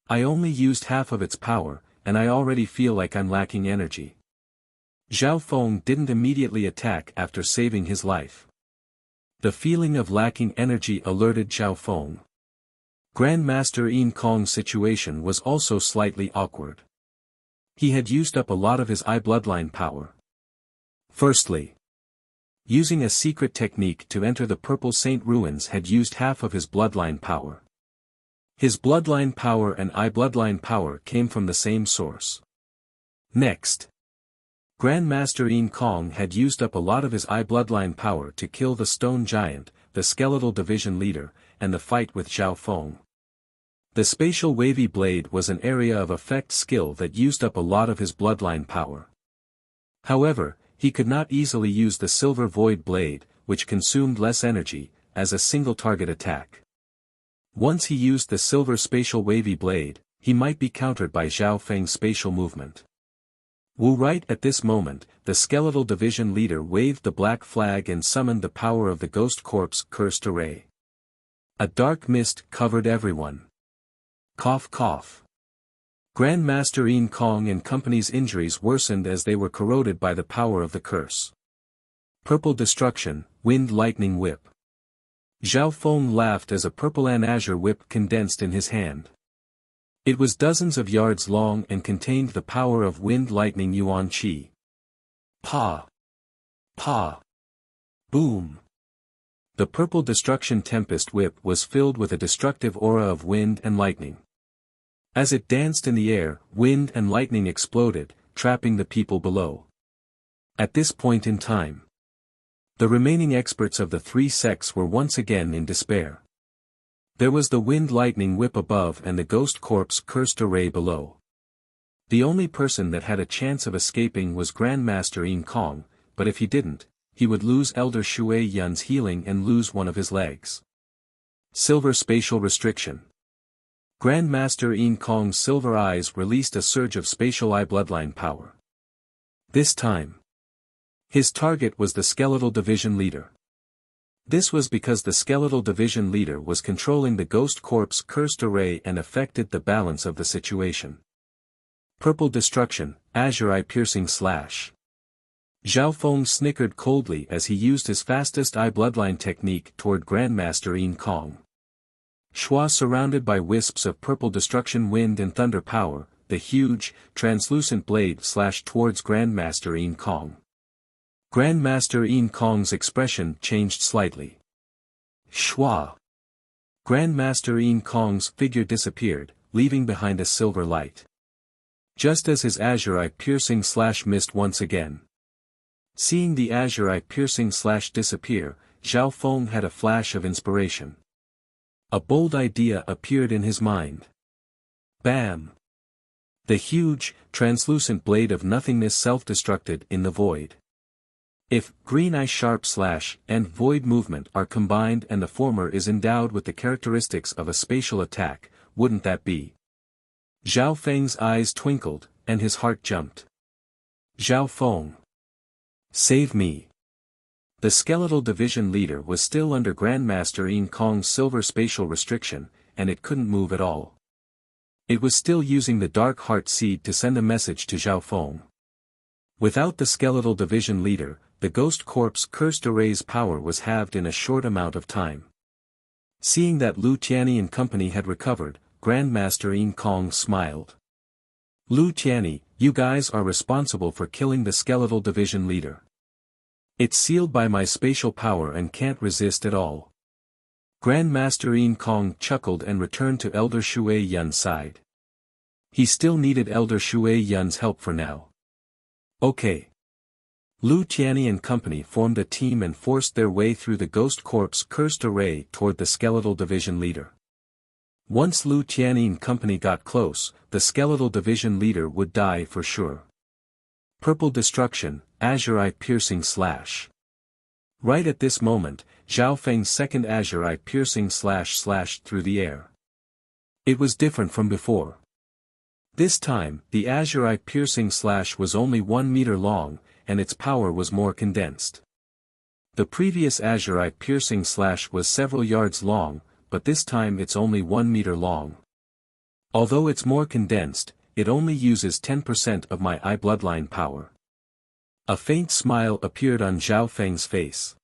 Speaker 1: I only used half of its power, and I already feel like I'm lacking energy. Zhao Feng didn't immediately attack after saving his life. The feeling of lacking energy alerted Zhao Feng. Grandmaster Yin Kong's situation was also slightly awkward. He had used up a lot of his eye bloodline power. Firstly, using a secret technique to enter the Purple Saint ruins had used half of his bloodline power. His bloodline power and eye bloodline power came from the same source. Next, Grandmaster Yin Kong had used up a lot of his eye bloodline power to kill the stone giant, the skeletal division leader, and the fight with Zhao Feng. The spatial wavy blade was an area of effect skill that used up a lot of his bloodline power. However, he could not easily use the silver void blade, which consumed less energy, as a single target attack. Once he used the silver spatial wavy blade, he might be countered by Zhao Feng's spatial movement. Right at this moment, the skeletal division leader waved the black flag and summoned the power of the ghost corpse cursed array. A dark mist covered everyone. Cough cough. Grandmaster Yin Kong and company's injuries worsened as they were corroded by the power of the curse. Purple destruction, wind lightning whip. Zhao Feng laughed as a purple and azure whip condensed in his hand. It was dozens of yards long and contained the power of wind lightning yuan qi. Pa! Pa! Boom! The purple destruction tempest whip was filled with a destructive aura of wind and lightning. As it danced in the air, wind and lightning exploded, trapping the people below. At this point in time, the remaining experts of the 3 sects were once again in despair. There was the wind lightning whip above and the ghost corpse cursed array below. The only person that had a chance of escaping was Grandmaster Yin Kong, but if he didn't, he would lose Elder Shui Yun's healing and lose one of his legs. Silver spatial restriction. Grandmaster Yin Kong's silver eyes released a surge of spatial eye bloodline power. This time, his target was the skeletal division leader. This was because the skeletal division leader was controlling the ghost corpse cursed array and affected the balance of the situation. Purple destruction, azure eye piercing slash. Zhao Feng snickered coldly as he used his fastest eye bloodline technique toward Grandmaster Yin Kong. Shua surrounded by wisps of purple destruction wind and thunder power, the huge, translucent blade slashed towards Grandmaster Yin Kong. Grandmaster Yin Kong's expression changed slightly. Shua! Grandmaster Yin Kong's figure disappeared, leaving behind a silver light. Just as his azure eye piercing slash missed once again. Seeing the azure eye piercing slash disappear, Zhao Feng had a flash of inspiration. A bold idea appeared in his mind. Bam! The huge, translucent blade of nothingness self-destructed in the void. If green eye sharp slash and void movement are combined and the former is endowed with the characteristics of a spatial attack, wouldn't that be? Zhao Feng's eyes twinkled, and his heart jumped. Zhao Feng. Save me. The skeletal division leader was still under Grandmaster Yin Kong's silver spatial restriction, and it couldn't move at all. It was still using the dark heart seed to send a message to Zhao Feng. Without the skeletal division leader, the ghost corpse cursed array's power was halved in a short amount of time. Seeing that Lu Tianyi and company had recovered, Grandmaster Yin Kong smiled. Lu Tianyi, you guys are responsible for killing the skeletal division leader. It's sealed by my spatial power and can't resist at all. Grandmaster Yin Kong chuckled and returned to Elder Shui Yun's side. He still needed Elder Shui Yun's help for now. Okay. Lu Tianyi and company formed a team and forced their way through the ghost corpse cursed array toward the skeletal division leader. Once Lu Tianyi and company got close, the skeletal division leader would die for sure. Purple destruction, azure eye piercing slash. Right at this moment, Zhao Feng's second azure eye piercing slash slashed through the air. It was different from before. This time, the azure eye piercing slash was only 1 meter long, and its power was more condensed. The previous azure eye piercing slash was several yards long, but this time it's only 1 meter long. Although it's more condensed, it only uses 10% of my eye bloodline power. A faint smile appeared on Zhao Feng's face.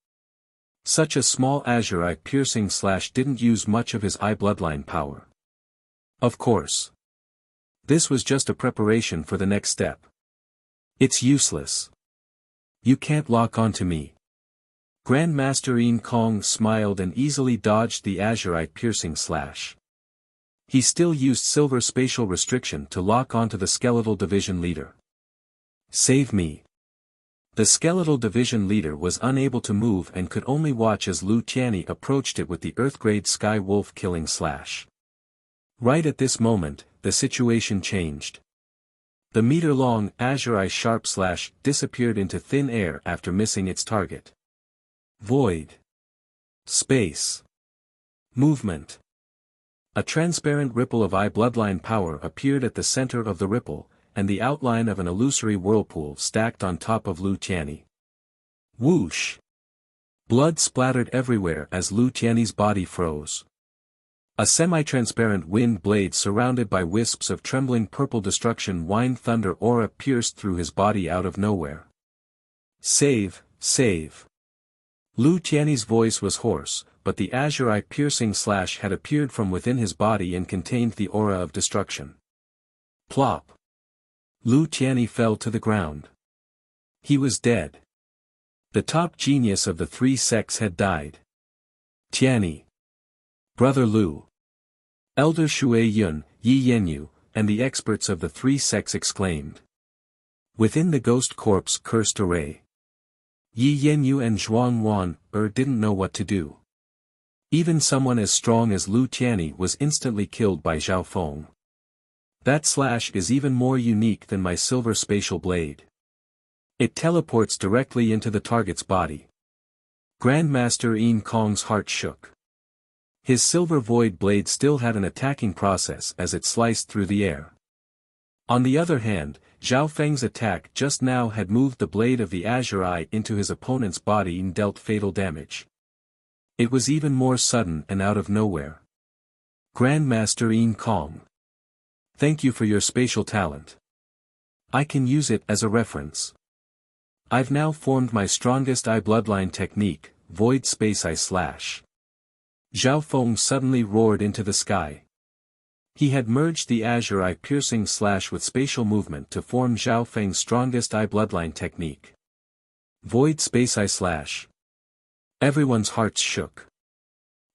Speaker 1: Such a small azure eye piercing slash didn't use much of his eye bloodline power. Of course. This was just a preparation for the next step. It's useless. You can't lock onto me. Grandmaster Yin Kong smiled and easily dodged the azure eye piercing slash. He still used silver spatial restriction to lock onto the skeletal division leader. Save me. The skeletal division leader was unable to move and could only watch as Lu Tianyi approached it with the Earthgrade Sky Wolf killing slash. Right at this moment, the situation changed. The meter-long azure eye sharp slash disappeared into thin air after missing its target. Void. Space. Movement. A transparent ripple of eye bloodline power appeared at the center of the ripple, and the outline of an illusory whirlpool stacked on top of Lu Tianyi. Whoosh! Blood splattered everywhere as Lu Tianyi's body froze. A semi-transparent wind blade surrounded by wisps of trembling purple destruction wind thunder aura pierced through his body out of nowhere. Save, save. Lu Tianyi's voice was hoarse, but the azure eye piercing slash had appeared from within his body and contained the aura of destruction. Plop. Lu Tianyi fell to the ground. He was dead. The top genius of the three sects had died. Tianyi. Brother Lu. Elder Shui Yun, Yi Yenyu, and the experts of the three sects exclaimed. Within the ghost corpse cursed array. Yi Yenyu and Zhuang Wan didn't know what to do. Even someone as strong as Lu Tianyi was instantly killed by Zhao Feng. That slash is even more unique than my silver spatial blade. It teleports directly into the target's body. Grandmaster Yin Kong's heart shook. His silver void blade still had an attacking process as it sliced through the air. On the other hand, Zhao Feng's attack just now had moved the blade of the azure eye into his opponent's body and dealt fatal damage. It was even more sudden and out of nowhere. Grandmaster Yin Kong. Thank you for your spatial talent. I can use it as a reference. I've now formed my strongest eye bloodline technique, Void Space Eye Slash. Zhao Feng suddenly roared into the sky. He had merged the azure eye piercing slash with spatial movement to form Zhao Feng's strongest eye bloodline technique. Void Space Eye Slash. Everyone's hearts shook.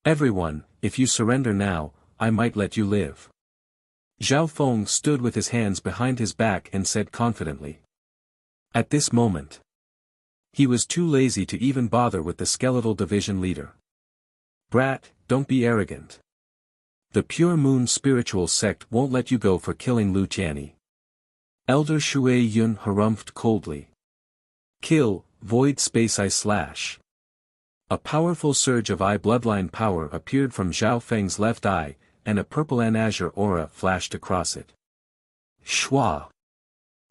Speaker 1: Everyone, if you surrender now, I might let you live. Zhao Feng stood with his hands behind his back and said confidently. At this moment, he was too lazy to even bother with the skeletal division leader. Brat, don't be arrogant. The Pure Moon spiritual sect won't let you go for killing Lu Tianyi. Elder Shui Yun harumphed coldly. Kill, void space I slash. A powerful surge of eye bloodline power appeared from Zhao Feng's left eye, and a purple and azure aura flashed across it. Shwa!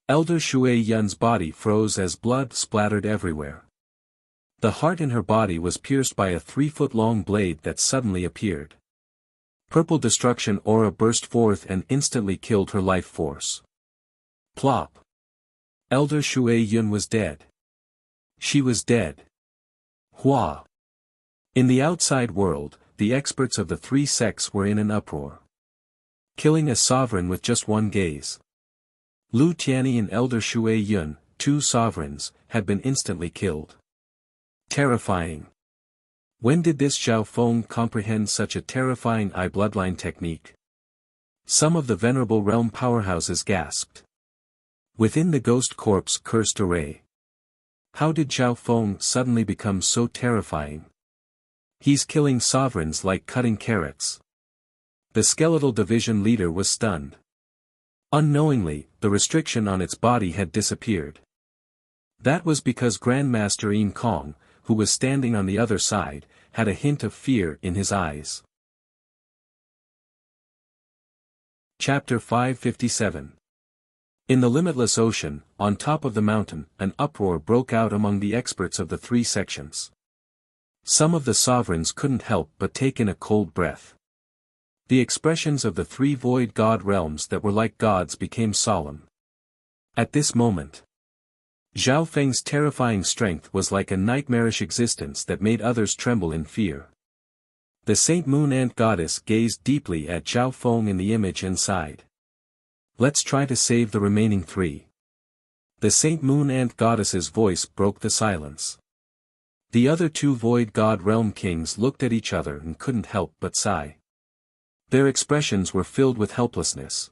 Speaker 1: Elder Shui Yun's body froze as blood splattered everywhere. The heart in her body was pierced by a 3-foot-long blade that suddenly appeared. Purple destruction aura burst forth and instantly killed her life force. Plop! Elder Shui Yun was dead. She was dead. Hua! In the outside world, the experts of the three sects were in an uproar. Killing a sovereign with just one gaze. Lu Tianyi and Elder Shui Yun, two sovereigns, had been instantly killed. Terrifying. When did this Zhao Feng comprehend such a terrifying eye bloodline technique? Some of the venerable realm powerhouses gasped. Within the ghost corpse cursed array. How did Zhao Feng suddenly become so terrifying? He's killing sovereigns like cutting carrots. The skeletal division leader was stunned. Unknowingly, the restriction on its body had disappeared. That was because Grandmaster Yin Kong, who was standing on the other side, had a hint of fear in his eyes. Chapter 557. In the limitless ocean, on top of the mountain, an uproar broke out among the experts of the three sections. Some of the sovereigns couldn't help but take in a cold breath. The expressions of the three void god realms that were like gods became solemn. At this moment, Zhao Feng's terrifying strength was like a nightmarish existence that made others tremble in fear. The Saint Moon Ant Goddess gazed deeply at Zhao Feng in the image and sighed. Let's try to save the remaining three. The Saint Moon Ant Goddess's voice broke the silence. The other two void god realm kings looked at each other and couldn't help but sigh. Their expressions were filled with helplessness.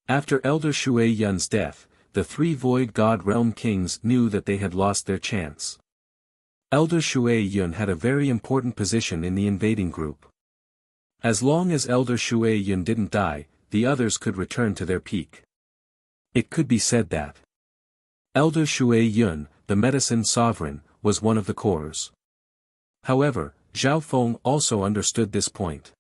Speaker 1: After Elder Shui Yun's death, the three void god realm kings knew that they had lost their chance. Elder Shui Yun had a very important position in the invading group. As long as Elder Shui Yun didn't die, the others could return to their peak. It could be said that Elder Shui Yun, the medicine sovereign, was one of the cores. However, Zhao Feng also understood this point.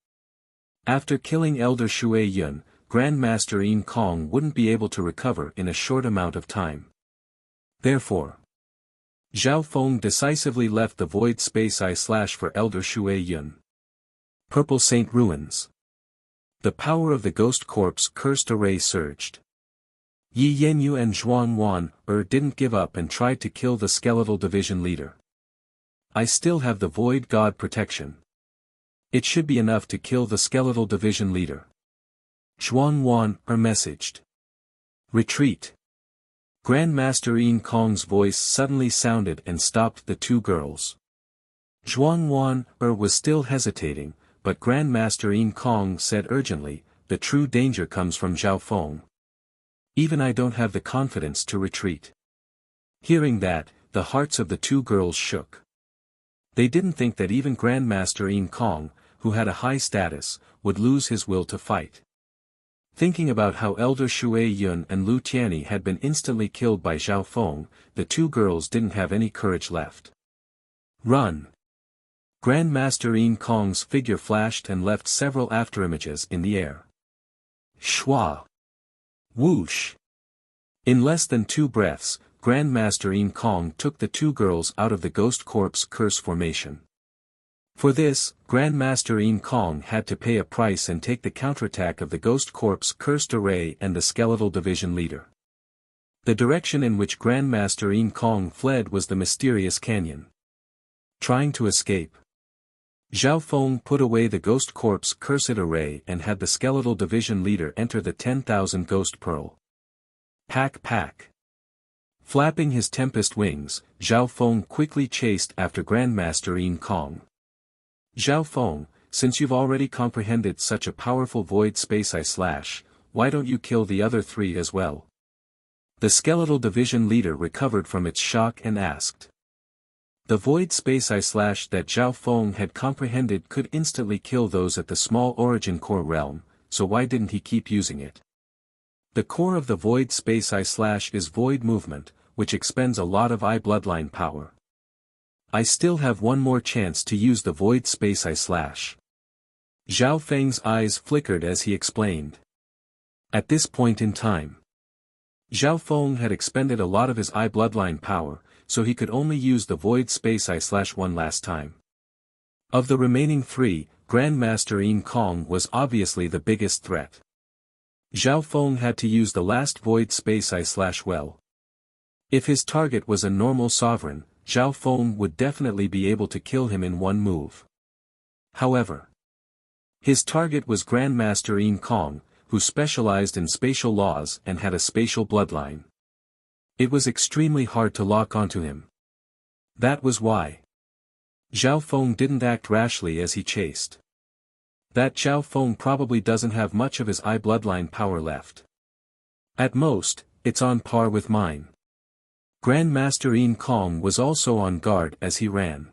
Speaker 1: After killing Elder Shui Yun, Grandmaster Yin Kong wouldn't be able to recover in a short amount of time. Therefore, Zhao Feng decisively left the void space I slash for Elder Shui Yun. Purple Saint Ruins. The power of the ghost corpse cursed array surged. Yi Yanyu and Zhuang Wan didn't give up and tried to kill the skeletal division leader. I still have the void god protection. It should be enough to kill the skeletal division leader. Zhuang Wan messaged. Retreat. Grandmaster Yin Kong's voice suddenly sounded and stopped the two girls. Zhuang Wan was still hesitating, but Grandmaster Yin Kong said urgently, the true danger comes from Zhao Feng. Even I don't have the confidence to retreat. Hearing that, the hearts of the two girls shook. They didn't think that even Grandmaster Yin Kong, who had a high status, would lose his will to fight. Thinking about how Elder Shui Yun and Lu Tianyi had been instantly killed by Zhao Feng, the two girls didn't have any courage left. Run! Grandmaster Yin Kong's figure flashed and left several afterimages in the air. Shwa! Whoosh! In less than 2 breaths, Grandmaster Yin Kong took the two girls out of the ghost corpse curse formation. For this, Grandmaster Yin Kong had to pay a price and take the counterattack of the ghost corpse cursed array and the skeletal division leader. The direction in which Grandmaster Yin Kong fled was the mysterious canyon. Trying to escape, Zhao Feng put away the ghost corpse cursed array and had the skeletal division leader enter the 10,000 ghost pearl. Pack pack. Flapping his tempest wings, Zhao Feng quickly chased after Grandmaster Yin Kong. Zhao Feng, since you've already comprehended such a powerful void space I slash, why don't you kill the other 3 as well? The skeletal division leader recovered from its shock and asked. The void space I slash that Zhao Feng had comprehended could instantly kill those at the small origin core realm, so why didn't he keep using it? The core of the void space I/ is void movement, which expends a lot of I bloodline power. I still have one more chance to use the void space I/. Zhao Feng's eyes flickered as he explained. At this point in time, Zhao Feng had expended a lot of his I bloodline power, so he could only use the void space I/ one last time. Of the remaining three, Grandmaster Yin Kong was obviously the biggest threat. Zhao Feng had to use the last void space I/ well. If his target was a normal sovereign, Zhao Feng would definitely be able to kill him in one move. However, his target was Grandmaster Yin Kong, who specialized in spatial laws and had a spatial bloodline. It was extremely hard to lock onto him. That was why Zhao Feng didn't act rashly as he chased. That Zhao Feng probably doesn't have much of his I bloodline power left. At most, it's on par with mine. Grandmaster Yin Kong was also on guard as he ran.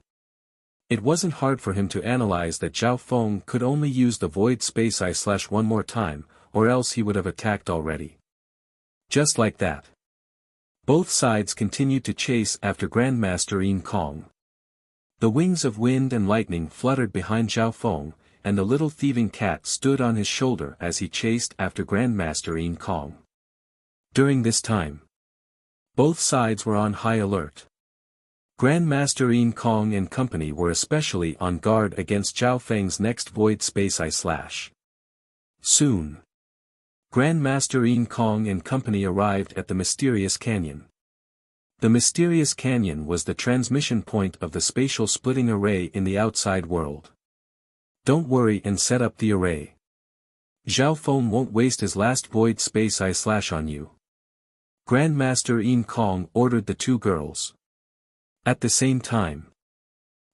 Speaker 1: It wasn't hard for him to analyze that Zhao Feng could only use the void space I/ one more time, or else he would have attacked already. Just like that. Both sides continued to chase after Grandmaster Yin Kong. The wings of wind and lightning fluttered behind Zhao Feng, and the little thieving cat stood on his shoulder as he chased after Grandmaster Yin Kong. During this time, both sides were on high alert. Grandmaster Yin Kong and company were especially on guard against Zhao Feng's next void space I/. Soon, Grandmaster Yin Kong and company arrived at the mysterious canyon. The mysterious canyon was the transmission point of the spatial splitting array in the outside world. Don't worry and set up the array. Zhao Feng won't waste his last void space I/ on you. Grandmaster Yin Kong ordered the two girls. At the same time,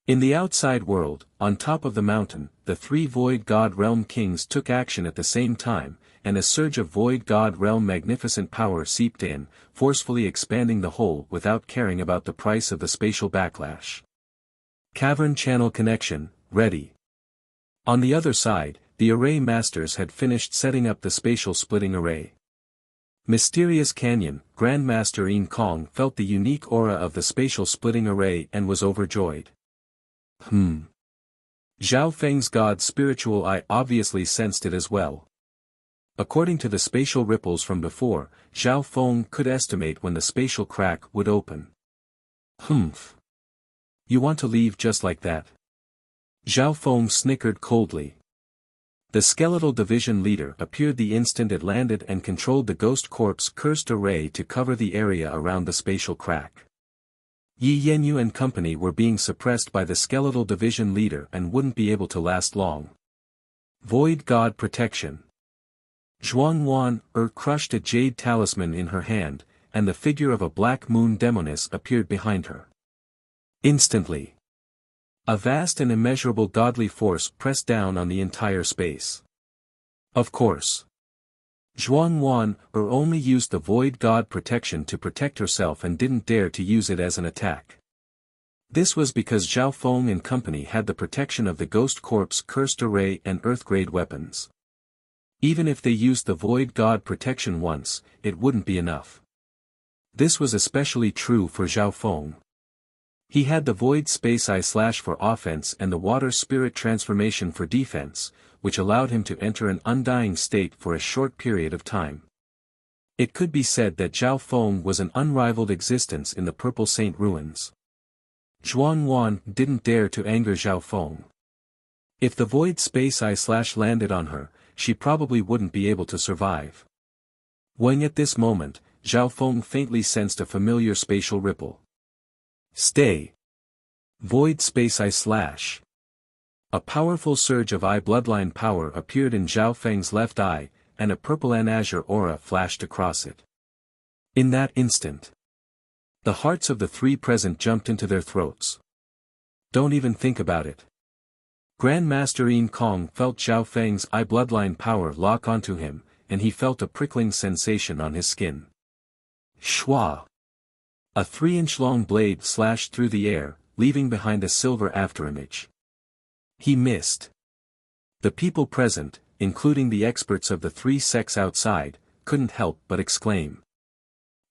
Speaker 1: in the outside world, on top of the mountain, the three Void God Realm kings took action at the same time, and a surge of Void God Realm magnificent power seeped in, forcefully expanding the whole without caring about the price of the spatial backlash. Cavern channel connection, ready. On the other side, the array masters had finished setting up the spatial splitting array. Mysterious Canyon, Grandmaster Yin Kong felt the unique aura of the spatial splitting array and was overjoyed. Zhao Feng's god spiritual eye obviously sensed it as well. According to the spatial ripples from before, Zhao Feng could estimate when the spatial crack would open. You want to leave just like that? Zhao Feng snickered coldly. The skeletal division leader appeared the instant it landed and controlled the ghost corpse cursed array to cover the area around the spatial crack. Yi Yanyu and company were being suppressed by the skeletal division leader and wouldn't be able to last long. Void God protection. Zhuangwan crushed a jade talisman in her hand, and the figure of a black moon demoness appeared behind her. Instantly, a vast and immeasurable godly force pressed down on the entire space. Of course, Zhuangwan only used the Void God protection to protect herself and didn't dare to use it as an attack. This was because Zhao Feng and company had the protection of the Ghost Corpse cursed array and Earth-grade weapons. Even if they used the Void God protection once, it wouldn't be enough. This was especially true for Zhao Feng. He had the Void Space I/ for offense and the Water Spirit transformation for defense, which allowed him to enter an undying state for a short period of time. It could be said that Zhao Feng was an unrivaled existence in the Purple Saint ruins. Zhuangwan didn't dare to anger Zhao Feng. If the Void Space I/ landed on her, she probably wouldn't be able to survive. When at this moment, Zhao Feng faintly sensed a familiar spatial ripple. Stay. Void Space I/. A powerful surge of I bloodline power appeared in Zhao Feng's left eye, and a purple and azure aura flashed across it. In that instant, the hearts of the three present jumped into their throats. Don't even think about it. Grandmaster Yin Kong felt Zhao Feng's I bloodline power lock onto him, and he felt a prickling sensation on his skin. Shwa! A 3-inch-long blade slashed through the air, leaving behind a silver afterimage. He missed. The people present, including the experts of the three sects outside, couldn't help but exclaim.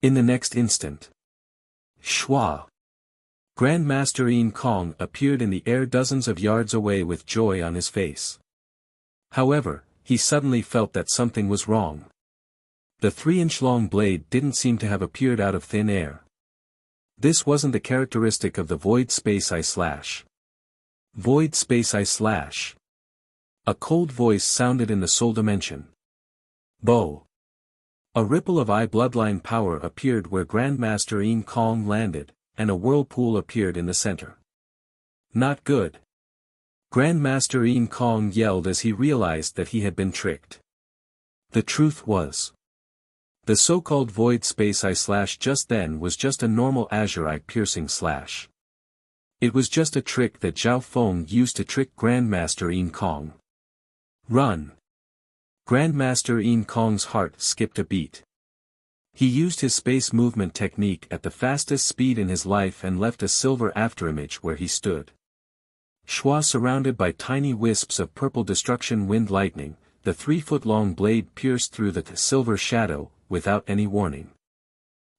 Speaker 1: In the next instant, Shua! Grandmaster Yin Kong appeared in the air dozens of yards away with joy on his face. However, he suddenly felt that something was wrong. The 3-inch-long blade didn't seem to have appeared out of thin air. This wasn't the characteristic of the void space eye slash. Void space eye slash. A cold voice sounded in the soul dimension. Bo! A ripple of eye bloodline power appeared where Grandmaster Yin Kong landed, and a whirlpool appeared in the center. Not good. Grandmaster Yin Kong yelled as he realized that he had been tricked. The truth was, the so-called void space eye slash just then was just a normal azure eye piercing slash. It was just a trick that Zhao Feng used to trick Grandmaster Yin Kong. Run! Grandmaster Yin Kong's heart skipped a beat. He used his space movement technique at the fastest speed in his life and left a silver afterimage where he stood. Shua surrounded by tiny wisps of purple destruction wind lightning, the 3-foot-long blade pierced through the silver shadow, without any warning.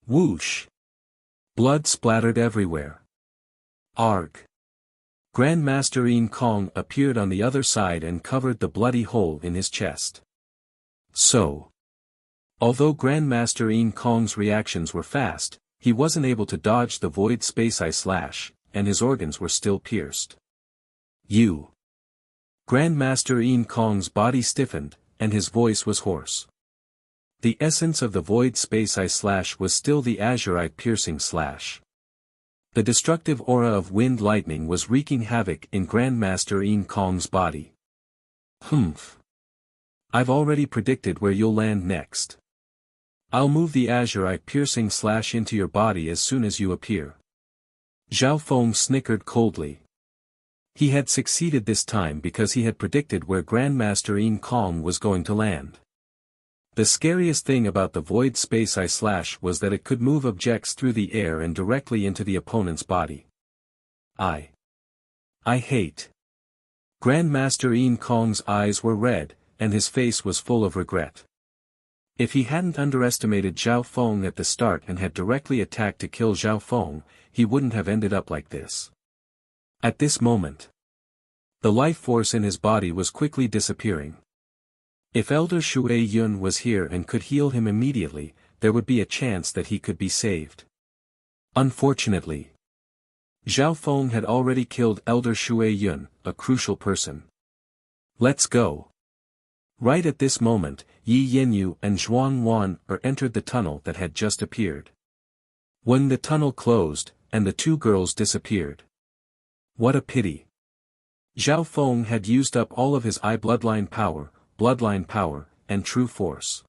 Speaker 1: Whoosh! Blood splattered everywhere. Arg! Grandmaster Yin Kong appeared on the other side and covered the bloody hole in his chest. So, although Grandmaster Yin Kong's reactions were fast, he wasn't able to dodge the void space eye slash, and his organs were still pierced. You! Grandmaster Yin Kong's body stiffened, and his voice was hoarse. The essence of the void space eye slash was still the azure eye piercing slash. The destructive aura of wind lightning was wreaking havoc in Grandmaster Yin Kong's body. Humph! I've already predicted where you'll land next. I'll move the azure eye piercing slash into your body as soon as you appear. Zhao Feng snickered coldly. He had succeeded this time because he had predicted where Grandmaster Yin Kong was going to land. The scariest thing about the void space eye slash was that it could move objects through the air and directly into the opponent's body. I hate. Grandmaster Yin Kong's eyes were red, and his face was full of regret. If he hadn't underestimated Zhao Feng at the start and had directly attacked to kill Zhao Feng, he wouldn't have ended up like this. At this moment, the life force in his body was quickly disappearing. If Elder Shui Yun was here and could heal him immediately, there would be a chance that he could be saved. Unfortunately, Zhao Feng had already killed Elder Shui Yun, a crucial person. Let's go. Right at this moment, Yi Yanyu and Zhuang Wan entered the tunnel that had just appeared. When the tunnel closed, and the two girls disappeared. What a pity. Zhao Feng had used up all of his eye bloodline power, and true force.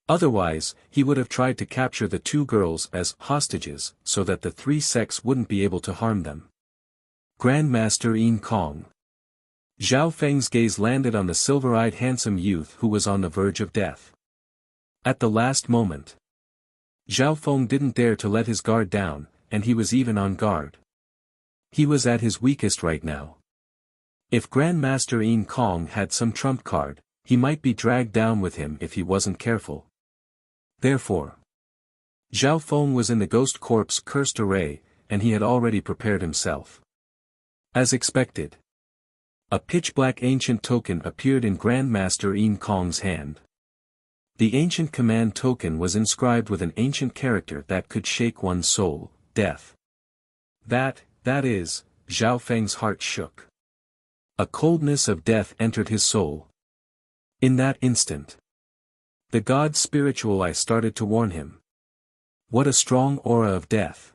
Speaker 1: Otherwise, he would have tried to capture the two girls as hostages so that the 3 sects wouldn't be able to harm them. Grandmaster Yin Kong. Zhao Feng's gaze landed on the silver-eyed handsome youth who was on the verge of death. At the last moment, Zhao Feng didn't dare to let his guard down, and he was even on guard. He was at his weakest right now. If Grandmaster Yin Kong had some trump card, he might be dragged down with him if he wasn't careful. Therefore, Zhao Feng was in the Ghost Corp's cursed array, and he had already prepared himself. As expected, a pitch-black ancient token appeared in Grandmaster Yin Kong's hand. The ancient command token was inscribed with an ancient character that could shake one's soul, death. That is, Zhao Feng's heart shook. A coldness of death entered his soul. In that instant, the god's spiritual eye started to warn him. What a strong aura of death.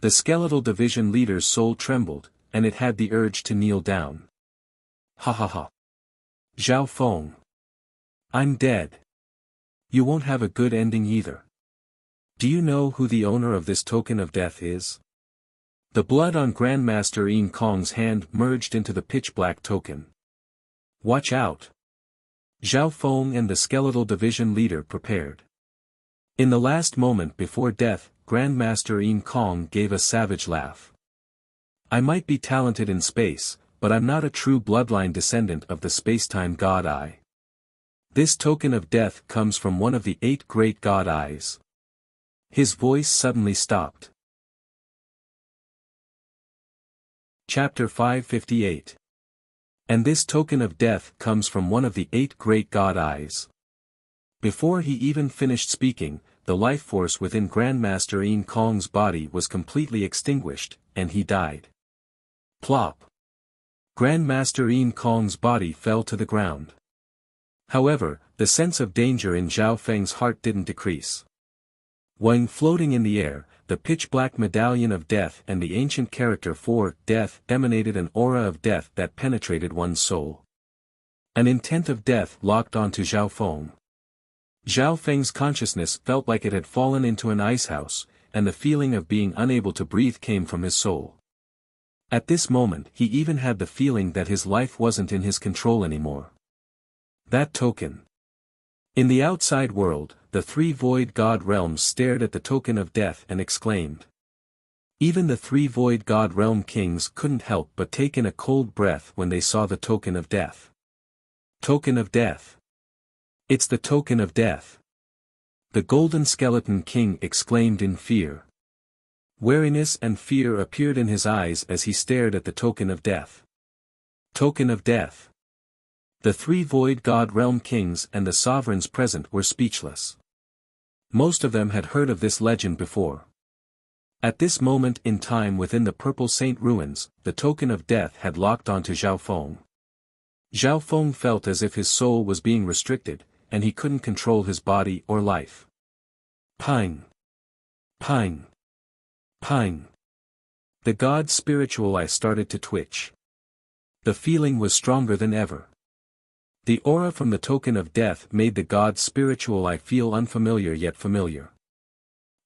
Speaker 1: The skeletal division leader's soul trembled, and it had the urge to kneel down. Ha ha ha. Zhao Feng. I'm dead. You won't have a good ending either. Do you know who the owner of this token of death is? The blood on Grandmaster Yin Kong's hand merged into the pitch-black token. Watch out. Zhao Feng and the skeletal division leader prepared. In the last moment before death, Grandmaster Yin Kong gave a savage laugh. I might be talented in space, but I'm not a true bloodline descendant of the space-time god Eye. This token of death comes from one of the 8 great god eyes. His voice suddenly stopped. Chapter 558. And this token of death comes from one of the 8 great god eyes. Before he even finished speaking, the life force within Grandmaster Yin Kong's body was completely extinguished, and he died. Plop! Grandmaster Yin Kong's body fell to the ground. However, the sense of danger in Zhao Feng's heart didn't decrease. When floating in the air, the pitch-black medallion of death and the ancient character for death emanated an aura of death that penetrated one's soul. An intent of death locked onto Zhao Feng. Zhao Feng's consciousness felt like it had fallen into an icehouse, and the feeling of being unable to breathe came from his soul. At this moment he even had the feeling that his life wasn't in his control anymore. That token. In the outside world, the 3 void god realms stared at the token of death and exclaimed. Even the 3 void god realm kings couldn't help but take in a cold breath when they saw the token of death. Token of death. It's the token of death. The golden skeleton king exclaimed in fear. Wariness and fear appeared in his eyes as he stared at the token of death. Token of death. The 3 void god realm kings and the sovereigns present were speechless. Most of them had heard of this legend before. At this moment in time within the Purple Saint ruins, the token of death had locked onto Zhao Feng. Zhao Feng felt as if his soul was being restricted, and he couldn't control his body or life. Pine. Pine. Pine. The god's spiritual eye started to twitch. The feeling was stronger than ever. The aura from the token of death made the god's spiritual eye feel unfamiliar yet familiar.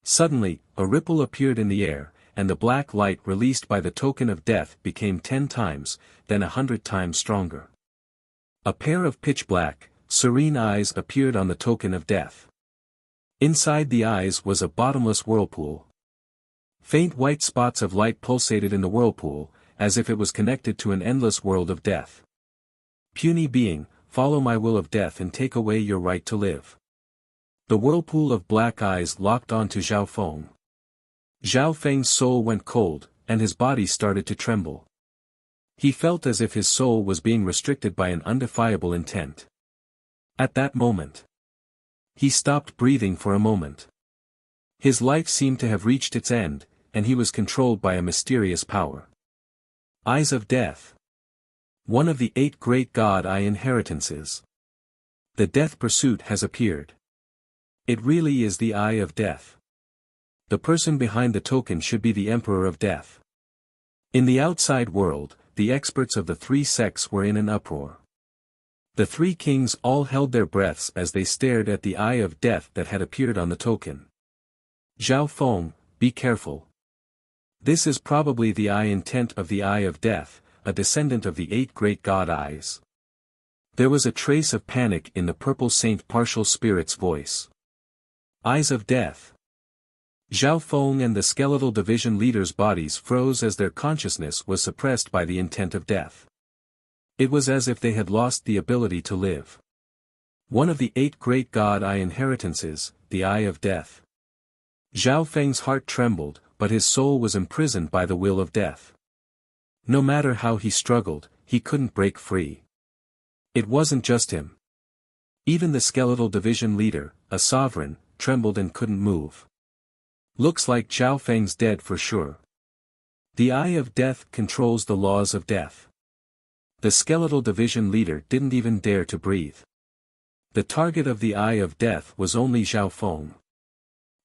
Speaker 1: Suddenly, a ripple appeared in the air, and the black light released by the token of death became 10 times, then 100 times stronger. A pair of pitch-black, serene eyes appeared on the token of death. Inside the eyes was a bottomless whirlpool. Faint white spots of light pulsated in the whirlpool, as if it was connected to an endless world of death. Puny being, follow my will of death and take away your right to live. The whirlpool of black eyes locked onto Zhao Feng. Zhao Feng's soul went cold, and his body started to tremble. He felt as if his soul was being restricted by an undefiable intent. At that moment, he stopped breathing for a moment. His life seemed to have reached its end, and he was controlled by a mysterious power. Eyes of death. One of the 8 great god eye inheritances. The death pursuit has appeared. It really is the eye of death. The person behind the token should be the Emperor of Death. In the outside world, the experts of the 3 sects were in an uproar. The 3 kings all held their breaths as they stared at the eye of death that had appeared on the token. Zhao Feng, be careful. This is probably the eye intent of the eye of death, a descendant of the 8 great god eyes. There was a trace of panic in the Purple Saint partial spirit's voice. Eyes of death. Zhao Feng and the skeletal division leaders' bodies froze as their consciousness was suppressed by the intent of death. It was as if they had lost the ability to live. One of the 8 great god eye inheritances, the eye of death. Zhao Feng's heart trembled, but his soul was imprisoned by the will of death. No matter how he struggled, he couldn't break free. It wasn't just him. Even the skeletal division leader, a sovereign, trembled and couldn't move. Looks like Zhao Feng's dead for sure. The eye of death controls the laws of death. The skeletal division leader didn't even dare to breathe. The target of the eye of death was only Zhao Feng.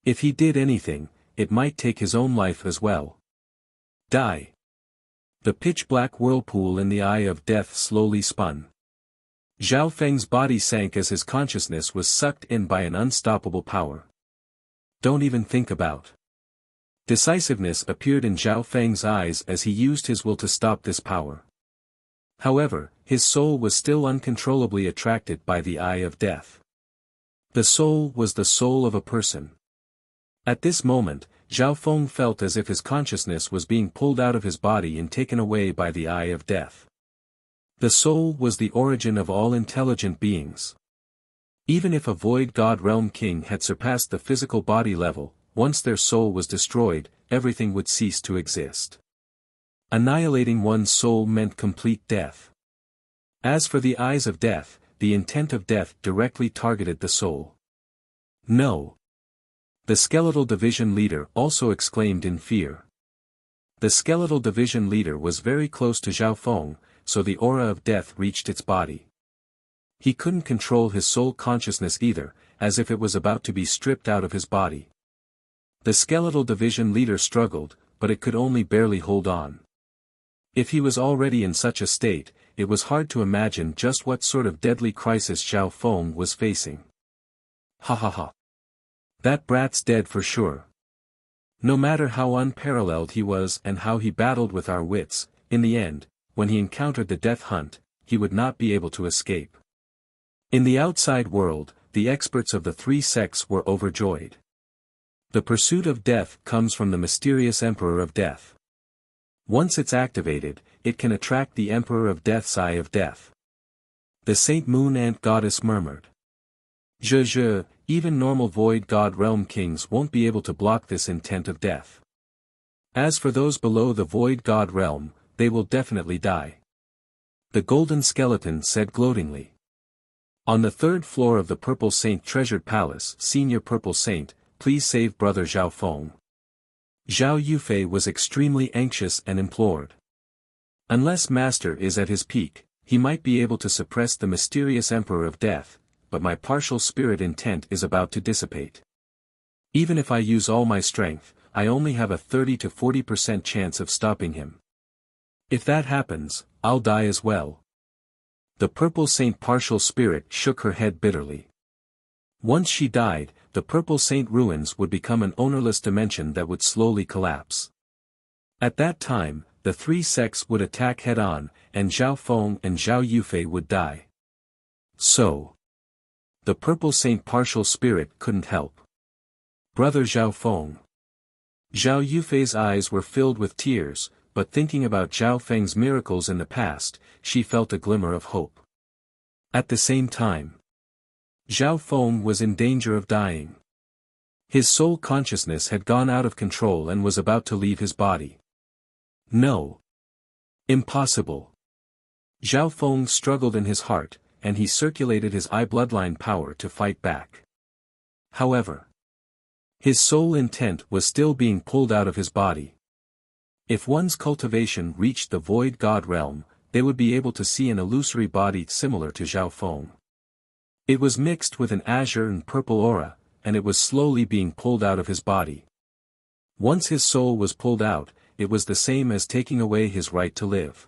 Speaker 1: If he did anything, it might take his own life as well. Die. The pitch-black whirlpool in the eye of death slowly spun. Zhao Feng's body sank as his consciousness was sucked in by an unstoppable power. Don't even think about. Decisiveness appeared in Zhao Feng's eyes as he used his will to stop this power. However, his soul was still uncontrollably attracted by the eye of death. The soul was the soul of a person. At this moment, Zhao Feng felt as if his consciousness was being pulled out of his body and taken away by the eye of death. The soul was the origin of all intelligent beings. Even if a void god realm king had surpassed the physical body level, once their soul was destroyed, everything would cease to exist. Annihilating one's soul meant complete death. As for the eyes of death, the intent of death directly targeted the soul. No. The skeletal division leader also exclaimed in fear. The skeletal division leader was very close to Zhao Feng, so the aura of death reached its body. He couldn't control his soul consciousness either, as if it was about to be stripped out of his body. The skeletal division leader struggled, but it could only barely hold on. If he was already in such a state, it was hard to imagine just what sort of deadly crisis Zhao Feng was facing. Ha ha ha. That brat's dead for sure. No matter how unparalleled he was and how he battled with our wits, in the end, when he encountered the death hunt, he would not be able to escape. In the outside world, the experts of the three sects were overjoyed. The pursuit of death comes from the mysterious Emperor of Death. Once it's activated, it can attract the Emperor of Death's Eye of Death. The Saint Moon Ant Goddess murmured. Even normal void god realm kings won't be able to block this intent of death. As for those below the void god realm, they will definitely die. The golden skeleton said gloatingly. On the third floor of the Purple Saint Treasured Palace, Senior Purple Saint, please save Brother Zhao Feng. Zhao Yufei was extremely anxious and implored. Unless Master is at his peak, he might be able to suppress the mysterious Emperor of Death, but my partial spirit intent is about to dissipate. Even if I use all my strength, I only have a 30 to 40% chance of stopping him. If that happens, I'll die as well. The Purple Saint partial spirit shook her head bitterly. Once she died, the Purple Saint ruins would become an ownerless dimension that would slowly collapse. At that time, the three sects would attack head-on, and Zhao Feng and Zhao Yufei would die. So, the Purple Saint partial spirit couldn't help. Brother Zhao Feng. Zhao Yufei's eyes were filled with tears, but thinking about Zhao Feng's miracles in the past, she felt a glimmer of hope. At the same time, Zhao Feng was in danger of dying. His soul consciousness had gone out of control and was about to leave his body. No. Impossible. Zhao Feng struggled in his heart, and he circulated his eye bloodline power to fight back. However, his soul intent was still being pulled out of his body. If one's cultivation reached the void god realm, they would be able to see an illusory body similar to Zhao Feng. It was mixed with an azure and purple aura, and it was slowly being pulled out of his body. Once his soul was pulled out, it was the same as taking away his right to live.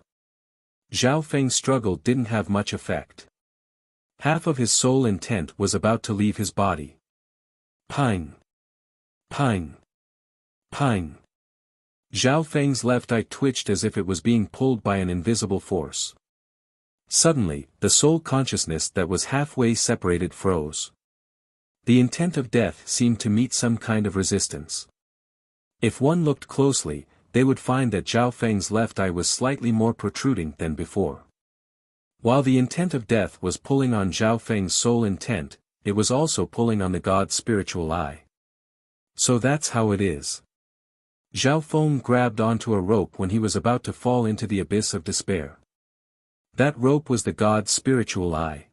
Speaker 1: Zhao Feng's struggle didn't have much effect. Half of his soul intent was about to leave his body. Pine. Pine. Pine. Zhao Feng's left eye twitched as if it was being pulled by an invisible force. Suddenly, the soul consciousness that was halfway separated froze. The intent of death seemed to meet some kind of resistance. If one looked closely, they would find that Zhao Feng's left eye was slightly more protruding than before. While the intent of death was pulling on Zhao Feng's soul intent, it was also pulling on the god's spiritual eye. So that's how it is. Zhao Feng grabbed onto a rope when he was about to fall into the abyss of despair. That rope was the god's spiritual eye.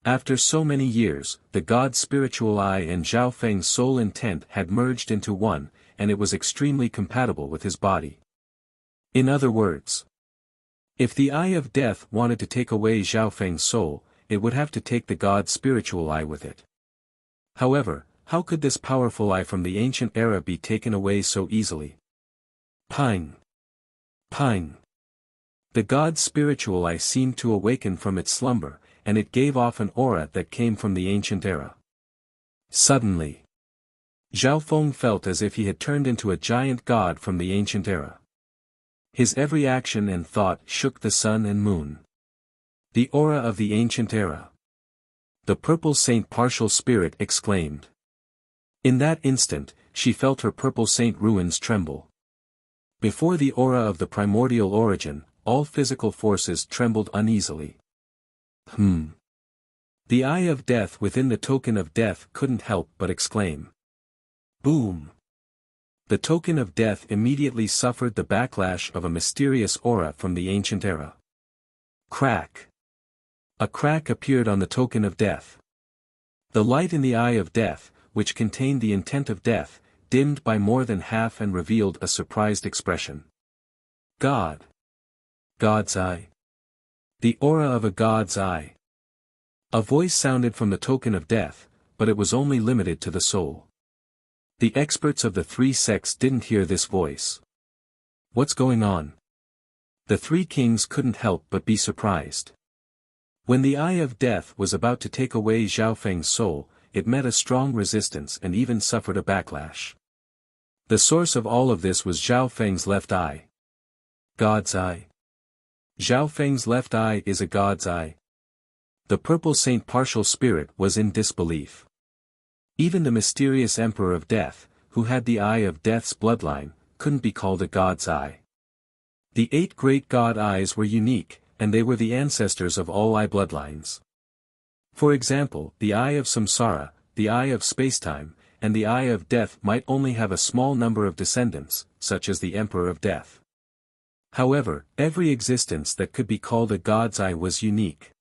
Speaker 1: After so many years, the god's spiritual eye and Zhao Feng's soul intent had merged into one, and it was extremely compatible with his body. In other words, if the eye of death wanted to take away Zhao Feng's soul, it would have to take the god's spiritual eye with it. However, how could this powerful eye from the ancient era be taken away so easily? Pine. Pine. The god's spiritual eye seemed to awaken from its slumber, and it gave off an aura that came from the ancient era. Suddenly, Zhao Feng felt as if he had turned into a giant god from the ancient era. His every action and thought shook the sun and moon. The aura of the ancient era. The Purple Saint partial spirit exclaimed. In that instant, she felt her Purple Saint ruins tremble. Before the aura of the primordial origin, all physical forces trembled uneasily. The Eye of Death within the Token of Death couldn't help but exclaim. Boom! The Token of Death immediately suffered the backlash of a mysterious aura from the ancient era. Crack! A crack appeared on the Token of Death. The light in the Eye of Death, which contained the intent of death, dimmed by more than half and revealed a surprised expression. God. God's eye. The aura of a God's eye. A voice sounded from the Token of Death, but it was only limited to the soul. The experts of the three sects didn't hear this voice. What's going on? The three kings couldn't help but be surprised. When the Eye of Death was about to take away Zhao Feng's soul, it met a strong resistance and even suffered a backlash. The source of all of this was Zhao Feng's left eye. God's eye. Zhao Feng's left eye is a God's eye. The purple saint partial spirit was in disbelief. Even the mysterious Emperor of Death, who had the Eye of Death's bloodline, couldn't be called a God's eye. The 8 great God eyes were unique, and they were the ancestors of all eye bloodlines. For example, the Eye of Samsara, the Eye of Spacetime, and the Eye of Death might only have a small number of descendants, such as the Emperor of Death. However, every existence that could be called a God's eye was unique.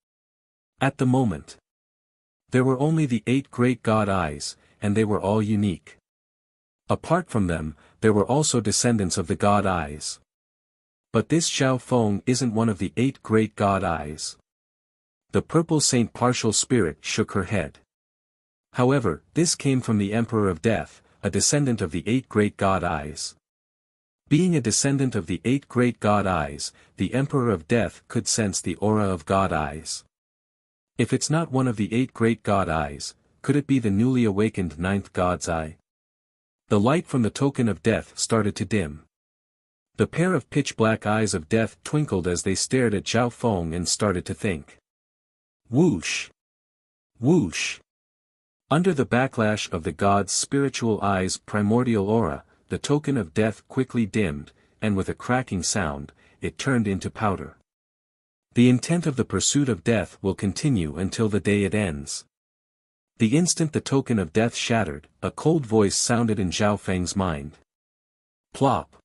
Speaker 1: At the moment, there were only the 8 great God eyes, and they were all unique. Apart from them, there were also descendants of the God eyes. But this Zhao Feng isn't one of the 8 great God eyes. The purple saint partial spirit shook her head. However, this came from the Emperor of Death, a descendant of the 8 great God eyes. Being a descendant of the 8 great God eyes, the Emperor of Death could sense the aura of God eyes. If it's not one of the 8 great God eyes, could it be the newly awakened 9th God's eye? The light from the Token of Death started to dim. The pair of pitch-black eyes of death twinkled as they stared at Zhao Feng and started to think. Whoosh! Whoosh! Under the backlash of the god's spiritual eye's primordial aura, the Token of Death quickly dimmed, and with a cracking sound, it turned into powder. The intent of the pursuit of death will continue until the day it ends. The instant the Token of Death shattered, a cold voice sounded in Zhao Feng's mind. Plop!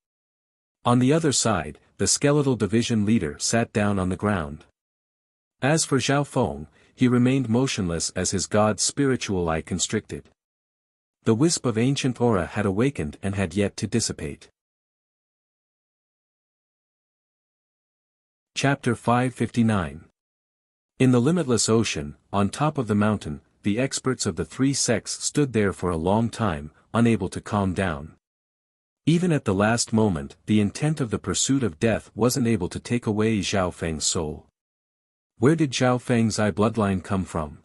Speaker 1: On the other side, the skeletal division leader sat down on the ground. As for Zhao Feng, he remained motionless as his god's spiritual eye constricted. The wisp of ancient aura had awakened and had yet to dissipate. Chapter 559. In the limitless ocean, on top of the mountain, the experts of the three sects stood there for a long time, unable to calm down. Even at the last moment, the intent of the pursuit of death wasn't able to take away Zhao Feng's soul. Where did Zhao Feng's eye bloodline come from?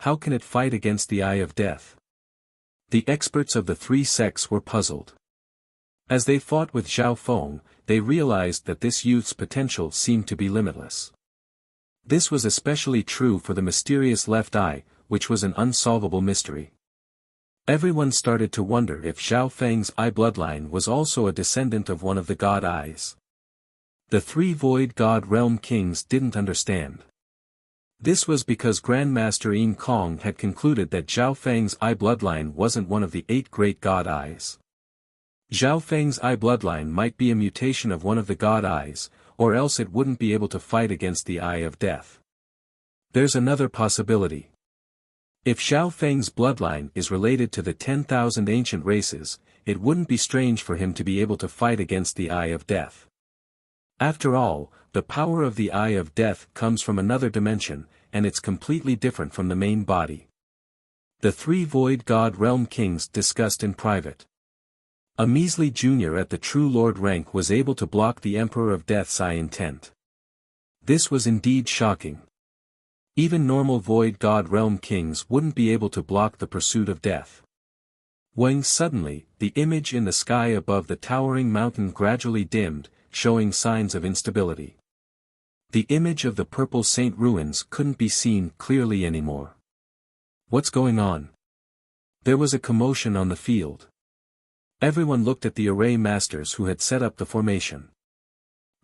Speaker 1: How can it fight against the Eye of Death? The experts of the three sects were puzzled. As they fought with Zhao Feng, they realized that this youth's potential seemed to be limitless. This was especially true for the mysterious left eye, which was an unsolvable mystery. Everyone started to wonder if Zhao Feng's eye bloodline was also a descendant of one of the God eyes. The 3 Void God Realm Kings didn't understand. This was because Grandmaster Yin Kong had concluded that Zhao Feng's eye bloodline wasn't one of the 8 great God eyes. Zhao Feng's eye bloodline might be a mutation of one of the God eyes, or else it wouldn't be able to fight against the Eye of Death. There's another possibility. If Zhao Feng's bloodline is related to the 10,000 ancient races, it wouldn't be strange for him to be able to fight against the Eye of Death. After all, the power of the Eye of Death comes from another dimension, and it's completely different from the main body. The 3 Void God Realm Kings discussed in private. A measly junior at the True Lord rank was able to block the Emperor of Death's eye intent. This was indeed shocking. Even normal Void God Realm Kings wouldn't be able to block the pursuit of death. When suddenly, the image in the sky above the towering mountain gradually dimmed, showing signs of instability. The image of the Purple Saint ruins couldn't be seen clearly anymore. What's going on? There was a commotion on the field. Everyone looked at the array masters who had set up the formation.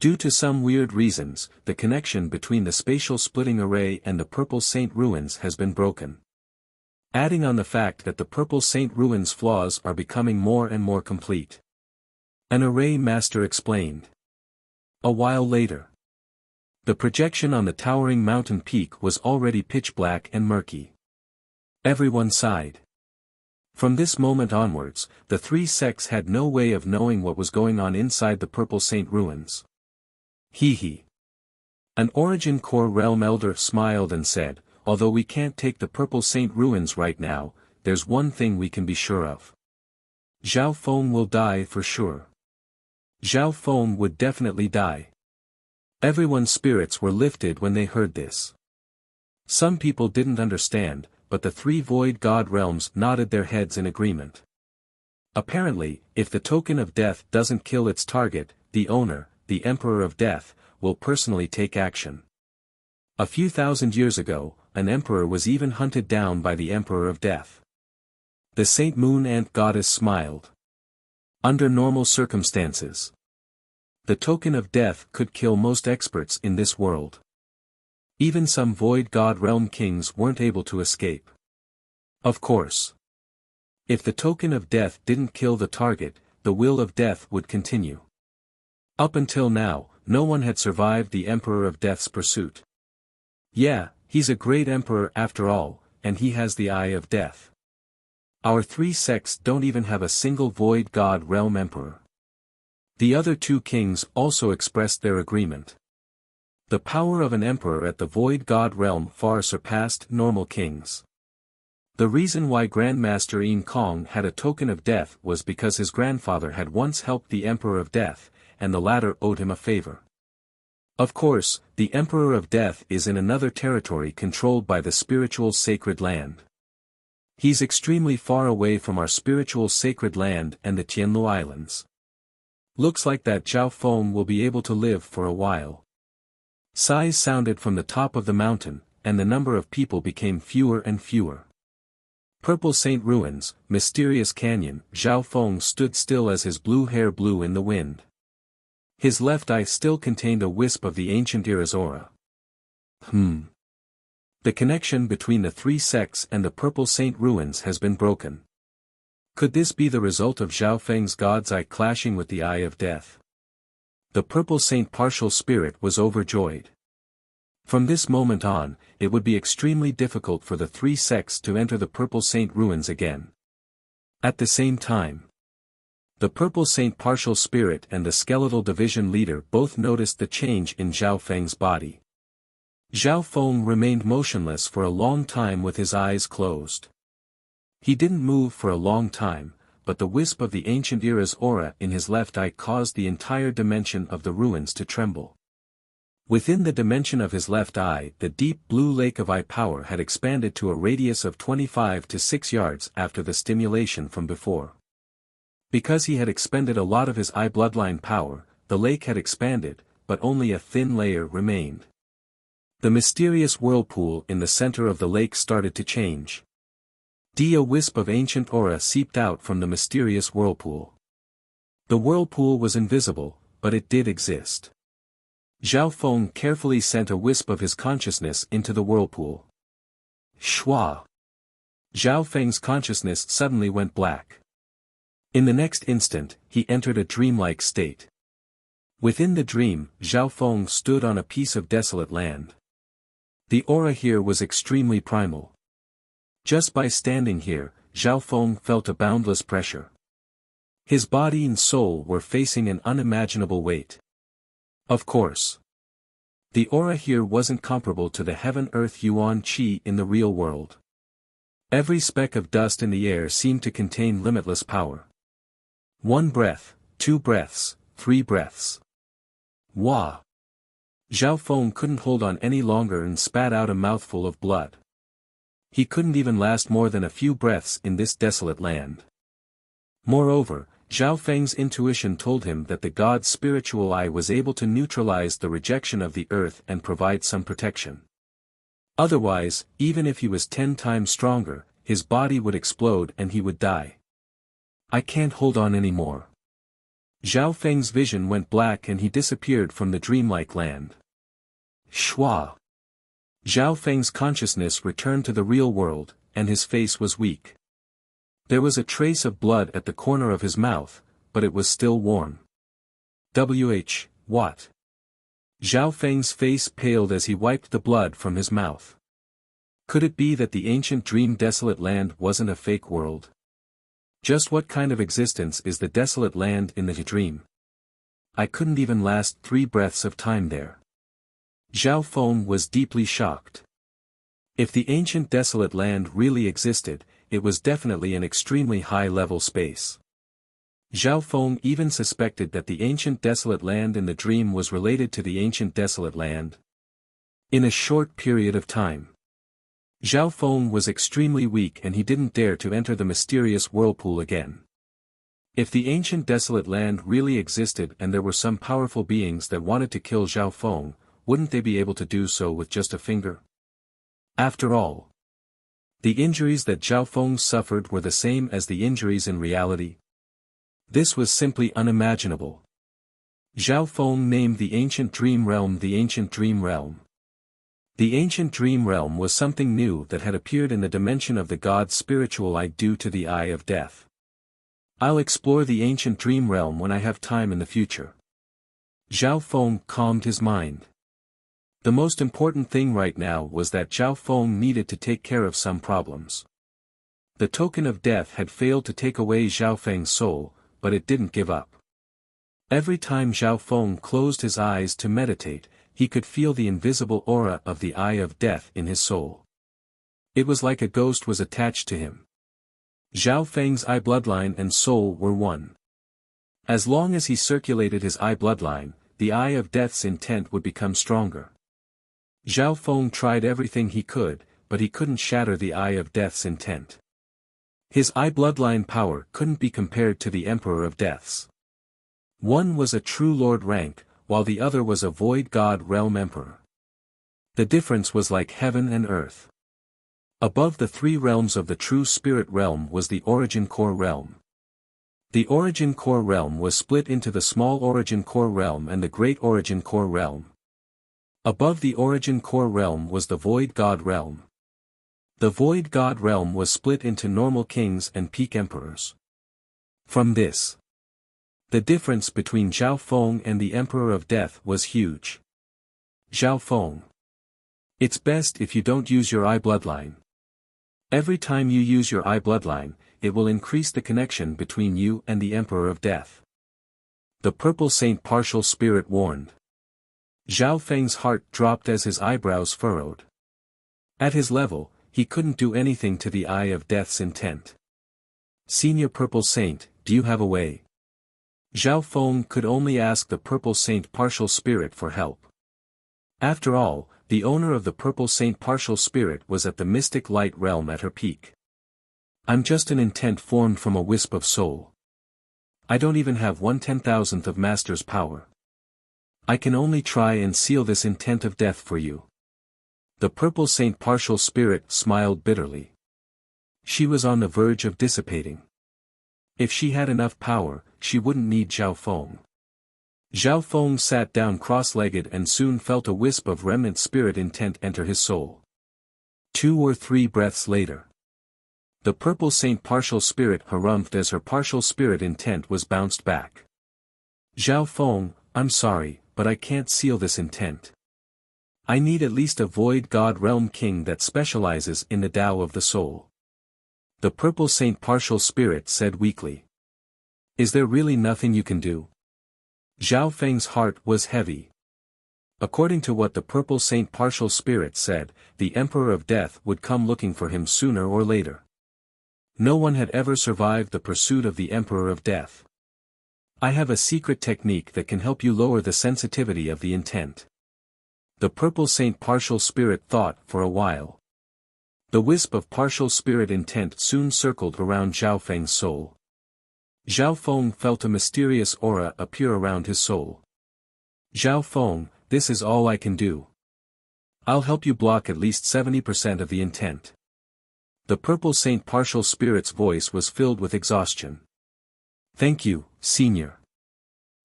Speaker 1: Due to some weird reasons, the connection between the spatial splitting array and the Purple Saint ruins has been broken. Adding on the fact that the Purple Saint ruins' flaws are becoming more and more complete. An array master explained. A while later. The projection on the towering mountain peak was already pitch black and murky. Everyone sighed. From this moment onwards, the three sects had no way of knowing what was going on inside the Purple Saint ruins. Hee. An Origin Core Realm Elder smiled and said, although we can't take the Purple Saint ruins right now, there's one thing we can be sure of. Zhao Feng will die for sure. Zhao Feng would definitely die. Everyone's spirits were lifted when they heard this. Some people didn't understand, but the three Void God realms nodded their heads in agreement. Apparently, if the token of death doesn't kill its target, the owner, the Emperor of Death, will personally take action. A few thousand years ago, an emperor was even hunted down by the Emperor of Death. The Saint Moon Ant Goddess smiled. Under normal circumstances, the token of death could kill most experts in this world. Even some Void God Realm kings weren't able to escape. Of course. If the token of death didn't kill the target, the will of death would continue. Up until now, no one had survived the Emperor of Death's pursuit. Yeah, he's a great emperor after all, and he has the Eye of Death. Our three sects don't even have a single Void God Realm emperor. The other two kings also expressed their agreement. The power of an emperor at the Void God Realm far surpassed normal kings. The reason why Grandmaster Yin Kong had a token of death was because his grandfather had once helped the Emperor of Death, and the latter owed him a favor. Of course, the Emperor of Death is in another territory controlled by the spiritual sacred land. He's extremely far away from our spiritual sacred land and the Tianlu Islands. Looks like that Zhao Feng will be able to live for a while. Sighs sounded from the top of the mountain, and the number of people became fewer and fewer. Purple Saint Ruins, Mysterious Canyon, Zhao Feng stood still as his blue hair blew in the wind. His left eye still contained a wisp of the ancient era's aura. The connection between the three sects and the Purple Saint ruins has been broken. Could this be the result of Zhao Feng's God's Eye clashing with the Eye of Death? The Purple Saint partial spirit was overjoyed. From this moment on, it would be extremely difficult for the three sects to enter the Purple Saint ruins again. At the same time, the Purple Saint partial spirit and the skeletal division leader both noticed the change in Zhao Feng's body. Zhao Feng remained motionless for a long time with his eyes closed. He didn't move for a long time, but the wisp of the ancient era's aura in his left eye caused the entire dimension of the ruins to tremble. Within the dimension of his left eye, the deep blue lake of eye power had expanded to a radius of 25 to 6 yards after the stimulation from before. Because he had expended a lot of his eye bloodline power, the lake had expanded, but only a thin layer remained. The mysterious whirlpool in the center of the lake started to change. A wisp of ancient aura seeped out from the mysterious whirlpool. The whirlpool was invisible, but it did exist. Zhao Feng carefully sent a wisp of his consciousness into the whirlpool. Shwa! Zhao Feng's consciousness suddenly went black. In the next instant, he entered a dreamlike state. Within the dream, Zhao Feng stood on a piece of desolate land. The aura here was extremely primal. Just by standing here, Zhao Feng felt a boundless pressure. His body and soul were facing an unimaginable weight. Of course. The aura here wasn't comparable to the heaven-earth yuan qi in the real world. Every speck of dust in the air seemed to contain limitless power. 1 breath, 2 breaths, 3 breaths. Wah! Zhao Feng couldn't hold on any longer and spat out a mouthful of blood. He couldn't even last more than a few breaths in this desolate land. Moreover, Zhao Feng's intuition told him that the god's spiritual eye was able to neutralize the rejection of the earth and provide some protection. Otherwise, even if he was 10 times stronger, his body would explode and he would die. I can't hold on anymore. Zhao Feng's vision went black and he disappeared from the dreamlike land. Shua. Zhao Feng's consciousness returned to the real world, and his face was weak. There was a trace of blood at the corner of his mouth, but it was still warm. What? Zhao Feng's face paled as he wiped the blood from his mouth. Could it be that the ancient dream desolate land wasn't a fake world? Just what kind of existence is the desolate land in the dream? I couldn't even last 3 breaths of time there. Zhao Feng was deeply shocked. If the ancient desolate land really existed, it was definitely an extremely high-level space. Zhao Feng even suspected that the ancient desolate land in the dream was related to the ancient desolate land. In a short period of time, Zhao Feng was extremely weak and he didn't dare to enter the mysterious whirlpool again. If the ancient desolate land really existed and there were some powerful beings that wanted to kill Zhao Feng, wouldn't they be able to do so with just a finger? After all, the injuries that Zhao Feng suffered were the same as the injuries in reality. This was simply unimaginable. Zhao Feng named the ancient dream realm the ancient dream realm. The ancient dream realm was something new that had appeared in the dimension of the god's spiritual eye due to the eye of death. I'll explore the ancient dream realm when I have time in the future. Zhao Feng calmed his mind. The most important thing right now was that Zhao Feng needed to take care of some problems. The token of death had failed to take away Zhao Feng's soul, but it didn't give up. Every time Zhao Feng closed his eyes to meditate, he could feel the invisible aura of the eye of death in his soul. It was like a ghost was attached to him. Zhao Feng's eye bloodline and soul were one. As long as he circulated his eye bloodline, the eye of death's intent would become stronger. Zhao Feng tried everything he could, but he couldn't shatter the eye of death's intent. His eye bloodline power couldn't be compared to the Emperor of Death's. One was a true lord rank, while the other was a void god realm emperor. The difference was like heaven and earth. Above the 3 realms of the true spirit realm was the origin core realm. The origin core realm was split into the small origin core realm and the great origin core realm. Above the origin core realm was the void god realm. The void god realm was split into normal kings and peak emperors. From this, the difference between Zhao Feng and the Emperor of Death was huge. Zhao Feng. It's best if you don't use your eye bloodline. Every time you use your eye bloodline, it will increase the connection between you and the Emperor of Death. The Purple Saint Partial Spirit warned. Zhao Feng's heart dropped as his eyebrows furrowed. At his level, he couldn't do anything to the eye of death's intent. Senior Purple Saint, do you have a way? Zhao Feng could only ask the Purple Saint Partial Spirit for help. After all, the owner of the Purple Saint Partial Spirit was at the mystic light realm at her peak. I'm just an intent formed from a wisp of soul. I don't even have 1/10,000th of Master's power. I can only try and seal this intent of death for you. The Purple Saint Partial Spirit smiled bitterly. She was on the verge of dissipating. If she had enough power, she wouldn't need Zhao Feng. Zhao Feng sat down cross-legged and soon felt a wisp of remnant spirit intent enter his soul. 2 or 3 breaths later, the Purple Saint Partial Spirit harumphed as her partial spirit intent was bounced back. Zhao Feng, I'm sorry, but I can't seal this intent. I need at least a void god realm king that specializes in the Tao of the soul. The Purple Saint Partial Spirit said weakly. Is there really nothing you can do? Zhao Feng's heart was heavy. According to what the Purple Saint Partial Spirit said, the Emperor of Death would come looking for him sooner or later. No one had ever survived the pursuit of the Emperor of Death. I have a secret technique that can help you lower the sensitivity of the intent. The Purple Saint Partial Spirit thought for a while. The wisp of partial spirit intent soon circled around Zhao Feng's soul. Zhao Feng felt a mysterious aura appear around his soul. Zhao Feng, this is all I can do. I'll help you block at least 70% of the intent. The Purple Saint Partial Spirit's voice was filled with exhaustion. Thank you, Senior.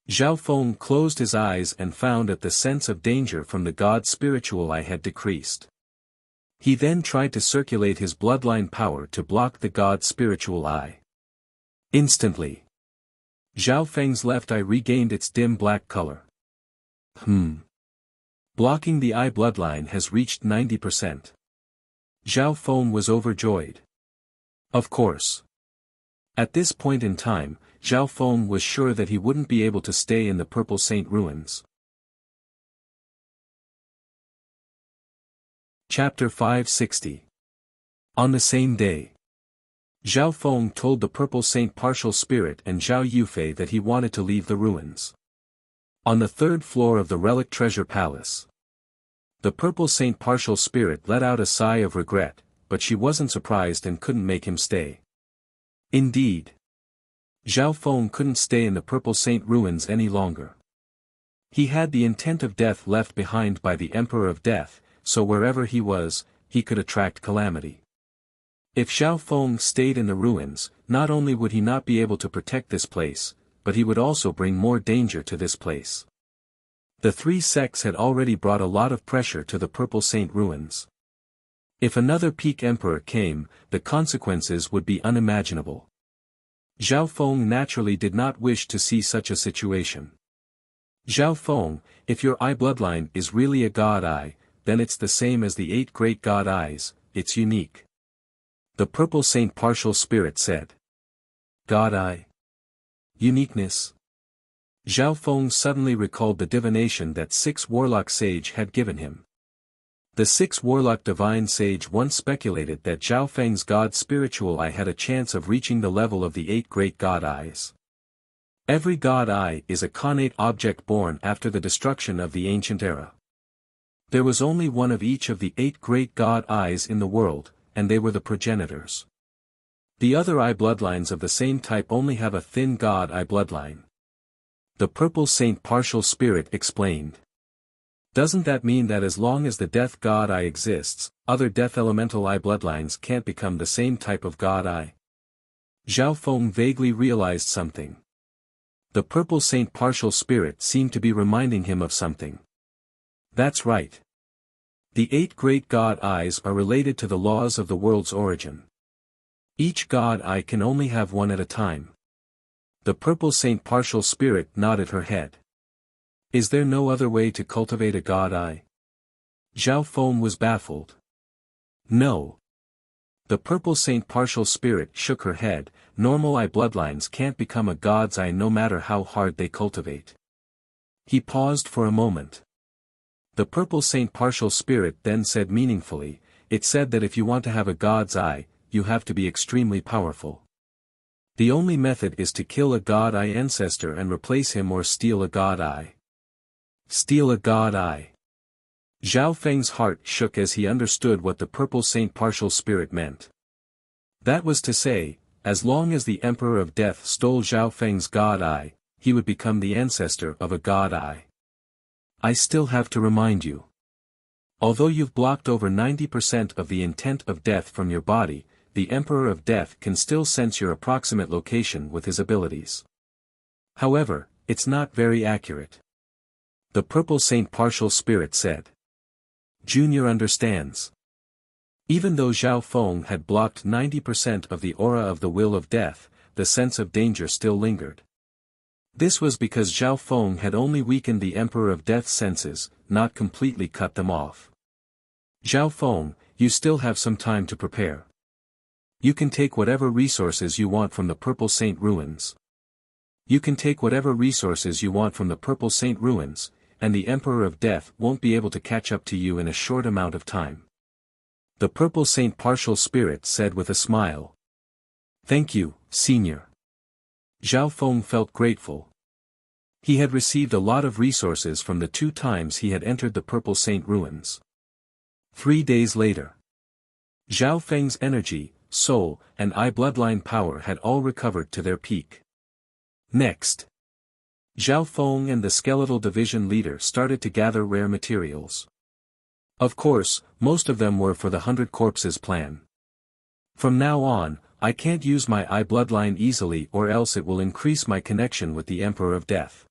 Speaker 1: Zhao Feng closed his eyes and found that the sense of danger from the god spiritual eye had decreased. He then tried to circulate his bloodline power to block the god spiritual eye. Instantly, Zhao Feng's left eye regained its dim black color. Blocking the eye bloodline has reached 90%. Zhao Feng was overjoyed. Of course. At this point in time, Zhao Feng was sure that he wouldn't be able to stay in the Purple Saint ruins. Chapter 560. On the same day, Zhao Feng told the Purple Saint partial spirit and Zhao Yufei that he wanted to leave the ruins. On the third floor of the Relic Treasure Palace, the Purple Saint partial spirit let out a sigh of regret, but she wasn't surprised and couldn't make him stay. Indeed, Zhao Feng couldn't stay in the Purple Saint ruins any longer. He had the intent of death left behind by the Emperor of Death, so wherever he was, he could attract calamity. If Zhao Feng stayed in the ruins, not only would he not be able to protect this place, but he would also bring more danger to this place. The three sects had already brought a lot of pressure to the Purple Saint ruins. If another peak emperor came, the consequences would be unimaginable. Zhao Feng naturally did not wish to see such a situation. Zhao Feng, if your eye bloodline is really a god eye, then it's the same as the 8 great god eyes, it's unique. The Purple Saint partial spirit said. God eye. Uniqueness. Zhao Feng suddenly recalled the divination that 6 warlock sage had given him. The 6 warlock divine sage once speculated that Zhao Feng's god spiritual eye had a chance of reaching the level of the 8 great god eyes. Every god eye is a connate object born after the destruction of the ancient era. There was only one of each of the 8 great god eyes in the world, and they were the progenitors. The other eye bloodlines of the same type only have a thin god eye bloodline. The Purple Saint partial spirit explained. Doesn't that mean that as long as the death god eye exists, other death elemental eye bloodlines can't become the same type of god eye? Zhao Feng vaguely realized something. The Purple Saint partial spirit seemed to be reminding him of something. That's right. The 8 great god eyes are related to the laws of the world's origin. Each god eye can only have one at a time. The Purple Saint partial spirit nodded her head. Is there no other way to cultivate a god eye? Zhao Feng was baffled. No. The Purple Saint partial spirit shook her head. Normal eye bloodlines can't become a god's eye no matter how hard they cultivate. He paused for a moment. The Purple Saint partial spirit then said meaningfully, it said that if you want to have a god's eye, you have to be extremely powerful. The only method is to kill a god eye ancestor and replace him or steal a god eye. Steal a god eye. Zhao Feng's heart shook as he understood what the Purple Saint partial spirit meant. That was to say, as long as the Emperor of Death stole Zhao Feng's god eye, he would become the ancestor of a god eye. I still have to remind you. Although you've blocked over 90% of the intent of death from your body, the Emperor of Death can still sense your approximate location with his abilities. However, it's not very accurate. The Purple Saint partial spirit said. Junior understands. Even though Zhao Feng had blocked 90% of the aura of the will of death, the sense of danger still lingered. This was because Zhao Feng had only weakened the Emperor of Death's senses, not completely cut them off. Zhao Feng, you still have some time to prepare. You can take whatever resources you want from the Purple Saint ruins. You can take whatever resources you want from the Purple Saint ruins, and the Emperor of Death won't be able to catch up to you in a short amount of time. The Purple Saint partial spirit said with a smile. Thank you, Senior. Zhao Feng felt grateful. He had received a lot of resources from the 2 times he had entered the Purple Saint ruins. 3 days later. Zhao Feng's energy, soul, and eye bloodline power had all recovered to their peak. Next. Zhao Feng and the skeletal division leader started to gather rare materials. Of course, most of them were for the 100 Corpses plan. From now on, I can't use my eye bloodline easily or else it will increase my connection with the Emperor of Death.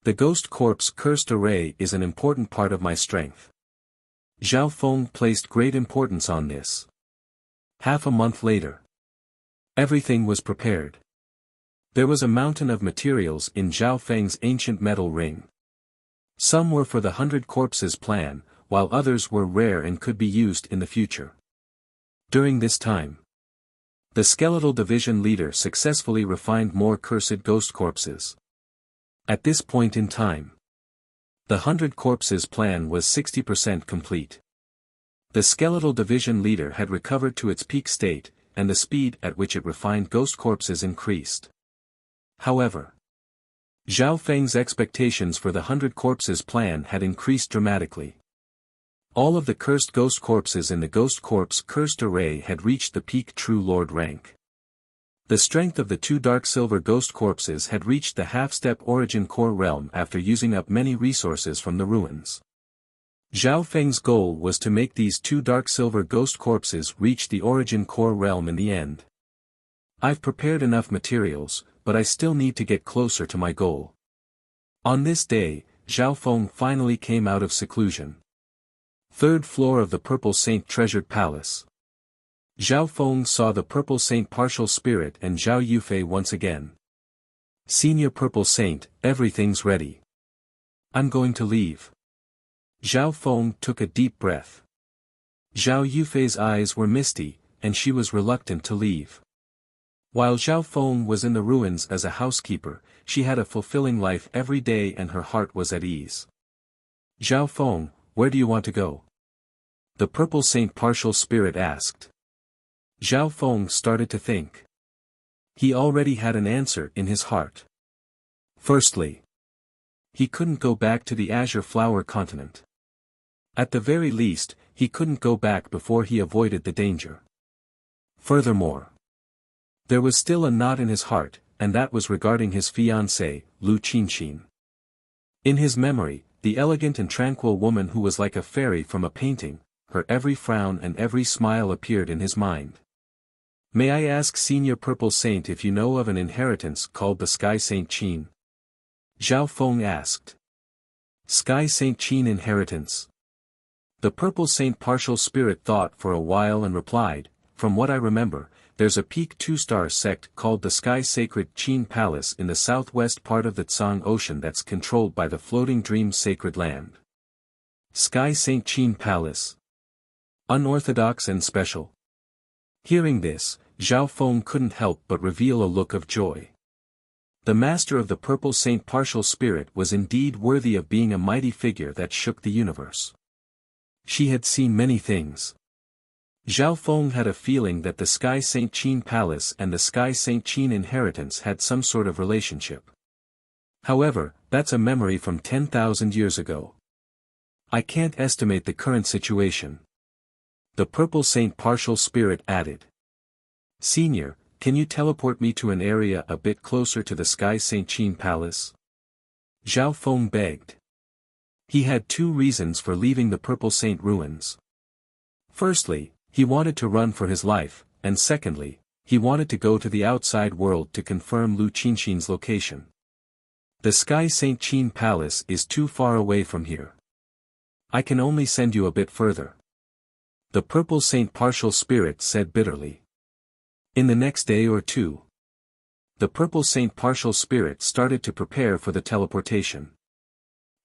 Speaker 1: The ghost corpse cursed array is an important part of my strength. Zhao Feng placed great importance on this. Half a month later. Everything was prepared. There was a mountain of materials in Zhao Feng's ancient metal ring. Some were for the 100 corpses plan, while others were rare and could be used in the future. During this time, the skeletal division leader successfully refined more cursed ghost corpses. At this point in time, the 100 corpses plan was 60% complete. The skeletal division leader had recovered to its peak state, and the speed at which it refined ghost corpses increased. However, Zhao Feng's expectations for the 100 corpses plan had increased dramatically. All of the cursed ghost corpses in the ghost corpse cursed array had reached the peak true lord rank. The strength of the 2 dark silver ghost corpses had reached the half-step origin core realm after using up many resources from the ruins. Zhao Feng's goal was to make these 2 dark silver ghost corpses reach the origin core realm in the end. I've prepared enough materials, but I still need to get closer to my goal. On this day, Zhao Feng finally came out of seclusion. 3rd floor of the Purple Saint Treasured Palace. Zhao Feng saw the Purple Saint Partial Spirit and Zhao Yufei once again. Senior Purple Saint, everything's ready. I'm going to leave. Zhao Feng took a deep breath. Zhao Yufei's eyes were misty, and she was reluctant to leave. While Zhao Feng was in the ruins as a housekeeper, she had a fulfilling life every day and her heart was at ease. Zhao Feng, where do you want to go? The Purple Saint Partial Spirit asked. Zhao Feng started to think. He already had an answer in his heart. Firstly, he couldn't go back to the Azure Flower Continent. At the very least, he couldn't go back before he avoided the danger. Furthermore, there was still a knot in his heart, and that was regarding his fiancée, Lu Qinqin. In his memory, the elegant and tranquil woman who was like a fairy from a painting, her every frown and every smile appeared in his mind. May I ask Senior Purple Saint if you know of an inheritance called the Sky Saint Qin? Zhao Feng asked. Sky Saint Qin inheritance. The Purple Saint Partial Spirit thought for a while and replied, from what I remember, there's a peak 2-star sect called the Sky Sacred Qin Palace in the southwest part of the Tsang Ocean that's controlled by the Floating Dream Sacred Land. Sky Saint Qin Palace. Unorthodox and special. Hearing this, Zhao Feng couldn't help but reveal a look of joy. The master of the Purple Saint Partial Spirit was indeed worthy of being a mighty figure that shook the universe. She had seen many things. Zhao Feng had a feeling that the Sky Saint Qin Palace and the Sky Saint Qin inheritance had some sort of relationship. However, that's a memory from 10,000 years ago. I can't estimate the current situation. The Purple Saint Partial Spirit added. Senior, can you teleport me to an area a bit closer to the Sky Saint Qin Palace? Zhao Feng begged. He had 2 reasons for leaving the Purple Saint ruins. Firstly, he wanted to run for his life, and secondly, he wanted to go to the outside world to confirm Lu Qinqin's location. The Sky Saint Qin Palace is too far away from here. I can only send you a bit further. The Purple Saint Partial Spirit said bitterly. In the next day or 2, the Purple Saint Partial Spirit started to prepare for the teleportation.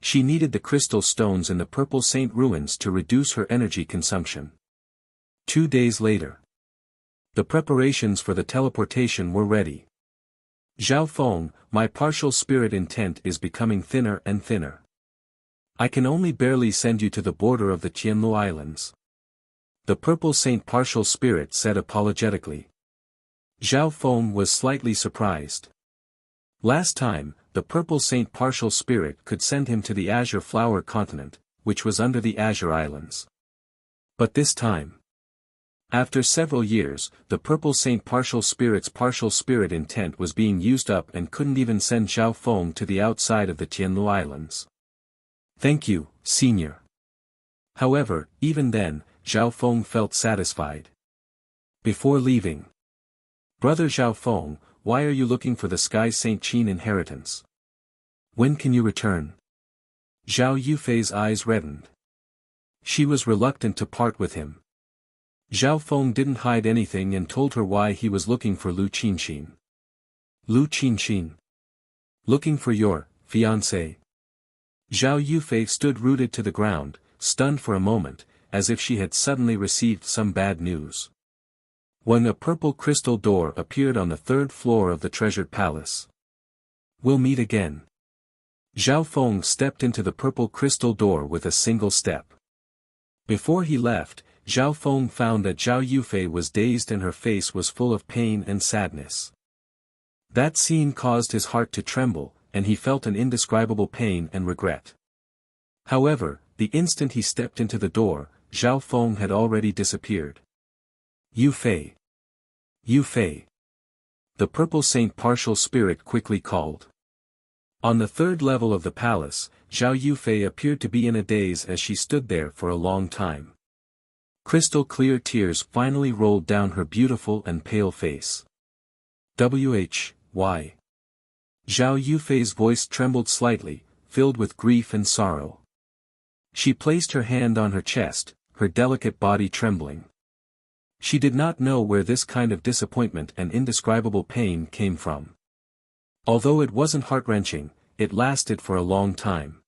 Speaker 1: She needed the crystal stones in the Purple Saint ruins to reduce her energy consumption. 2 days later, the preparations for the teleportation were ready. Zhao Feng, my partial spirit intent is becoming thinner and thinner. I can only barely send you to the border of the Qianlu Islands. The Purple Saint Partial Spirit said apologetically. Zhao Feng was slightly surprised. Last time, the Purple Saint Partial Spirit could send him to the Azure Flower Continent, which was under the Azure Islands. But this time, after several years, the Purple Saint Partial Spirit's partial spirit intent was being used up and couldn't even send Zhao Feng to the outside of the Qianlu Islands. Thank you, Senior. However, even then, Zhao Feng felt satisfied. Before leaving, Brother Zhao Feng, why are you looking for the Sky Saint Qin inheritance? When can you return? Zhao Yufei's eyes reddened. She was reluctant to part with him. Zhao Feng didn't hide anything and told her why he was looking for Lu Qinxin. Lu Qinxin? Looking for your fiancé? Zhao Yufei stood rooted to the ground, stunned for a moment, as if she had suddenly received some bad news. When a purple crystal door appeared on the third floor of the treasured palace. We'll meet again. Zhao Feng stepped into the purple crystal door with a single step. Before he left, Zhao Feng found that Zhao Yufei was dazed and her face was full of pain and sadness. That scene caused his heart to tremble, and he felt an indescribable pain and regret. However, the instant he stepped into the door, Zhao Feng had already disappeared. Yufei! Yufei! The purple saint partial spirit quickly called. On the third level of the palace, Zhao Yufei appeared to be in a daze as she stood there for a long time. Crystal clear tears finally rolled down her beautiful and pale face. Why? Zhao Yufei's voice trembled slightly, filled with grief and sorrow. She placed her hand on her chest, her delicate body trembling. She did not know where this kind of disappointment and indescribable pain came from. Although it wasn't heart-wrenching, it lasted for a long time.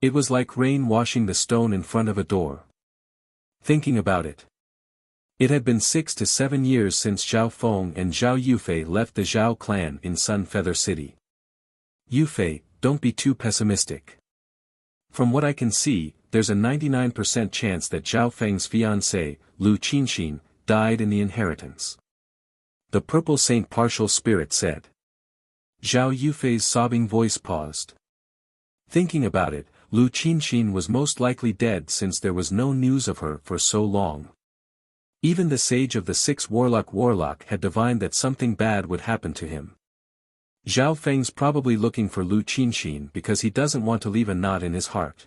Speaker 1: It was like rain washing the stone in front of a door. Thinking about it. It had been 6 to 7 years since Zhao Feng and Zhao Yufei left the Zhao clan in Sun Feather City. Yufei, don't be too pessimistic. From what I can see, there's a 99% chance that Zhao Feng's fiancé, Lu Qinxin, died in the inheritance. The purple saint partial spirit said. Zhao Yufei's sobbing voice paused. Thinking about it, Lu Qinxin was most likely dead since there was no news of her for so long. Even the sage of the 6 warlock had divined that something bad would happen to him. Zhao Feng's probably looking for Lu Qinxin because he doesn't want to leave a knot in his heart.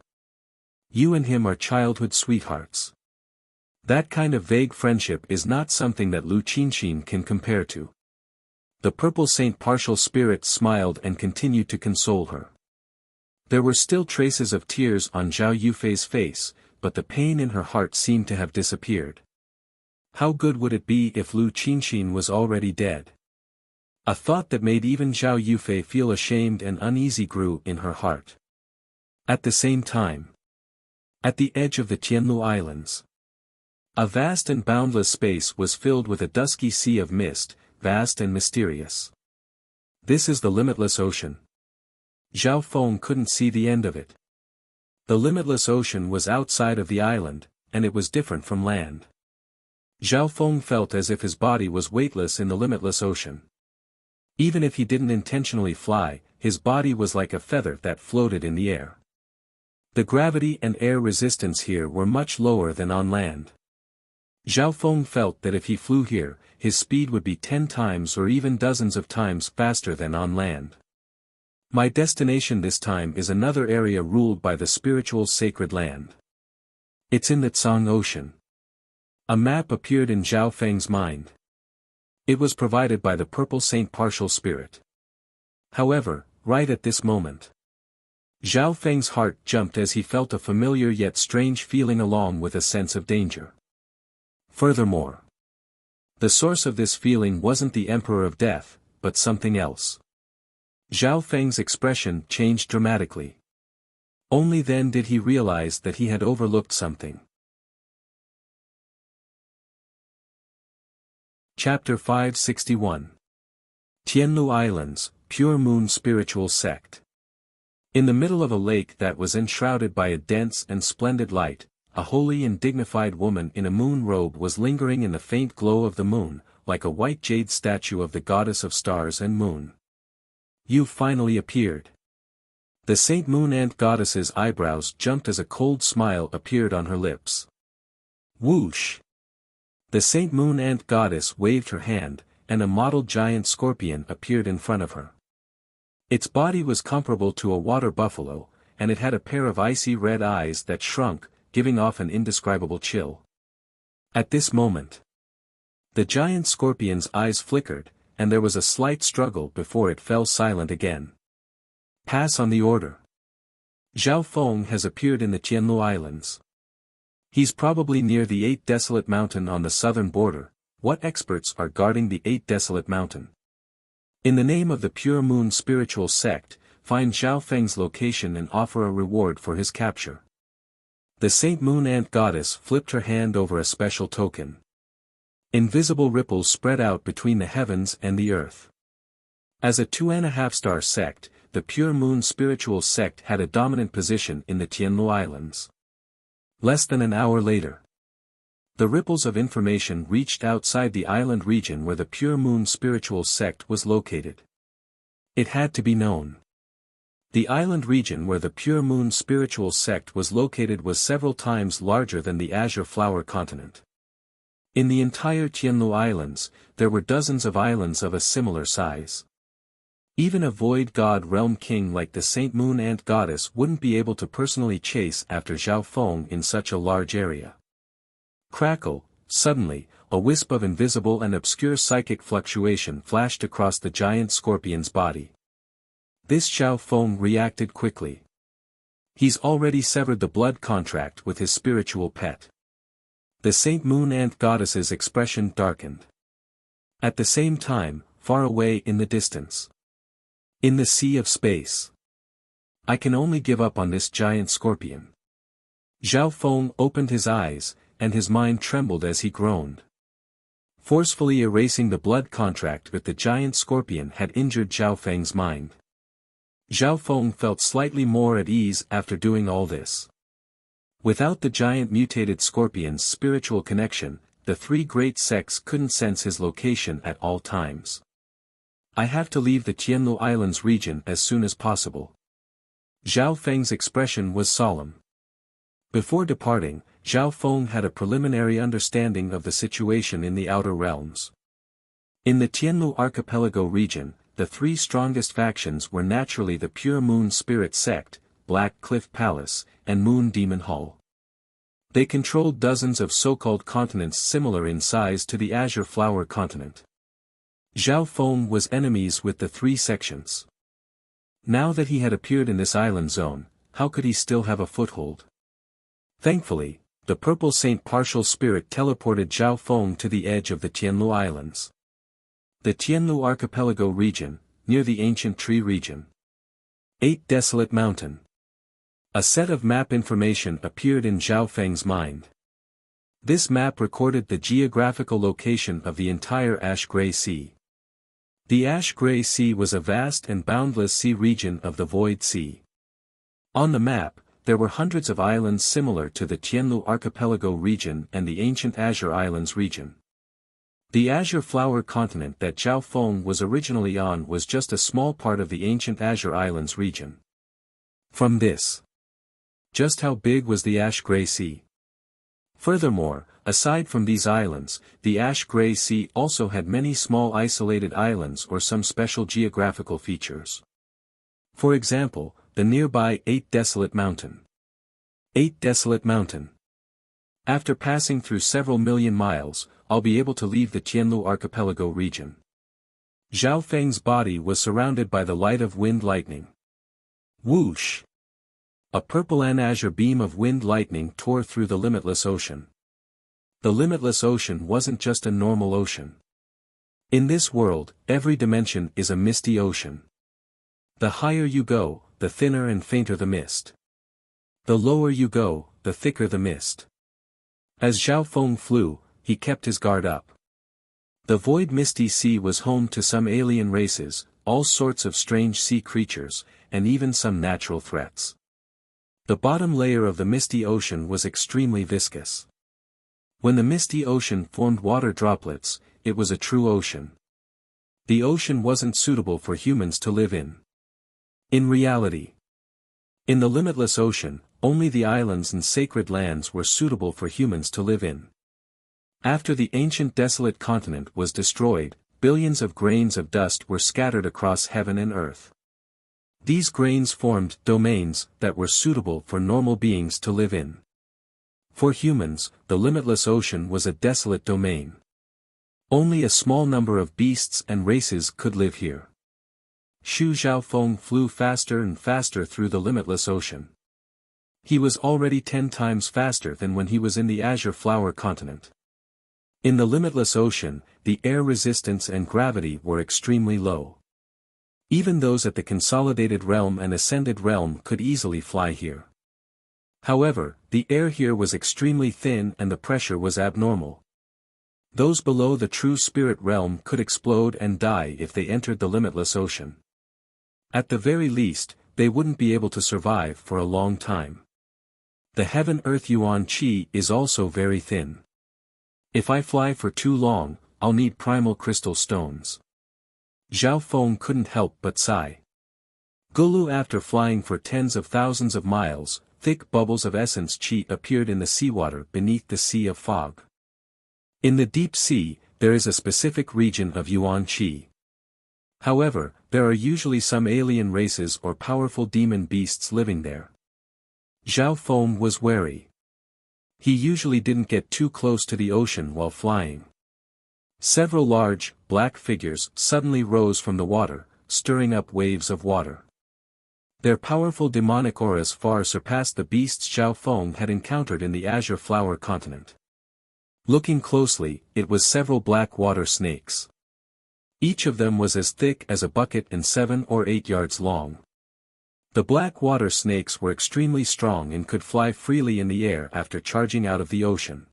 Speaker 1: You and him are childhood sweethearts. That kind of vague friendship is not something that Lu Qinxin can compare to. The purple saint partial spirit smiled and continued to console her. There were still traces of tears on Zhao Yufei's face, but the pain in her heart seemed to have disappeared. How good would it be if Lu Qinxin was already dead? A thought that made even Zhao Yufei feel ashamed and uneasy grew in her heart. At the same time, at the edge of the Tianlu Islands, a vast and boundless space was filled with a dusky sea of mist, vast and mysterious. This is the limitless ocean. Zhao Feng couldn't see the end of it. The limitless ocean was outside of the island, and it was different from land. Zhao Feng felt as if his body was weightless in the limitless ocean. Even if he didn't intentionally fly, his body was like a feather that floated in the air. The gravity and air resistance here were much lower than on land. Zhao Feng felt that if he flew here, his speed would be 10 times or even dozens of times faster than on land. My destination this time is another area ruled by the spiritual sacred land. It's in the Tsang Ocean. A map appeared in Zhao Feng's mind. It was provided by the purple saint partial spirit. However, right at this moment, Zhao Feng's heart jumped as he felt a familiar yet strange feeling along with a sense of danger. Furthermore, the source of this feeling wasn't the Emperor of Death, but something else. Zhao Feng's expression changed dramatically. Only then did he realize that he had overlooked something. Chapter 561. Tianlu Islands, Pure Moon Spiritual Sect. In the middle of a lake that was enshrouded by a dense and splendid light, a holy and dignified woman in a moon robe was lingering in the faint glow of the moon, like a white jade statue of the goddess of stars and moon. You finally appeared. The Saint Moon Ant Goddess's eyebrows jumped as a cold smile appeared on her lips. Whoosh! The Saint Moon Ant Goddess waved her hand, and a mottled giant scorpion appeared in front of her. Its body was comparable to a water buffalo, and it had a pair of icy red eyes that shrunk, giving off an indescribable chill. At this moment, the giant scorpion's eyes flickered, and there was a slight struggle before it fell silent again. Pass on the order. Zhao Feng has appeared in the Tianlu Islands. He's probably near the 8 Desolate Mountain on the southern border. What experts are guarding the 8 Desolate Mountain? In the name of the Pure Moon spiritual sect, find Zhao Feng's location and offer a reward for his capture. The Saint Moon Ant Goddess flipped her hand over a special token. Invisible ripples spread out between the heavens and the earth. As a 2.5-star sect, the Pure Moon spiritual sect had a dominant position in the Tianlu Islands. Less than an hour later, the ripples of information reached outside the island region where the Pure Moon spiritual sect was located. It had to be known. The island region where the Pure Moon spiritual sect was located was several times larger than the Azure Flower continent. In the entire Tianlu Islands, there were dozens of islands of a similar size. Even a void god realm king like the Saint Moon Ant Goddess wouldn't be able to personally chase after Zhao Feng in such a large area. Crackle, suddenly, a wisp of invisible and obscure psychic fluctuation flashed across the giant scorpion's body. This Zhao Feng reacted quickly. He's already severed the blood contract with his spiritual pet. The Saint Moon Ant Goddess's expression darkened. At the same time, far away in the distance, in the sea of space, I can only give up on this giant scorpion. Zhao Feng opened his eyes, and his mind trembled as he groaned. Forcefully erasing the blood contract with the giant scorpion had injured Zhao Feng's mind. Zhao Feng felt slightly more at ease after doing all this. Without the giant mutated scorpion's spiritual connection, the 3 great sects couldn't sense his location at all times. I have to leave the Tianlu Islands region as soon as possible. Zhao Feng's expression was solemn. Before departing, Zhao Feng had a preliminary understanding of the situation in the outer realms. In the Tianlu archipelago region, the 3 strongest factions were naturally the Pure Moon Spirit Sect, Black Cliff Palace, and Moon Demon Hall. They controlled dozens of so-called continents similar in size to the Azure Flower continent. Zhao Feng was enemies with the 3 sections. Now that he had appeared in this island zone, how could he still have a foothold? Thankfully, the Purple Saint Partial Spirit teleported Zhao Feng to the edge of the Tianlu Islands. The Tianlu Archipelago region, near the Ancient Tree region. 8 Desolate Mountain. A set of map information appeared in Zhao Feng's mind. This map recorded the geographical location of the entire Ash-Gray Sea. The Ash-Gray Sea was a vast and boundless sea region of the Void Sea. On the map, there were hundreds of islands similar to the Tianlu Archipelago region and the ancient Azure Islands region. The Azure Flower continent that Zhao Feng was originally on was just a small part of the ancient Azure Islands region. From this, just how big was the Ash-Gray Sea? Furthermore, aside from these islands, the Ash-Gray Sea also had many small isolated islands or some special geographical features. For example, the nearby 8 Desolate Mountain. 8 Desolate Mountain. After passing through several million miles, I'll be able to leave the Tianlu archipelago region. Zhao Feng's body was surrounded by the light of wind lightning. Whoosh! A purple and azure beam of wind lightning tore through the limitless ocean. The limitless ocean wasn't just a normal ocean. In this world, every dimension is a misty ocean. The higher you go, the thinner and fainter the mist. The lower you go, the thicker the mist. As Zhao Feng flew, he kept his guard up. The void misty sea was home to some alien races, all sorts of strange sea creatures, and even some natural threats. The bottom layer of the misty ocean was extremely viscous. When the misty ocean formed water droplets, it was a true ocean. The ocean wasn't suitable for humans to live in. In reality, in the limitless ocean, only the islands and sacred lands were suitable for humans to live in. After the ancient desolate continent was destroyed, billions of grains of dust were scattered across heaven and earth. These grains formed domains that were suitable for normal beings to live in. For humans, the limitless ocean was a desolate domain. Only a small number of beasts and races could live here. Xu Xiaofeng flew faster and faster through the limitless ocean. He was already 10 times faster than when he was in the Azure Flower continent. In the limitless ocean, the air resistance and gravity were extremely low. Even those at the Consolidated Realm and Ascended Realm could easily fly here. However, the air here was extremely thin and the pressure was abnormal. Those below the True Spirit Realm could explode and die if they entered the limitless ocean. At the very least, they wouldn't be able to survive for a long time. The Heaven-Earth Yuan Qi is also very thin. If I fly for too long, I'll need primal crystal stones. Zhao Feng couldn't help but sigh. Gulu, after flying for tens of thousands of miles, thick bubbles of essence qi appeared in the seawater beneath the sea of fog. In the deep sea, there is a specific region of Yuan Qi. However, there are usually some alien races or powerful demon beasts living there. Zhao Feng was wary. He usually didn't get too close to the ocean while flying. Several large, black figures suddenly rose from the water, stirring up waves of water. Their powerful demonic auras far surpassed the beasts Zhao Feng had encountered in the Azure Flower continent. Looking closely, it was several black water snakes. Each of them was as thick as a bucket and 7 or 8 yards long. The black water snakes were extremely strong and could fly freely in the air after charging out of the ocean.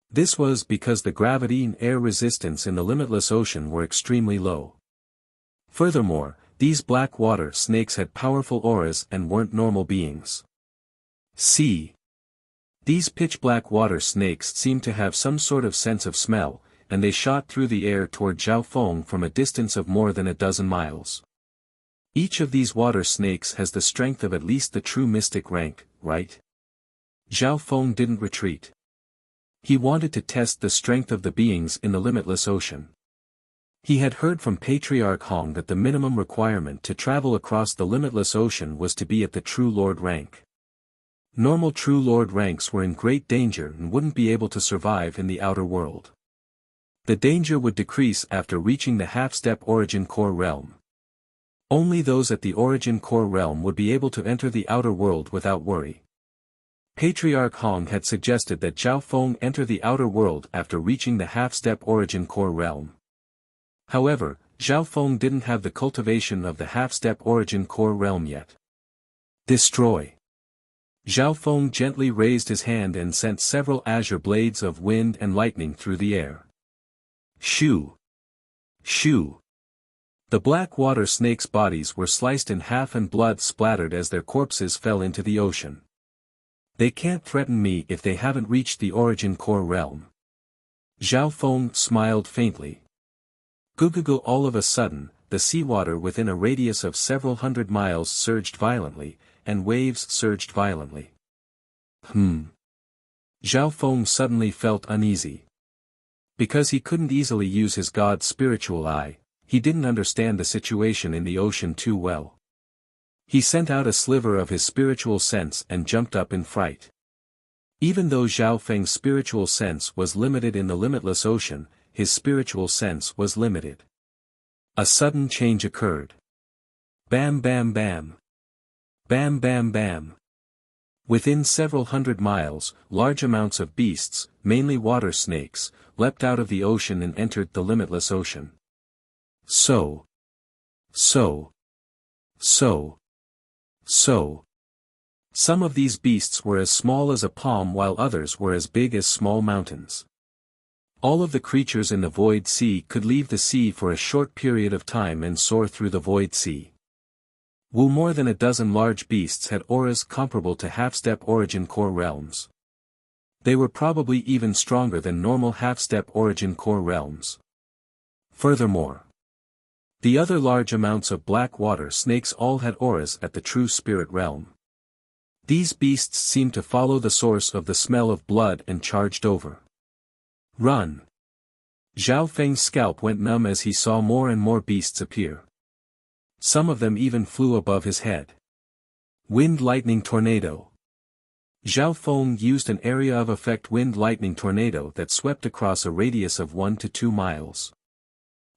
Speaker 1: This was because the gravity and air resistance in the limitless ocean were extremely low. Furthermore, these black water snakes had powerful auras and weren't normal beings. See. These pitch-black water snakes seemed to have some sort of sense of smell, and they shot through the air toward Zhao Feng from a distance of more than a dozen miles. Each of these water snakes has the strength of at least the true mystic rank, right? Zhao Feng didn't retreat. He wanted to test the strength of the beings in the limitless ocean. He had heard from Patriarch Hong that the minimum requirement to travel across the limitless ocean was to be at the True Lord rank. Normal True Lord ranks were in great danger and wouldn't be able to survive in the outer world. The danger would decrease after reaching the half-step Origin Core realm. Only those at the Origin Core realm would be able to enter the outer world without worry. Patriarch Hong had suggested that Zhao Feng enter the outer world after reaching the half-step Origin Core realm. However, Zhao Feng didn't have the cultivation of the half-step Origin Core realm yet. Destroy. Zhao Feng gently raised his hand and sent several azure blades of wind and lightning through the air. Shoo! Shoo! The black water snakes' bodies were sliced in half and blood splattered as their corpses fell into the ocean. They can't threaten me if they haven't reached the Origin Core realm. Zhao Feng smiled faintly. Gugugu, all of a sudden, the seawater within a radius of several hundred miles surged violently, and waves surged violently. Zhao Feng suddenly felt uneasy. Because he couldn't easily use his god's spiritual eye, he didn't understand the situation in the ocean too well. He sent out a sliver of his spiritual sense and jumped up in fright. Even though Zhao Feng's spiritual sense was limited in the limitless ocean, his spiritual sense was limited. A sudden change occurred. Bam bam bam. Bam bam bam. Within several hundred miles, large amounts of beasts, mainly water snakes, leapt out of the ocean and entered the limitless ocean. So. Some of these beasts were as small as a palm while others were as big as small mountains. All of the creatures in the void sea could leave the sea for a short period of time and soar through the void sea. More than a dozen large beasts had auras comparable to half-step Origin Core realms. They were probably even stronger than normal half-step Origin Core realms. Furthermore, the other large amounts of black water snakes all had auras at the True Spirit realm. These beasts seemed to follow the source of the smell of blood and charged over. Run! Zhao Feng's scalp went numb as he saw more and more beasts appear. Some of them even flew above his head. Wind Lightning Tornado. Zhao Feng used an area of effect wind lightning tornado that swept across a radius of 1 to 2 miles.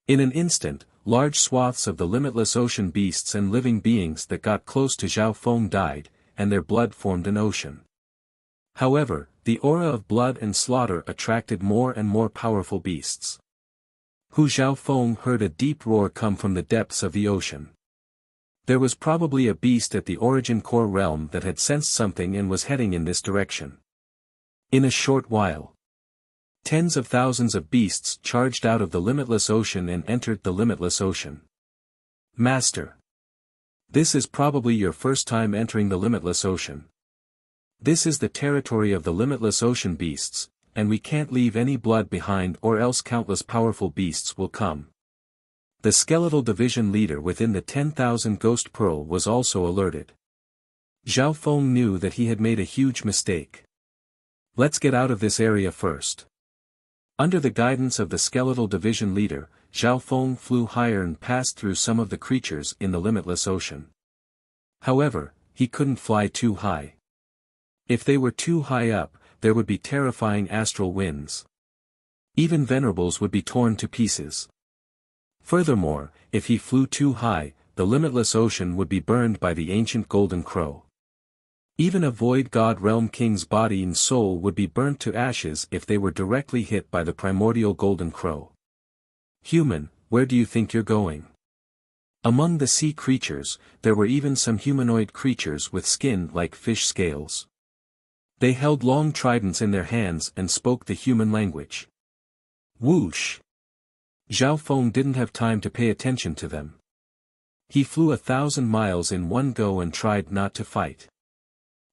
Speaker 1: In an instant, large swaths of the limitless ocean beasts and living beings that got close to Zhao Feng died, and their blood formed an ocean. However, the aura of blood and slaughter attracted more and more powerful beasts. Hu Zhaofeng heard a deep roar come from the depths of the ocean. There was probably a beast at the origin core realm that had sensed something and was heading in this direction. In a short while, tens of thousands of beasts charged out of the limitless ocean and entered the limitless ocean. Master. This is probably your first time entering the limitless ocean. This is the territory of the limitless ocean beasts, and we can't leave any blood behind or else countless powerful beasts will come. The skeletal division leader within the 10,000 Ghost Pearl was also alerted. Zhao Feng knew that he had made a huge mistake. Let's get out of this area first. Under the guidance of the skeletal division leader, Zhao Feng flew higher and passed through some of the creatures in the limitless ocean. However, he couldn't fly too high. If they were too high up, there would be terrifying astral winds. Even venerables would be torn to pieces. Furthermore, if he flew too high, the limitless ocean would be burned by the ancient golden crow. Even a void god realm king's body and soul would be burnt to ashes if they were directly hit by the primordial golden crow. Human, where do you think you're going? Among the sea creatures, there were even some humanoid creatures with skin like fish scales. They held long tridents in their hands and spoke the human language. Whoosh! Zhao Feng didn't have time to pay attention to them. He flew 1,000 miles in one go and tried not to fight.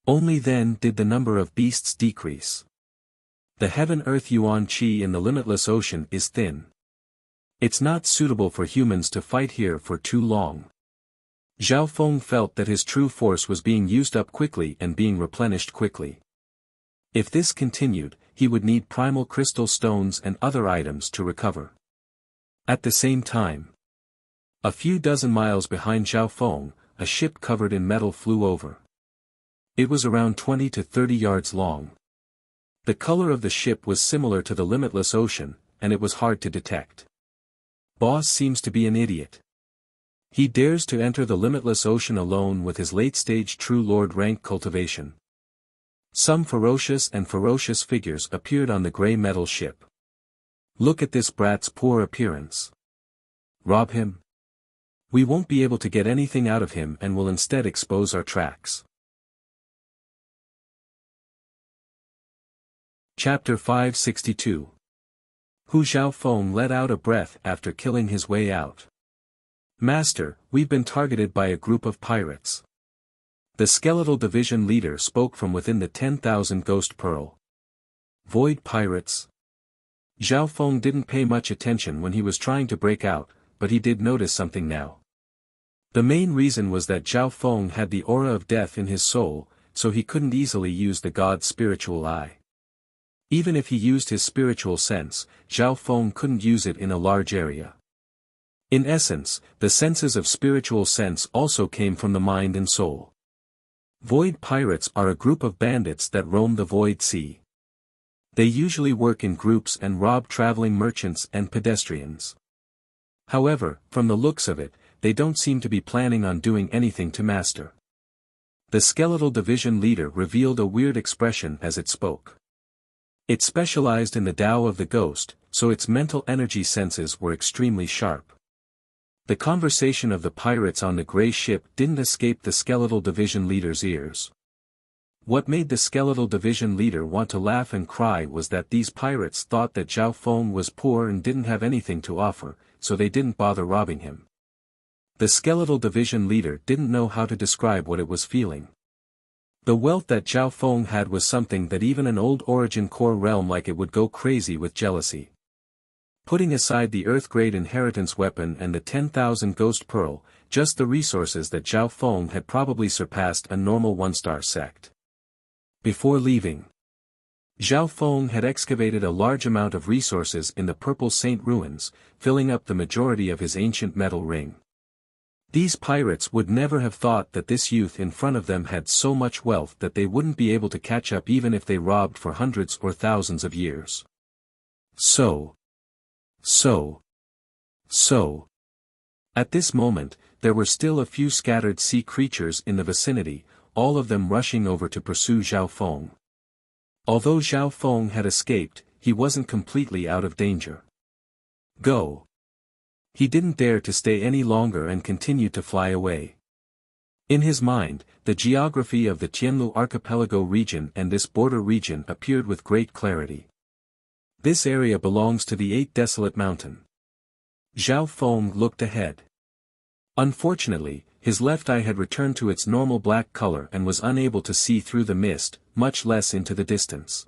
Speaker 1: Only then did the number of beasts decrease. The heaven-earth yuan qi in the limitless ocean is thin. It's not suitable for humans to fight here for too long. Zhao Feng felt that his true force was being used up quickly and being replenished quickly. If this continued, he would need primal crystal stones and other items to recover. At the same time, a few dozen miles behind Zhao Feng, a ship covered in metal flew over. It was around 20 to 30 yards long. The color of the ship was similar to the limitless ocean, and it was hard to detect. Boss seems to be an idiot. He dares to enter the limitless ocean alone with his late-stage True Lord rank cultivation. Some ferocious figures appeared on the gray metal ship. Look at this brat's poor appearance. Rob him? We won't be able to get anything out of him and will instead expose our tracks. Chapter 562. Hu Zhaofeng let out a breath after killing his way out. Master, we've been targeted by a group of pirates. The skeletal division leader spoke from within the 10,000 Ghost Pearl. Void pirates? Zhao Feng didn't pay much attention when he was trying to break out, but he did notice something now. The main reason was that Zhao Feng had the aura of death in his soul, so he couldn't easily use the god's spiritual eye. Even if he used his spiritual sense, Zhao Feng couldn't use it in a large area. In essence, the senses of spiritual sense also came from the mind and soul. Void pirates are a group of bandits that roam the void sea. They usually work in groups and rob traveling merchants and pedestrians. However, from the looks of it, they don't seem to be planning on doing anything to Master. The skeletal division leader revealed a weird expression as it spoke. It specialized in the Tao of the ghost, so its mental energy senses were extremely sharp. The conversation of the pirates on the gray ship didn't escape the skeletal division leader's ears. What made the skeletal division leader want to laugh and cry was that these pirates thought that Zhao Feng was poor and didn't have anything to offer, so they didn't bother robbing him. The skeletal division leader didn't know how to describe what it was feeling. The wealth that Zhao Feng had was something that even an old origin core realm like it would go crazy with jealousy. Putting aside the Earth-grade inheritance weapon and the 10,000 Ghost Pearl, just the resources that Zhao Feng had probably surpassed a normal one-star sect. Before leaving, Zhao Feng had excavated a large amount of resources in the Purple Saint ruins, filling up the majority of his ancient metal ring. These pirates would never have thought that this youth in front of them had so much wealth that they wouldn't be able to catch up even if they robbed for hundreds or thousands of years. So. At this moment, there were still a few scattered sea creatures in the vicinity, all of them rushing over to pursue Zhao Feng. Although Zhao Feng had escaped, he wasn't completely out of danger. Go! He didn't dare to stay any longer and continued to fly away. In his mind, the geography of the Tianlu archipelago region and this border region appeared with great clarity. This area belongs to the 8 Desolate Mountain. Zhao Feng looked ahead. Unfortunately, his left eye had returned to its normal black color and was unable to see through the mist, much less into the distance.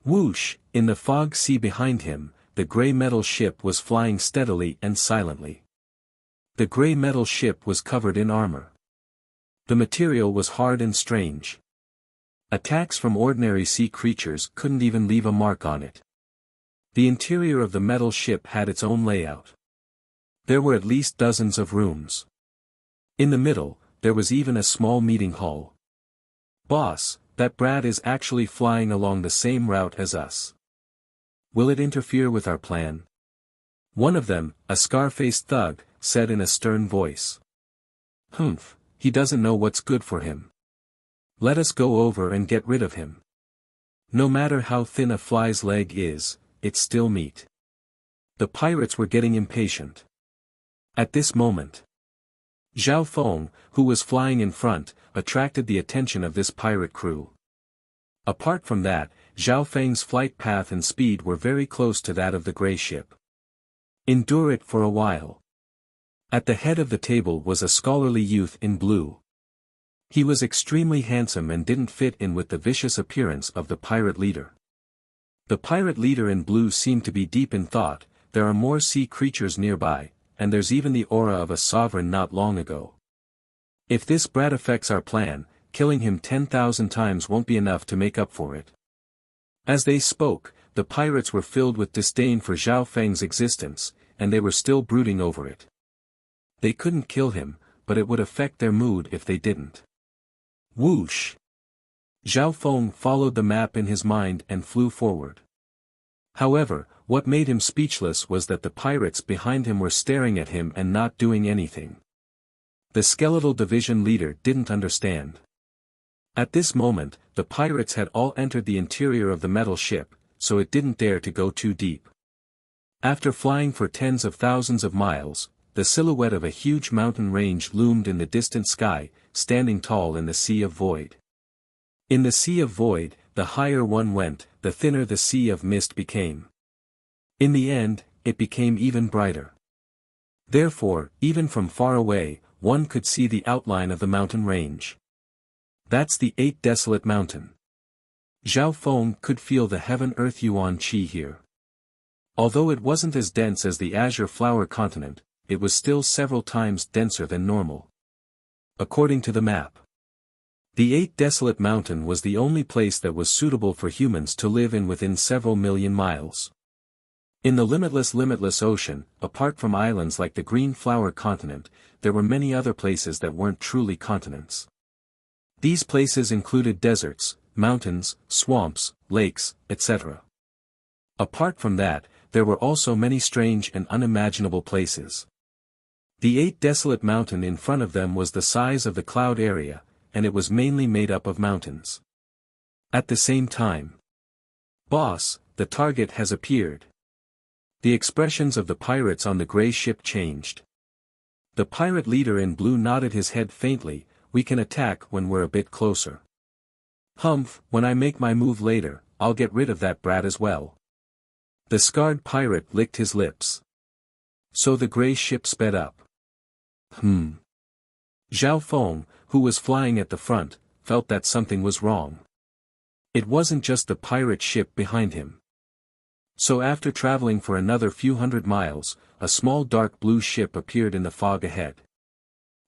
Speaker 1: Whoosh! In the fog sea behind him, the gray metal ship was flying steadily and silently. The gray metal ship was covered in armor. The material was hard and strange. Attacks from ordinary sea creatures couldn't even leave a mark on it. The interior of the metal ship had its own layout. There were at least dozens of rooms. In the middle, there was even a small meeting hall. Boss, that brat is actually flying along the same route as us. Will it interfere with our plan? One of them, a scar-faced thug, said in a stern voice. Humph, he doesn't know what's good for him. Let us go over and get rid of him. No matter how thin a fly's leg is, it's still meat. The pirates were getting impatient. At this moment, Zhao Feng, who was flying in front, attracted the attention of this pirate crew. Apart from that, Zhao Feng's flight path and speed were very close to that of the gray ship. Endure it for a while. At the head of the table was a scholarly youth in blue. He was extremely handsome and didn't fit in with the vicious appearance of the pirate leader. The pirate leader in blue seemed to be deep in thought. There are more sea creatures nearby, and there's even the aura of a sovereign not long ago. If this brat affects our plan, killing him 10,000 times won't be enough to make up for it. As they spoke, the pirates were filled with disdain for Zhao Feng's existence, and they were still brooding over it. They couldn't kill him, but it would affect their mood if they didn't. Whoosh! Zhao Feng followed the map in his mind and flew forward. However, what made him speechless was that the pirates behind him were staring at him and not doing anything. The skeletal division leader didn't understand. At this moment, the pirates had all entered the interior of the metal ship, so it didn't dare to go too deep. After flying for tens of thousands of miles, the silhouette of a huge mountain range loomed in the distant sky, standing tall in the sea of void. In the sea of void, the higher one went, the thinner the sea of mist became. In the end, it became even brighter. Therefore, even from far away, one could see the outline of the mountain range. That's the 8 Desolate Mountain. Zhao Feng could feel the heaven-earth yuan qi here. Although it wasn't as dense as the Azure Flower Continent, it was still several times denser than normal. According to the map, the 8 Desolate Mountain was the only place that was suitable for humans to live in within several million miles. In the limitless ocean, apart from islands like the Green Flower Continent, there were many other places that weren't truly continents. These places included deserts, mountains, swamps, lakes, etc. Apart from that, there were also many strange and unimaginable places. The 8 Desolate Mountain in front of them was the size of the cloud area, and it was mainly made up of mountains. At the same time, "Boss, the target has appeared." The expressions of the pirates on the gray ship changed. The pirate leader in blue nodded his head faintly. "We can attack when we're a bit closer." "Humph, when I make my move later, I'll get rid of that brat as well." The scarred pirate licked his lips. So the gray ship sped up. Zhao Feng, who was flying at the front, felt that something was wrong. It wasn't just the pirate ship behind him. So after traveling for another few hundred miles, a small dark blue ship appeared in the fog ahead.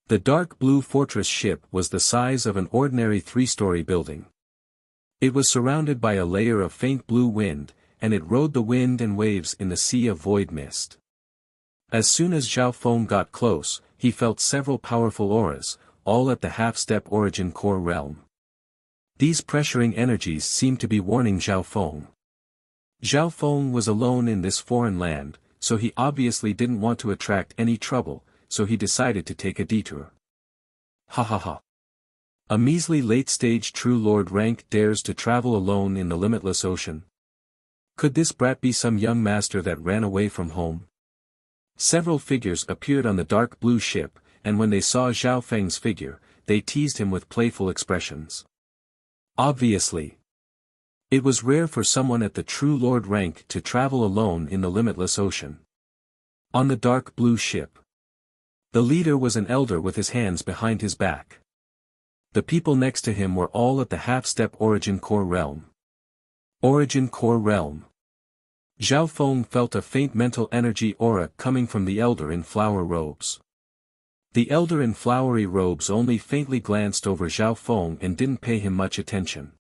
Speaker 1: The dark blue fortress ship was the size of an ordinary 3-story building. It was surrounded by a layer of faint blue wind, and it rode the wind and waves in the sea of void mist. As soon as Zhao Feng got close, he felt several powerful auras, all at the half-step origin core realm. These pressuring energies seemed to be warning Zhao Feng. Zhao Feng was alone in this foreign land, so he obviously didn't want to attract any trouble, so he decided to take a detour. Ha ha ha. A measly late-stage True Lord rank dares to travel alone in the limitless ocean. Could this brat be some young master that ran away from home? Several figures appeared on the dark blue ship, and when they saw Zhao Feng's figure, they teased him with playful expressions. Obviously, it was rare for someone at the True Lord rank to travel alone in the limitless ocean. On the dark blue ship, the leader was an elder with his hands behind his back. The people next to him were all at the half-step Origin Core realm. Origin Core realm. Zhao Feng felt a faint mental energy aura coming from the elder in flower robes. The elder in flowery robes only faintly glanced over Zhao Feng and didn't pay him much attention.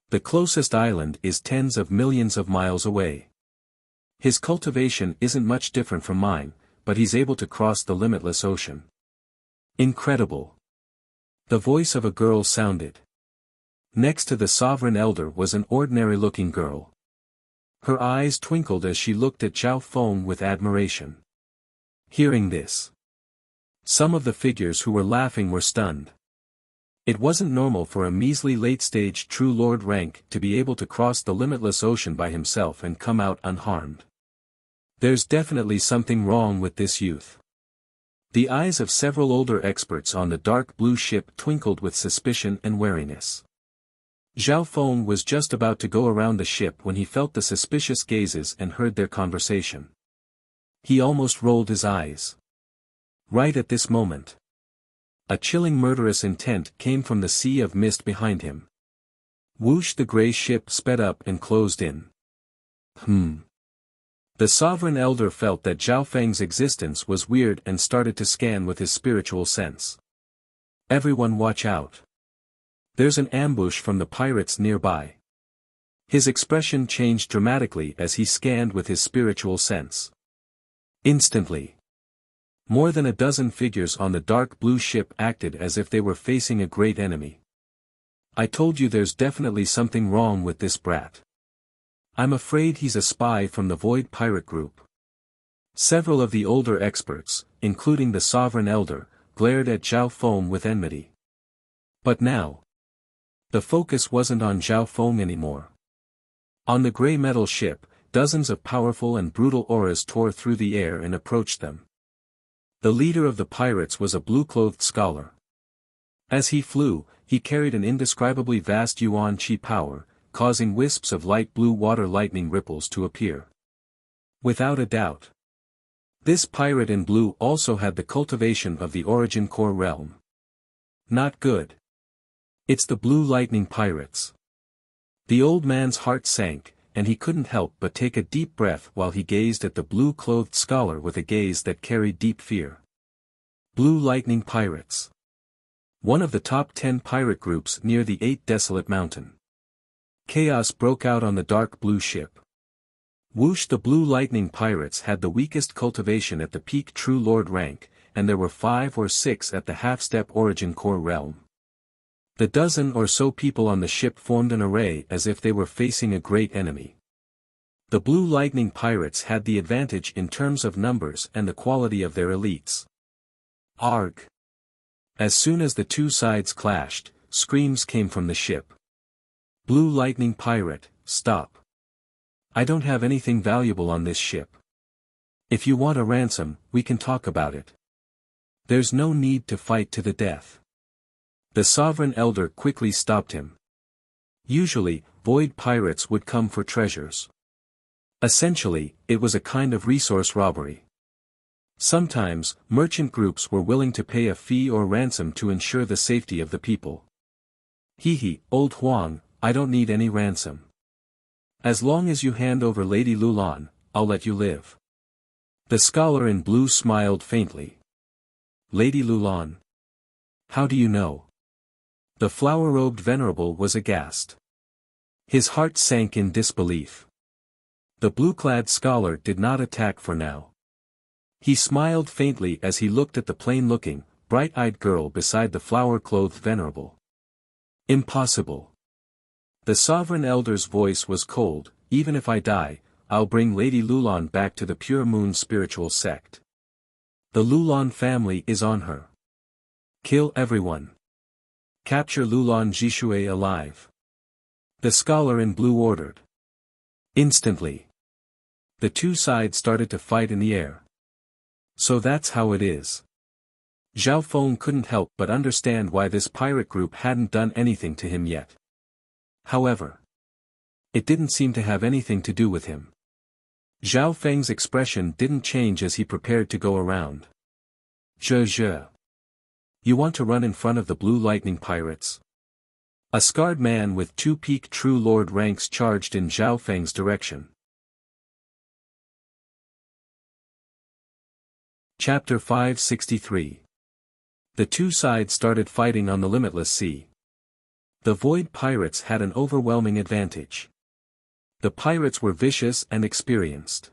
Speaker 1: The closest island is tens of millions of miles away. His cultivation isn't much different from mine, but he's able to cross the limitless ocean. Incredible. The voice of a girl sounded. Next to the sovereign elder was an ordinary-looking girl. Her eyes twinkled as she looked at Zhao Feng with admiration. Hearing this, some of the figures who were laughing were stunned. It wasn't normal for a measly late-stage True Lord rank to be able to cross the limitless ocean by himself and come out unharmed. There's definitely something wrong with this youth. The eyes of several older experts on the dark blue ship twinkled with suspicion and wariness. Zhao Feng was just about to go around the ship when he felt the suspicious gazes and heard their conversation. He almost rolled his eyes. Right at this moment, a chilling murderous intent came from the sea of mist behind him. Whoosh! The gray ship sped up and closed in. The sovereign elder felt that Zhao Feng's existence was weird and started to scan with his spiritual sense. Everyone watch out. There's an ambush from the pirates nearby. His expression changed dramatically as he scanned with his spiritual sense. Instantly, more than a dozen figures on the dark blue ship acted as if they were facing a great enemy. I told you there's definitely something wrong with this brat. I'm afraid he's a spy from the Void Pirate Group. Several of the older experts, including the Sovereign Elder, glared at Zhao Feng with enmity. But now, the focus wasn't on Zhao Feng anymore. On the gray metal ship, dozens of powerful and brutal auras tore through the air and approached them. The leader of the pirates was a blue-clothed scholar. As he flew, he carried an indescribably vast yuan qi power, causing wisps of light blue water lightning ripples to appear. Without a doubt, this pirate in blue also had the cultivation of the Origin Core realm. Not good. It's the Blue Lightning Pirates. The old man's heart sank, and he couldn't help but take a deep breath while he gazed at the blue-clothed scholar with a gaze that carried deep fear. Blue Lightning Pirates. One of the top 10 pirate groups near the 8 Desolate Mountain. Chaos broke out on the dark blue ship. Whoosh! The Blue Lightning Pirates had the weakest cultivation at the peak True Lord rank, and there were 5 or 6 at the half-step Origin Core realm. The dozen or so people on the ship formed an array as if they were facing a great enemy. The Blue Lightning Pirates had the advantage in terms of numbers and the quality of their elites. Arg! As soon as the two sides clashed, screams came from the ship. Blue Lightning Pirate, stop. I don't have anything valuable on this ship. If you want a ransom, we can talk about it. There's no need to fight to the death. The Sovereign Elder quickly stopped him. Usually, void pirates would come for treasures. Essentially, it was a kind of resource robbery. Sometimes, merchant groups were willing to pay a fee or ransom to ensure the safety of the people. Hee, old Huang, I don't need any ransom. As long as you hand over Lady Lulan, I'll let you live. The scholar in blue smiled faintly. Lady Lulan? How do you know? The flower-robed venerable was aghast. His heart sank in disbelief. The blue-clad scholar did not attack for now. He smiled faintly as he looked at the plain-looking, bright-eyed girl beside the flower-clothed venerable. Impossible. The Sovereign Elder's voice was cold. Even if I die, I'll bring Lady Lulan back to the Pure Moon spiritual sect. The Lulon family is on her. Kill everyone. Capture Lulon Jishue alive. The scholar in blue ordered. Instantly. The two sides started to fight in the air. So that's how it is. Zhao Feng couldn't help but understand why this pirate group hadn't done anything to him yet. However, it didn't seem to have anything to do with him. Zhao Feng's expression didn't change as he prepared to go around. "Je. You want to run in front of the Blue Lightning pirates?" A scarred man with 2 peak True Lord ranks charged in Zhao Feng's direction. Chapter 563. The two sides started fighting on the limitless sea. The Void Pirates had an overwhelming advantage. The pirates were vicious and experienced.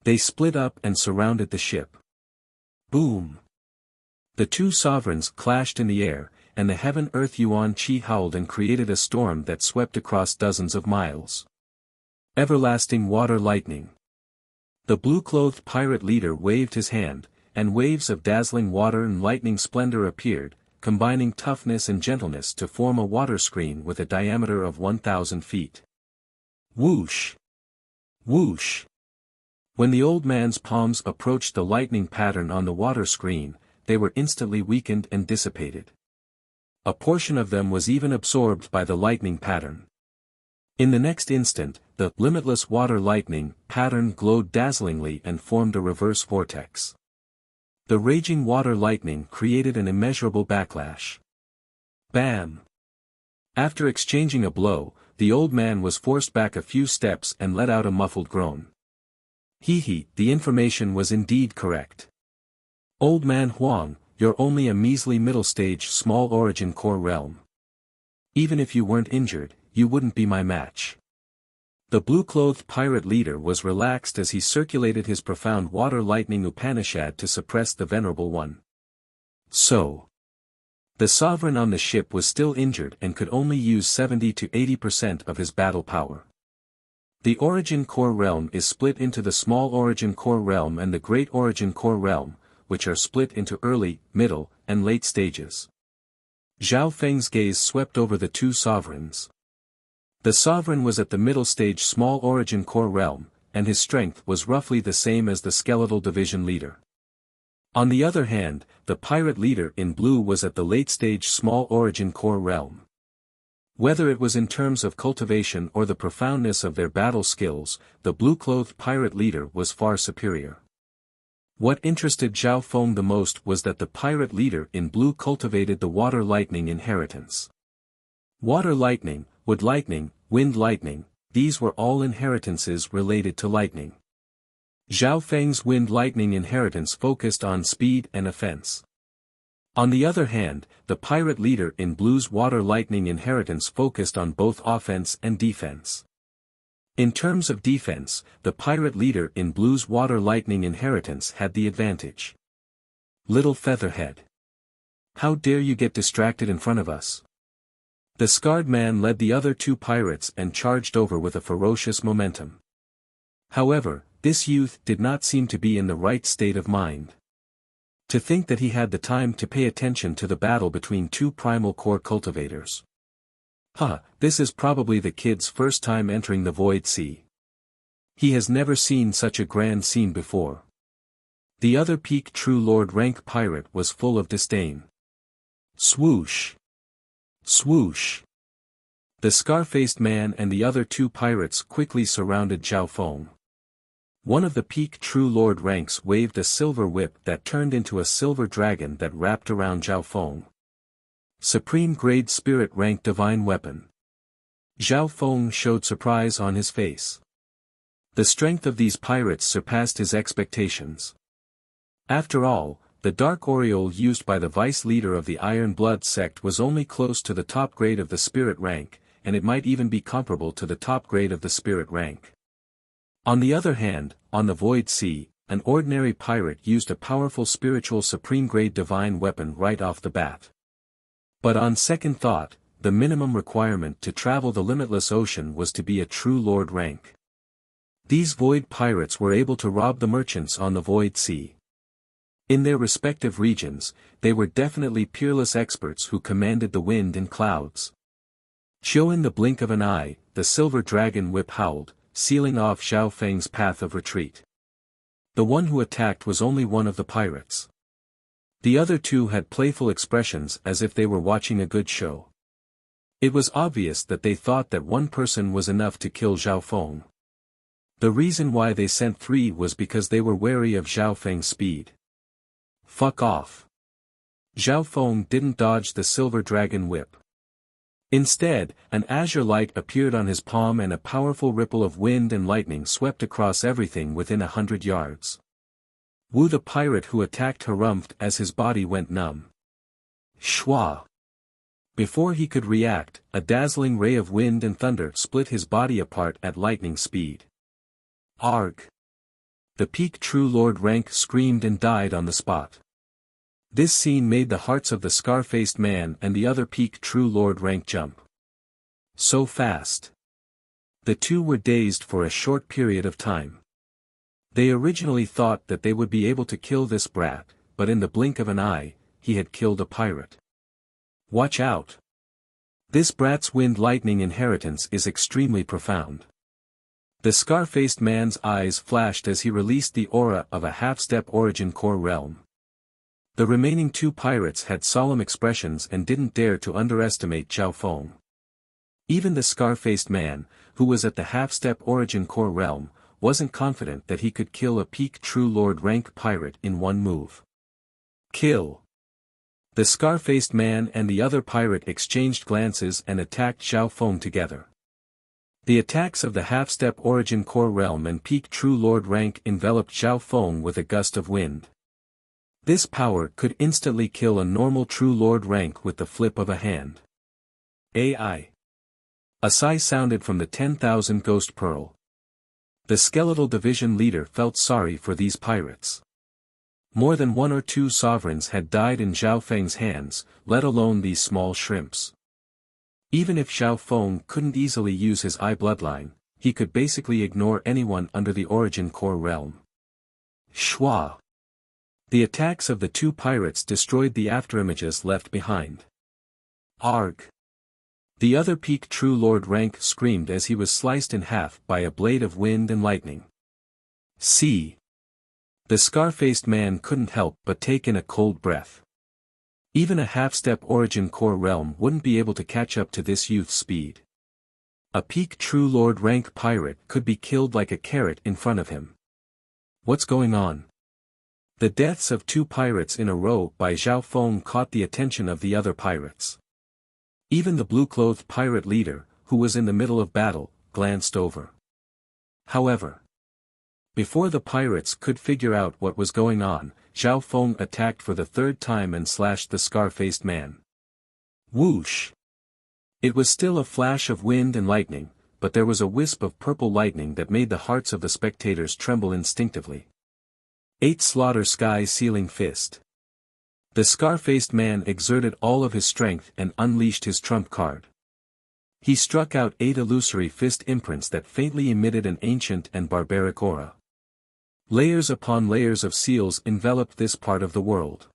Speaker 1: They split up and surrounded the ship. Boom! The two sovereigns clashed in the air, and the heaven-earth yuan qi howled and created a storm that swept across dozens of miles. Everlasting water lightning. The blue-clothed pirate leader waved his hand, and waves of dazzling water and lightning splendor appeared, combining toughness and gentleness to form a water screen with a diameter of 1,000 feet. Whoosh! Whoosh! When the old man's palms approached the lightning pattern on the water screen, they were instantly weakened and dissipated. A portion of them was even absorbed by the lightning pattern. In the next instant, the limitless water lightning pattern glowed dazzlingly and formed a reverse vortex. The raging water lightning created an immeasurable backlash. Bam! After exchanging a blow, the old man was forced back a few steps and let out a muffled groan. Hee, the information was indeed correct. Old man Huang, you're only a measly middle-stage small origin core realm. Even if you weren't injured, you wouldn't be my match. The blue-clothed pirate leader was relaxed as he circulated his profound water lightning Upanishad to suppress the venerable one. So, the sovereign on the ship was still injured and could only use 70 to 80% of his battle power. The origin core realm is split into the small origin core realm and the great origin core realm, which are split into early, middle, and late stages. Zhao Feng's gaze swept over the two sovereigns. The sovereign was at the middle stage small origin core realm, and his strength was roughly the same as the skeletal division leader. On the other hand, the pirate leader in blue was at the late stage small origin core realm. Whether it was in terms of cultivation or the profoundness of their battle skills, the blue-clothed pirate leader was far superior. What interested Zhao Feng the most was that the pirate leader in blue cultivated the water lightning inheritance. Water lightning, wood lightning, wind lightning, these were all inheritances related to lightning. Zhao Feng's wind lightning inheritance focused on speed and offense. On the other hand, the pirate leader in blue's water lightning inheritance focused on both offense and defense. In terms of defense, the pirate leader in blue's water lightning inheritance had the advantage. Little featherhead. How dare you get distracted in front of us? The scarred man led the other two pirates and charged over with a ferocious momentum. However, this youth did not seem to be in the right state of mind. To think that he had the time to pay attention to the battle between two primal core cultivators. This is probably the kid's first time entering the Void Sea. He has never seen such a grand scene before. The other peak True Lord rank pirate was full of disdain. Swoosh! Swoosh! The scar-faced man and the other two pirates quickly surrounded Zhao Feng. One of the peak True Lord ranks waved a silver whip that turned into a silver dragon that wrapped around Zhao Feng. Supreme Grade Spirit Rank Divine Weapon. Zhao Feng showed surprise on his face. The strength of these pirates surpassed his expectations. After all, the Dark Aureole used by the vice leader of the Iron Blood sect was only close to the top grade of the Spirit rank, and it might even be comparable to the top grade of the Spirit rank. On the other hand, on the Void Sea, an ordinary pirate used a powerful spiritual supreme grade divine weapon right off the bat. But on second thought, the minimum requirement to travel the limitless ocean was to be a True Lord rank. These Void Pirates were able to rob the merchants on the Void Sea. In their respective regions, they were definitely peerless experts who commanded the wind and clouds. Showing the blink of an eye, the silver dragon whip howled, sealing off Zhao Feng's path of retreat. The one who attacked was only one of the pirates. The other two had playful expressions as if they were watching a good show. It was obvious that they thought that one person was enough to kill Zhao Feng. The reason why they sent 3 was because they were wary of Zhao Feng's speed. Fuck off. Zhao Feng didn't dodge the silver dragon whip. Instead, an azure light appeared on his palm and a powerful ripple of wind and lightning swept across everything within 100 yards. Wu the pirate who attacked harumphed as his body went numb. Shwa! Before he could react, a dazzling ray of wind and thunder split his body apart at lightning speed. Arg! The peak true lord rank screamed and died on the spot. This scene made the hearts of the scar-faced man and the other peak true lord rank jump. So fast. The two were dazed for a short period of time. They originally thought that they would be able to kill this brat, but in the blink of an eye, he had killed a pirate. Watch out. This brat's wind lightning inheritance is extremely profound. The scar-faced man's eyes flashed as he released the aura of a half-step origin core realm. The remaining 2 pirates had solemn expressions and didn't dare to underestimate Zhao Feng. Even the scar-faced man, who was at the half-step origin core realm, wasn't confident that he could kill a peak true lord rank pirate in one move. Kill! The scar-faced man and the other pirate exchanged glances and attacked Zhao Feng together. The attacks of the half-step origin core realm and peak true lord rank enveloped Zhao Feng with a gust of wind. This power could instantly kill a normal true lord rank with the flip of a hand. AI. A sigh sounded from the 10,000 Ghost Pearl. The skeletal division leader felt sorry for these pirates. More than 1 or 2 sovereigns had died in Zhao Feng's hands, let alone these small shrimps. Even if Zhao Feng couldn't easily use his eye bloodline, he could basically ignore anyone under the origin core realm. Shwa! The attacks of the 2 pirates destroyed the afterimages left behind. Arg! The other peak true lord rank screamed as he was sliced in half by a blade of wind and lightning. See! The scar-faced man couldn't help but take in a cold breath. Even a half-step origin core realm wouldn't be able to catch up to this youth's speed. A peak true lord rank pirate could be killed like a carrot in front of him. What's going on? The deaths of 2 pirates in a row by Zhao Feng caught the attention of the other pirates. Even the blue-clothed pirate leader, who was in the middle of battle, glanced over. However, before the pirates could figure out what was going on, Zhao Feng attacked for the 3rd time and slashed the scar-faced man. Whoosh! It was still a flash of wind and lightning, but there was a wisp of purple lightning that made the hearts of the spectators tremble instinctively. 8 Slaughter Sky Sealing Fist. The scar-faced man exerted all of his strength and unleashed his trump card. He struck out 8 illusory fist imprints that faintly emitted an ancient and barbaric aura. Layers upon layers of seals enveloped this part of the world.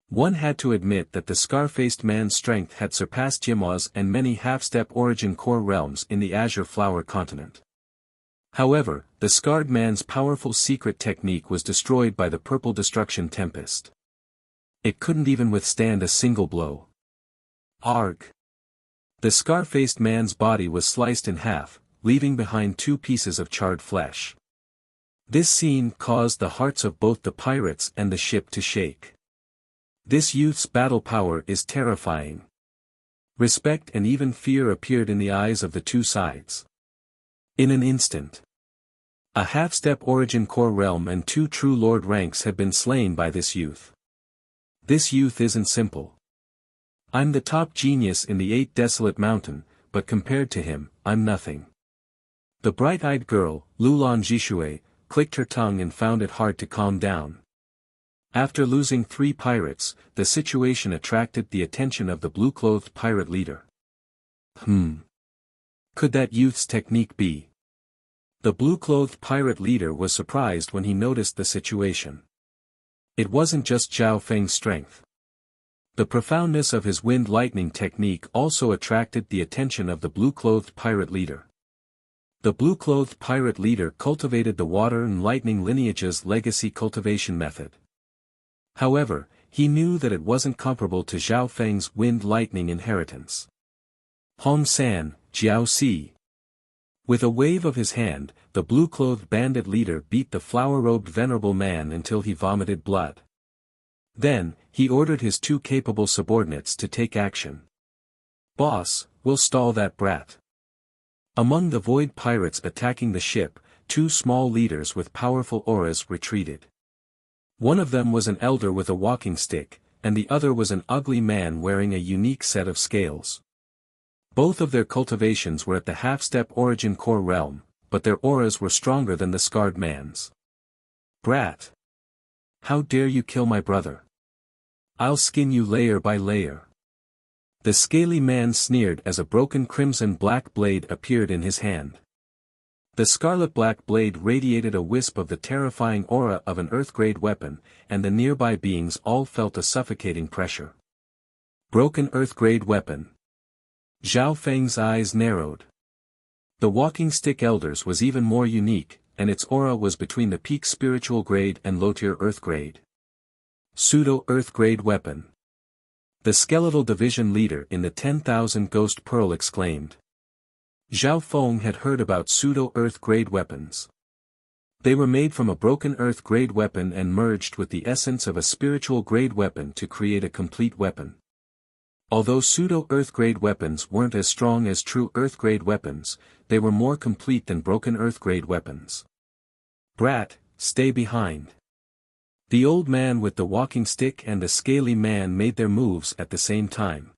Speaker 1: One had to admit that the scar-faced man's strength had surpassed Jimao's and many half-step origin core realms in the Azure Flower continent. However, the scarred man's powerful secret technique was destroyed by the purple destruction tempest. It couldn't even withstand a single blow. Arg! The scar-faced man's body was sliced in half, leaving behind 2 pieces of charred flesh. This scene caused the hearts of both the pirates and the ship to shake. This youth's battle power is terrifying. Respect and even fear appeared in the eyes of the 2 sides. In an instant, a half-step origin core realm and 2 true lord ranks had been slain by this youth. This youth isn't simple. I'm the top genius in the 8 desolate mountain, but compared to him, I'm nothing. The bright-eyed girl, Lulan Jishui, clicked her tongue and found it hard to calm down. After losing 3 pirates, the situation attracted the attention of the blue-clothed pirate leader. Could that youth's technique be? The blue-clothed pirate leader was surprised when he noticed the situation. It wasn't just Zhao Feng's strength. The profoundness of his wind lightning technique also attracted the attention of the blue-clothed pirate leader. The blue-clothed pirate leader cultivated the water and lightning lineage's legacy cultivation method. However, he knew that it wasn't comparable to Zhao Feng's wind lightning inheritance. Hong San, Jiao Si. With a wave of his hand, the blue-clothed bandit leader beat the flower-robed venerable man until he vomited blood. Then, he ordered his two capable subordinates to take action. "Boss, we'll stall that brat." Among the void pirates attacking the ship, two small leaders with powerful auras retreated. One of them was an elder with a walking stick, and the other was an ugly man wearing a unique set of scales. Both of their cultivations were at the half-step origin core realm, but their auras were stronger than the scarred man's. "Brat! How dare you kill my brother? I'll skin you layer by layer." The scaly man sneered as a broken crimson-black blade appeared in his hand. The scarlet-black blade radiated a wisp of the terrifying aura of an earth-grade weapon, and the nearby beings all felt a suffocating pressure. Broken earth-grade weapon. Zhao Feng's eyes narrowed. The walking stick elder's was even more unique, and its aura was between the peak spiritual grade and low-tier earth grade. Pseudo-earth grade weapon. The skeletal division leader in the 10,000 Ghost Pearl exclaimed. Zhao Feng had heard about pseudo-earth grade weapons. They were made from a broken earth grade weapon and merged with the essence of a spiritual grade weapon to create a complete weapon. Although pseudo-earth grade weapons weren't as strong as true earth grade weapons, they were more complete than broken earth grade weapons. "Brat, stay behind." The old man with the walking stick and the scaly man made their moves at the same time.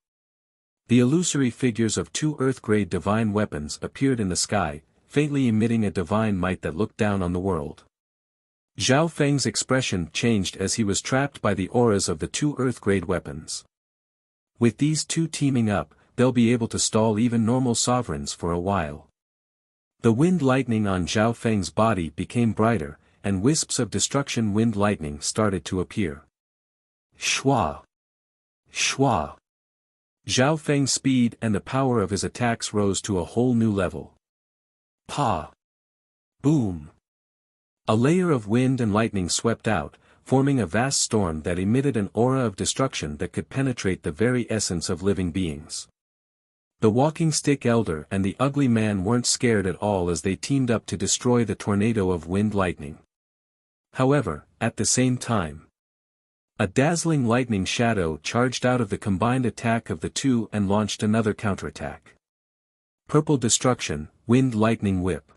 Speaker 1: The illusory figures of two earth-grade divine weapons appeared in the sky, faintly emitting a divine might that looked down on the world. Zhao Feng's expression changed as he was trapped by the auras of the two earth-grade weapons. With these two teaming up, they'll be able to stall even normal sovereigns for a while. The wind lightning on Zhao Feng's body became brighter, and wisps of destruction wind lightning started to appear. Shwa! Shwa! Zhao Feng's speed and the power of his attacks rose to a whole new level. Pa! Boom! A layer of wind and lightning swept out, forming a vast storm that emitted an aura of destruction that could penetrate the very essence of living beings. The walking stick elder and the ugly man weren't scared at all as they teamed up to destroy the tornado of wind lightning. However, at the same time, a dazzling lightning shadow charged out of the combined attack of the two and launched another counterattack. Purple destruction, wind lightning whip.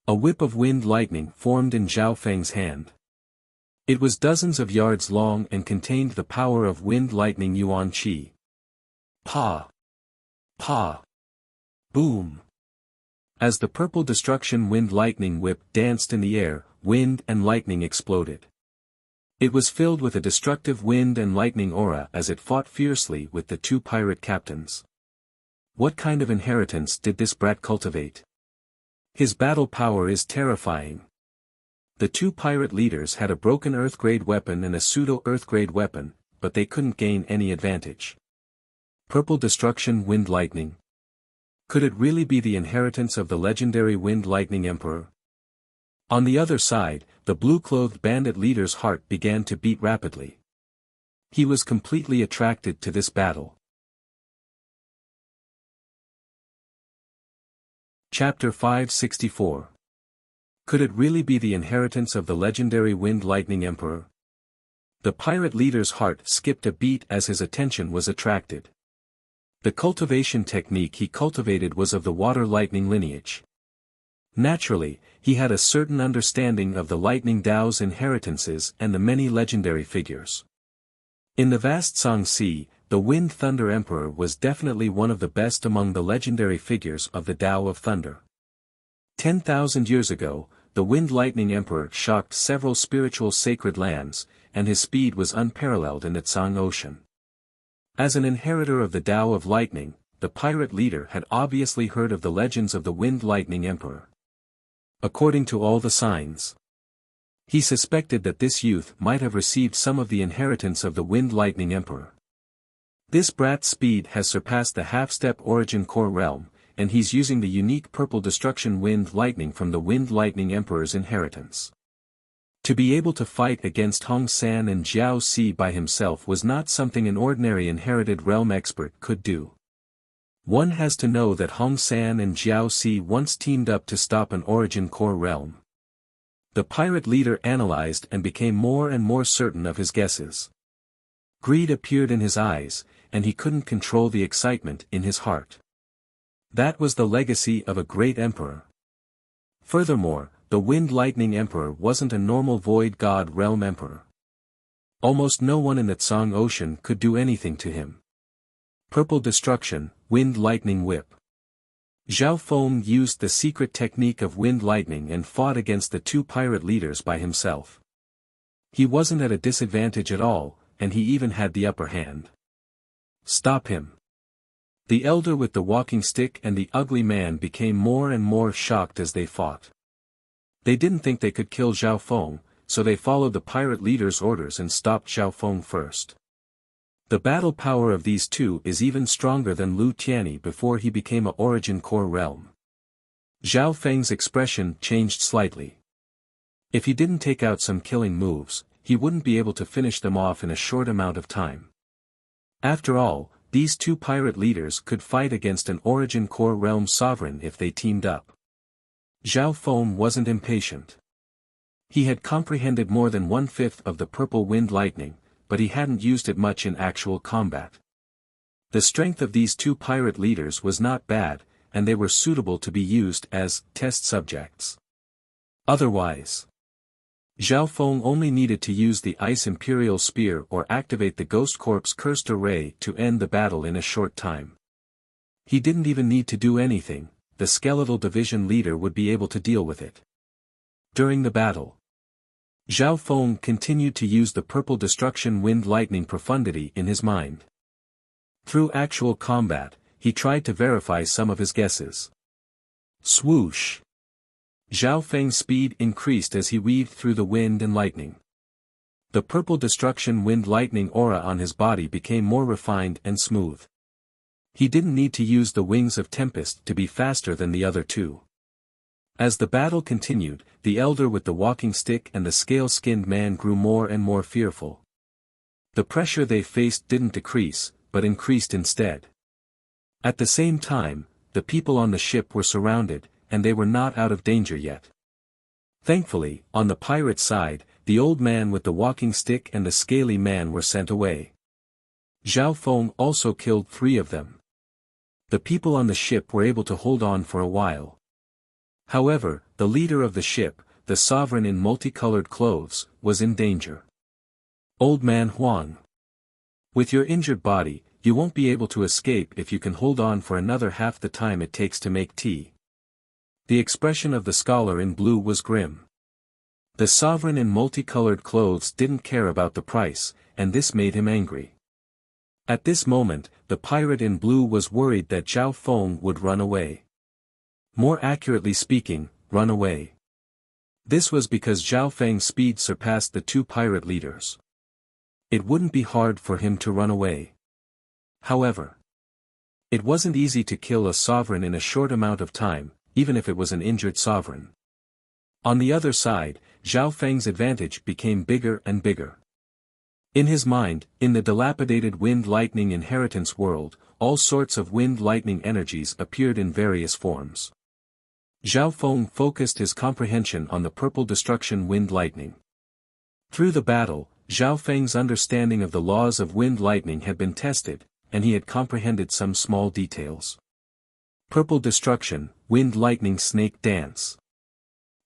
Speaker 1: A whip of wind lightning formed in Zhao Feng's hand. It was dozens of yards long and contained the power of wind lightning yuan qi. Pa! Pa! Boom! As the purple destruction wind lightning whip danced in the air, wind and lightning exploded. It was filled with a destructive wind and lightning aura as it fought fiercely with the two pirate captains. What kind of inheritance did this brat cultivate? His battle power is terrifying. The two pirate leaders had a broken earth-grade weapon and a pseudo-earth-grade weapon, but they couldn't gain any advantage. Purple destruction wind lightning. Could it really be the inheritance of the legendary wind lightning emperor? On the other side, the blue-clothed bandit leader's heart began to beat rapidly. He was completely attracted to this battle. Chapter 564. Could it really be the inheritance of the legendary wind lightning emperor? The pirate leader's heart skipped a beat as his attention was attracted. The cultivation technique he cultivated was of the water lightning lineage. Naturally, he had a certain understanding of the lightning Dao's inheritances and the many legendary figures. In the vast Song Sea, the Wind Thunder Emperor was definitely one of the best among the legendary figures of the Tao of Thunder. 10,000 years ago, the Wind Lightning Emperor shocked several spiritual sacred lands, and his speed was unparalleled in the Tsang Ocean. As an inheritor of the Tao of Lightning, the pirate leader had obviously heard of the legends of the Wind Lightning Emperor. According to all the signs, He suspected that this youth might have received some of the inheritance of the Wind Lightning Emperor. This brat's speed has surpassed the half-step Origin Core realm, and he's using the unique purple destruction Wind Lightning from the Wind Lightning Emperor's inheritance. To be able to fight against Hong San and Jiao Si by himself was not something an ordinary inherited realm expert could do. One has to know that Hong San and Jiao Si once teamed up to stop an Origin Core realm. The pirate leader analyzed and became more and more certain of his guesses. Greed appeared in his eyes, and he couldn't control the excitement in his heart. That was the legacy of a great emperor. Furthermore, the Wind Lightning Emperor wasn't a normal Void God Realm Emperor. Almost no one in the Tsang Ocean could do anything to him. Purple Destruction, Wind Lightning Whip. Zhao Feng used the secret technique of Wind Lightning and fought against the two pirate leaders by himself. He wasn't at a disadvantage at all, and he even had the upper hand. Stop him. The elder with the walking stick and the ugly man became more and more shocked as they fought. They didn't think they could kill Zhao Feng, so they followed the pirate leader's orders and stopped Zhao Feng first. The battle power of these two is even stronger than Lu Tianyi before he became a Origin Core realm. Zhao Feng's expression changed slightly. If he didn't take out some killing moves, he wouldn't be able to finish them off in a short amount of time. After all, these two pirate leaders could fight against an Origin Core realm sovereign if they teamed up. Zhao Feng wasn't impatient. He had comprehended more than 1/5 of the purple Wind Lightning, but he hadn't used it much in actual combat. The strength of these two pirate leaders was not bad, and they were suitable to be used as test subjects. Otherwise, Zhao Feng only needed to use the Ice Imperial Spear or activate the Ghost Corp's Cursed Array to end the battle in a short time. He didn't even need to do anything, the Skeletal Division leader would be able to deal with it. During the battle, Zhao Feng continued to use the Purple Destruction Wind Lightning Profundity in his mind. Through actual combat, he tried to verify some of his guesses. Swoosh! Zhao Feng's speed increased as he weaved through the wind and lightning. The Purple Destruction Wind Lightning aura on his body became more refined and smooth. He didn't need to use the Wings of Tempest to be faster than the other two. As the battle continued, the elder with the walking stick and the scale-skinned man grew more and more fearful. The pressure they faced didn't decrease, but increased instead. At the same time, the people on the ship were surrounded, and they were not out of danger yet. Thankfully, on the pirate side, the old man with the walking stick and the scaly man were sent away. Zhao Feng also killed 3 of them. The people on the ship were able to hold on for a while. However, the leader of the ship, the sovereign in multicolored clothes, was in danger. Old Man Huang. With your injured body, you won't be able to escape if you can hold on for another half the time it takes to make tea. The expression of the scholar in blue was grim. The sovereign in multicolored clothes didn't care about the price, and this made him angry. At this moment, the pirate in blue was worried that Zhao Feng would run away. More accurately speaking, run away. This was because Zhao Feng's speed surpassed the 2 pirate leaders. It wouldn't be hard for him to run away. However, it wasn't easy to kill a sovereign in a short amount of time, even if it was an injured sovereign. On the other side, Zhao Feng's advantage became bigger and bigger. In his mind, in the dilapidated Wind Lightning inheritance world, all sorts of Wind Lightning energies appeared in various forms. Zhao Feng focused his comprehension on the Purple Destruction Wind Lightning. Through the battle, Zhao Feng's understanding of the laws of Wind Lightning had been tested, and he had comprehended some small details. Purple Destruction, Wind Lightning Snake Dance.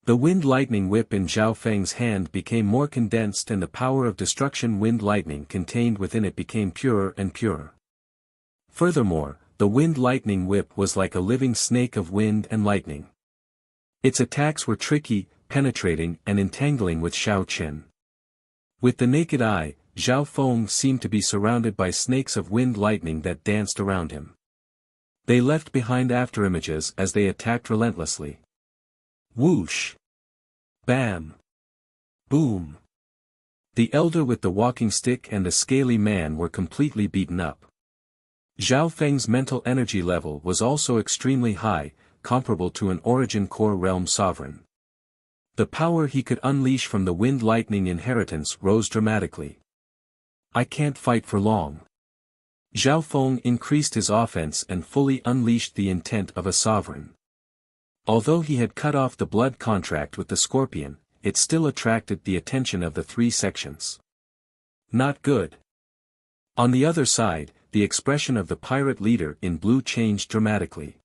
Speaker 1: The Wind Lightning whip in Zhao Feng's hand became more condensed and the power of destruction Wind Lightning contained within it became purer and purer. Furthermore, the Wind Lightning whip was like a living snake of wind and lightning. Its attacks were tricky, penetrating and entangling with Xiao Qin. With the naked eye, Zhao Feng seemed to be surrounded by snakes of wind lightning that danced around him. They left behind afterimages as they attacked relentlessly. Whoosh! Bam! Boom! The elder with the walking stick and the scaly man were completely beaten up. Zhao Feng's mental energy level was also extremely high, comparable to an Origin Core realm sovereign. The power he could unleash from the Wind Lightning inheritance rose dramatically. I can't fight for long. Zhao Feng increased his offense and fully unleashed the intent of a sovereign. Although he had cut off the blood contract with the scorpion, it still attracted the attention of the three sections. Not good. On the other side, the expression of the pirate leader in blue changed dramatically.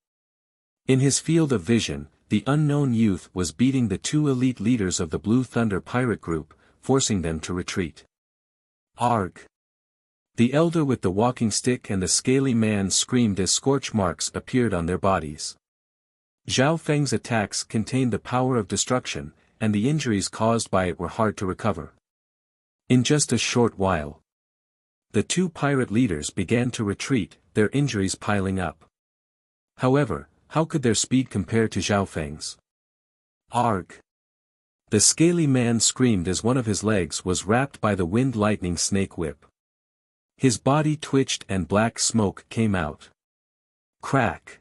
Speaker 1: In his field of vision, the unknown youth was beating the two elite leaders of the Blue Thunder pirate group, forcing them to retreat. Arg! The elder with the walking stick and the scaly man screamed as scorch marks appeared on their bodies. Zhao Feng's attacks contained the power of destruction, and the injuries caused by it were hard to recover. In just a short while, the two pirate leaders began to retreat, their injuries piling up. However, how could their speed compare to Zhao Feng's? Arg! The scaly man screamed as one of his legs was wrapped by the Wind Lightning snake whip. His body twitched and black smoke came out. Crack!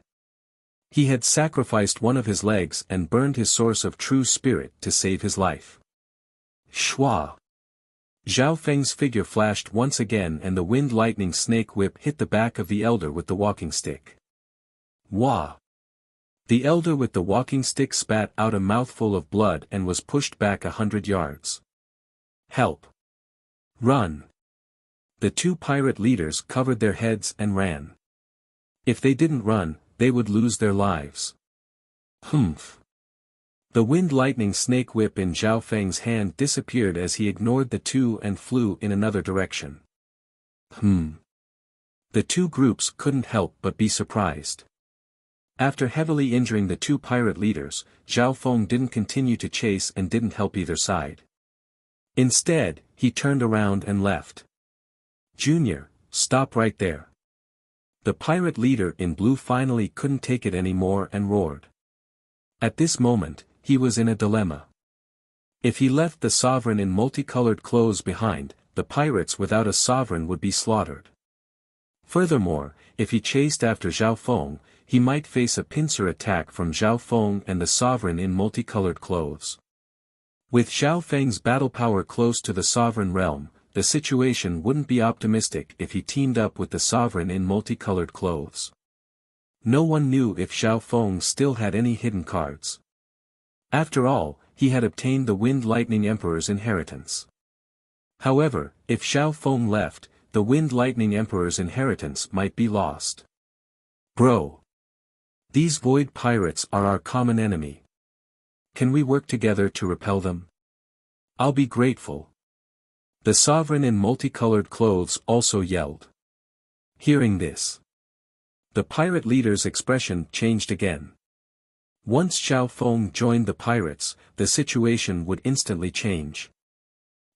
Speaker 1: He had sacrificed one of his legs and burned his source of true spirit to save his life. Shwa! Zhao Feng's figure flashed once again and the Wind Lightning snake whip hit the back of the elder with the walking stick. Wah! The elder with the walking stick spat out a mouthful of blood and was pushed back 100 yards. Help! Run! The two pirate leaders covered their heads and ran. If they didn't run, they would lose their lives. Humph! The Wind Lightning snake whip in Zhao Feng's hand disappeared as he ignored the two and flew in another direction. The two groups couldn't help but be surprised. After heavily injuring the two pirate leaders, Zhao Feng didn't continue to chase and didn't help either side. Instead, he turned around and left. Junior, stop right there. The pirate leader in blue finally couldn't take it anymore and roared. At this moment, he was in a dilemma. If he left the sovereign in multicolored clothes behind, the pirates without a sovereign would be slaughtered. Furthermore, if he chased after Zhao Feng, he might face a pincer attack from Zhao Feng and the sovereign in multicolored clothes. With Zhao Feng's battle power close to the sovereign realm, the situation wouldn't be optimistic if he teamed up with the sovereign in multicolored clothes. No one knew if Zhao Feng still had any hidden cards. After all, he had obtained the Wind Lightning Emperor's inheritance. However, if Zhao Feng left, the Wind Lightning Emperor's inheritance might be lost. Bro! These void pirates are our common enemy. Can we work together to repel them? I'll be grateful. The sovereign in multicolored clothes also yelled. Hearing this, the pirate leader's expression changed again. Once Zhao Feng joined the pirates, the situation would instantly change.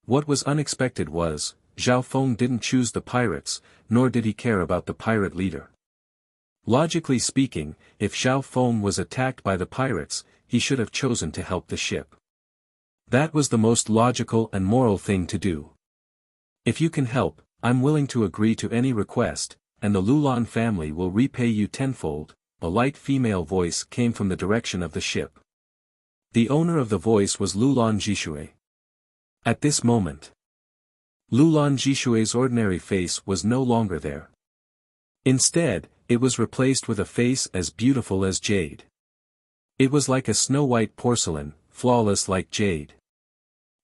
Speaker 1: What was unexpected was, Zhao Feng didn't choose the pirates, nor did he care about the pirate leader. Logically speaking, if Zhao Feng was attacked by the pirates, he should have chosen to help the ship. That was the most logical and moral thing to do. If you can help, I'm willing to agree to any request, and the Lulan family will repay you tenfold. A light female voice came from the direction of the ship. The owner of the voice was Lulan Jishui. At this moment, Lulan Jishui's ordinary face was no longer there. Instead, it was replaced with a face as beautiful as jade. It was like a snow-white porcelain, flawless like jade.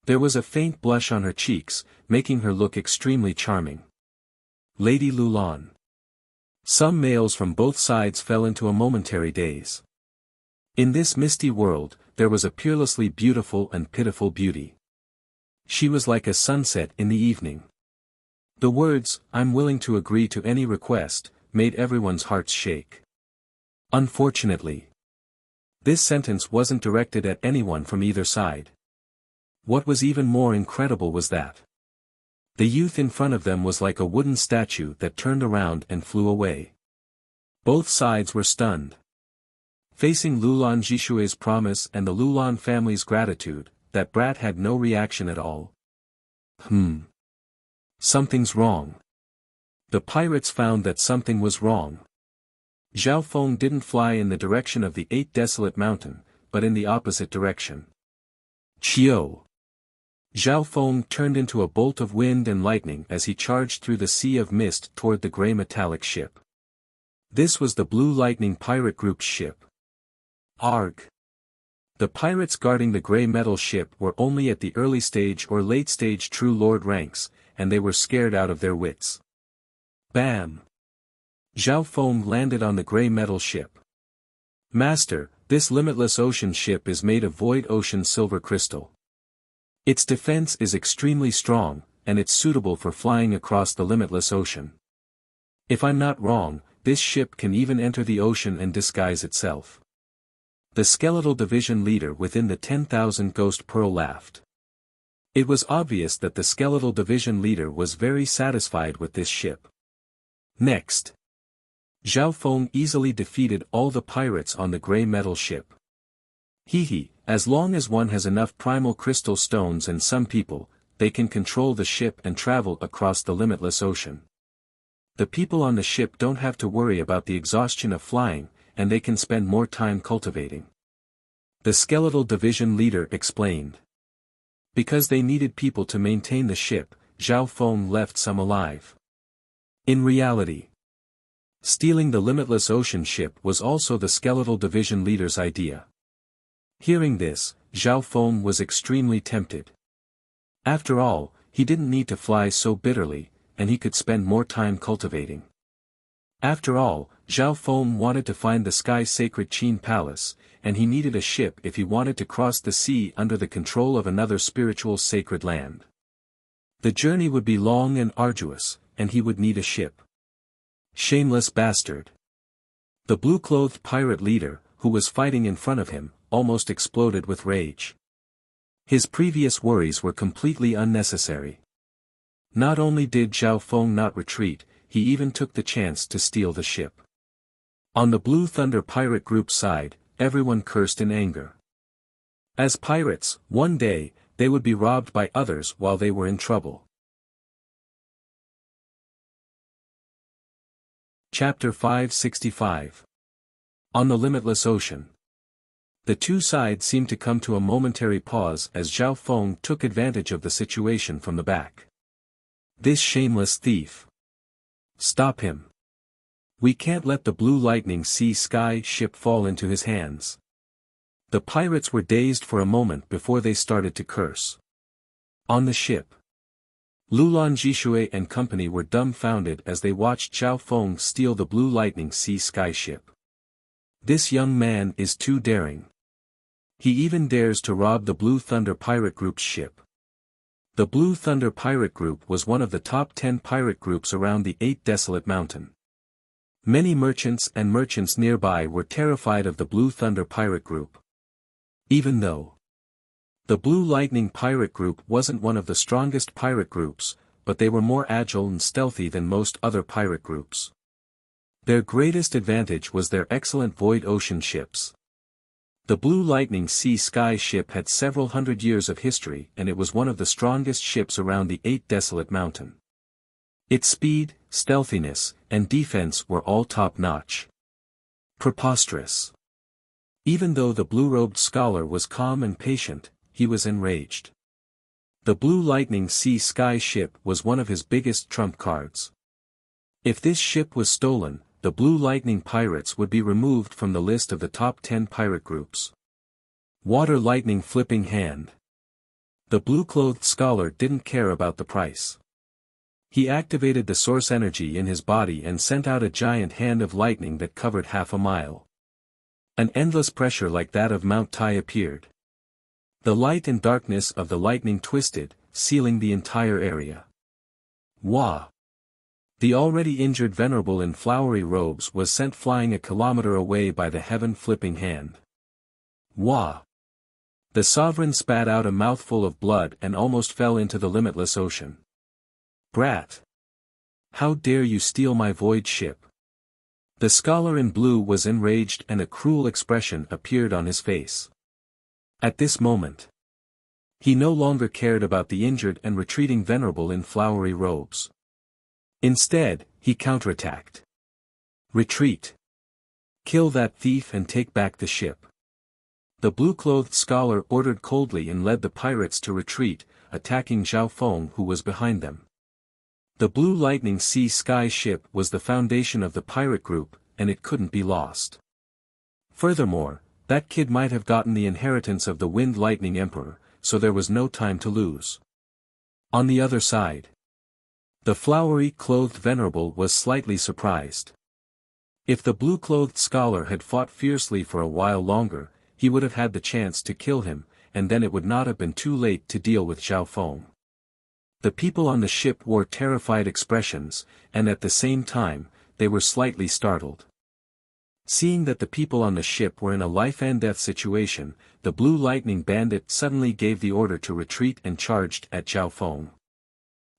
Speaker 1: There was a faint blush on her cheeks, making her look extremely charming. Lady Lulan. Some males from both sides fell into a momentary daze. In this misty world, there was a peerlessly beautiful and pitiful beauty. She was like a sunset in the evening. The words, "I'm willing to agree to any request," made everyone's hearts shake. Unfortunately, this sentence wasn't directed at anyone from either side. What was even more incredible was that the youth in front of them was like a wooden statue that turned around and flew away. Both sides were stunned. Facing Lulan Jishui's promise and the Lulan family's gratitude, that brat had no reaction at all. Something's wrong. The pirates found that something was wrong. Zhao Feng didn't fly in the direction of the 8 desolate mountain, but in the opposite direction. Chio! Zhao Feng turned into a bolt of wind and lightning as he charged through the sea of mist toward the gray metallic ship. This was the Blue Lightning Pirate Group's ship. Arg! The pirates guarding the gray metal ship were only at the early stage or late stage True Lord ranks, and they were scared out of their wits. Bam! Zhao Feng landed on the gray metal ship. Master, this limitless ocean ship is made of void ocean silver crystal. Its defense is extremely strong, and it's suitable for flying across the limitless ocean. If I'm not wrong, this ship can even enter the ocean and disguise itself. The skeletal division leader within the 10,000 Ghost Pearl laughed. It was obvious that the skeletal division leader was very satisfied with this ship. Next, Zhao Feng easily defeated all the pirates on the gray metal ship. Hehe, as long as one has enough primal crystal stones and some people, they can control the ship and travel across the limitless ocean. The people on the ship don't have to worry about the exhaustion of flying, and they can spend more time cultivating. The skeletal division leader explained. Because they needed people to maintain the ship, Zhao Feng left some alive. In reality, stealing the limitless ocean ship was also the skeletal division leader's idea. Hearing this, Zhao Feng was extremely tempted. After all, he didn't need to fly so bitterly, and he could spend more time cultivating. After all, Zhao Feng wanted to find the Sky Sacred Qin Palace, and he needed a ship if he wanted to cross the sea under the control of another spiritual sacred land. The journey would be long and arduous, and he would need a ship. Shameless bastard! The blue-clothed pirate leader, who was fighting in front of him, almost exploded with rage. His previous worries were completely unnecessary. Not only did Zhao Feng not retreat, he even took the chance to steal the ship. On the Blue Thunder Pirate Group's side, everyone cursed in anger. As pirates, one day, they would be robbed by others while they were in trouble. Chapter 565. On the Limitless Ocean. The two sides seemed to come to a momentary pause as Zhao Feng took advantage of the situation from the back. This shameless thief! Stop him! We can't let the Blue Lightning Sea Sky ship fall into his hands. The pirates were dazed for a moment before they started to curse. On the ship, Lulan Jishui and company were dumbfounded as they watched Zhao Feng steal the Blue Lightning Sea Sky ship. This young man is too daring. He even dares to rob the Blue Thunder Pirate Group's ship. The Blue Thunder Pirate Group was one of the top 10 pirate groups around the 8 Desolate Mountain. Many merchants nearby were terrified of the Blue Thunder Pirate Group. Even though the Blue Lightning Pirate Group wasn't one of the strongest pirate groups, but they were more agile and stealthy than most other pirate groups. Their greatest advantage was their excellent void ocean ships. The Blue Lightning Sea Sky ship had several hundred years of history and it was one of the strongest ships around the 8 Desolate Mountain. Its speed, stealthiness, and defense were all top-notch. Preposterous. Even though the blue-robed scholar was calm and patient, he was enraged. The Blue Lightning Sea Sky ship was one of his biggest trump cards. If this ship was stolen, the Blue Lightning Pirates would be removed from the list of the top 10 pirate groups. Water Lightning Flipping Hand. The blue-clothed scholar didn't care about the price. He activated the source energy in his body and sent out a giant hand of lightning that covered half a mile. An endless pressure like that of Mount Tai appeared. The light and darkness of the lightning twisted, sealing the entire area. Wah! The already injured venerable in flowery robes was sent flying a kilometer away by the heaven-flipping hand. Wah! The sovereign spat out a mouthful of blood and almost fell into the limitless ocean. Brat! How dare you steal my void ship? The scholar in blue was enraged and a cruel expression appeared on his face. At this moment, He no longer cared about the injured and retreating venerable in flowery robes. Instead, he counterattacked. Retreat. Kill that thief and take back the ship. The blue-clothed scholar ordered coldly and led the pirates to retreat, attacking Zhao Feng who was behind them. The Blue Lightning Sea Sky ship was the foundation of the pirate group, and it couldn't be lost. Furthermore, that kid might have gotten the inheritance of the Wind Lightning Emperor, so there was no time to lose. On the other side, the flowery-clothed venerable was slightly surprised. If the blue-clothed scholar had fought fiercely for a while longer, he would have had the chance to kill him, and then it would not have been too late to deal with Zhao Feng. The people on the ship wore terrified expressions, and at the same time, they were slightly startled. Seeing that the people on the ship were in a life-and-death situation, the Blue Lightning Bandit suddenly gave the order to retreat and charged at Zhao Feng.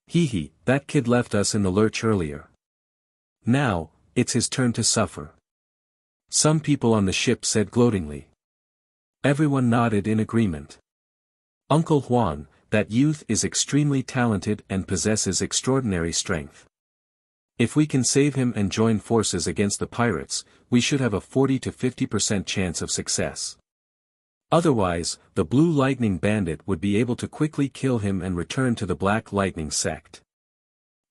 Speaker 1: Hee, that kid left us in the lurch earlier. Now, it's his turn to suffer. Some people on the ship said gloatingly. Everyone nodded in agreement. Uncle Huang, that youth is extremely talented and possesses extraordinary strength. If we can save him and join forces against the pirates, we should have a 40 to 50% chance of success. Otherwise, the Blue Lightning Bandit would be able to quickly kill him and return to the Black Lightning sect.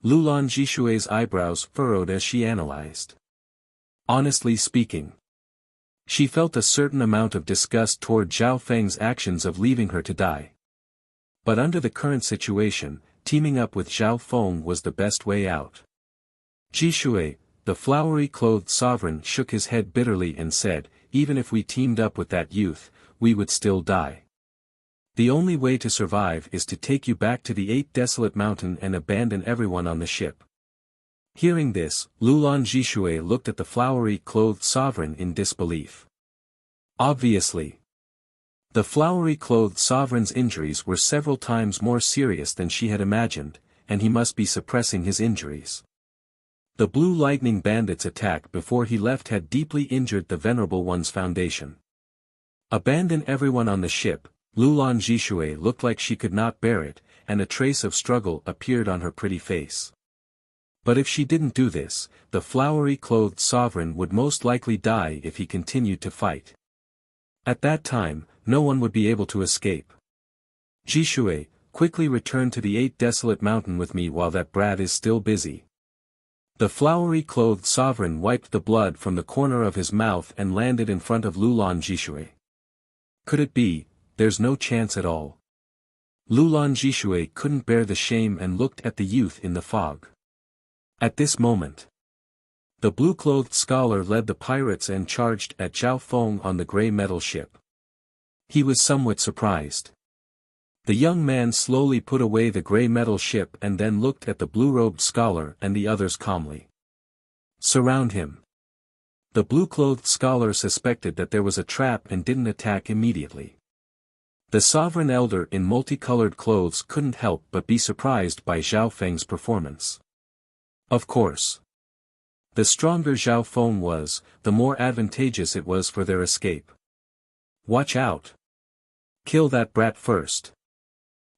Speaker 1: Lulan Jishui's eyebrows furrowed as she analyzed. Honestly speaking, she felt a certain amount of disgust toward Zhao Feng's actions of leaving her to die. But under the current situation, teaming up with Zhao Feng was the best way out. Jishui, the flowery-clothed sovereign, shook his head bitterly and said, even if we teamed up with that youth, we would still die. The only way to survive is to take you back to the 8 desolate mountain and abandon everyone on the ship. Hearing this, Lulan Jishui looked at the flowery-clothed sovereign in disbelief. Obviously, the flowery-clothed sovereign's injuries were several times more serious than she had imagined, and he must be suppressing his injuries. The Blue Lightning Bandit's attack before he left had deeply injured the Venerable One's foundation. Abandon everyone on the ship. Lulan Jishui looked like she could not bear it, and a trace of struggle appeared on her pretty face. But if she didn't do this, the flowery-clothed sovereign would most likely die if he continued to fight. At that time, no one would be able to escape. Jishui, quickly return to the 8 desolate mountain with me while that brat is still busy. The flowery-clothed sovereign wiped the blood from the corner of his mouth and landed in front of Lulan Jishui. Could it be? There's no chance at all. Lulan Jishui couldn't bear the shame and looked at the youth in the fog. At this moment, the blue-clothed scholar led the pirates and charged at Zhao Feng on the grey metal ship. He was somewhat surprised. The young man slowly put away the grey metal ship and then looked at the blue-robed scholar and the others calmly. Surround him. The blue-clothed scholar suspected that there was a trap and didn't attack immediately. The sovereign elder in multicolored clothes couldn't help but be surprised by Zhao Feng's performance. Of course, the stronger Zhao Feng was, the more advantageous it was for their escape. Watch out! Kill that brat first.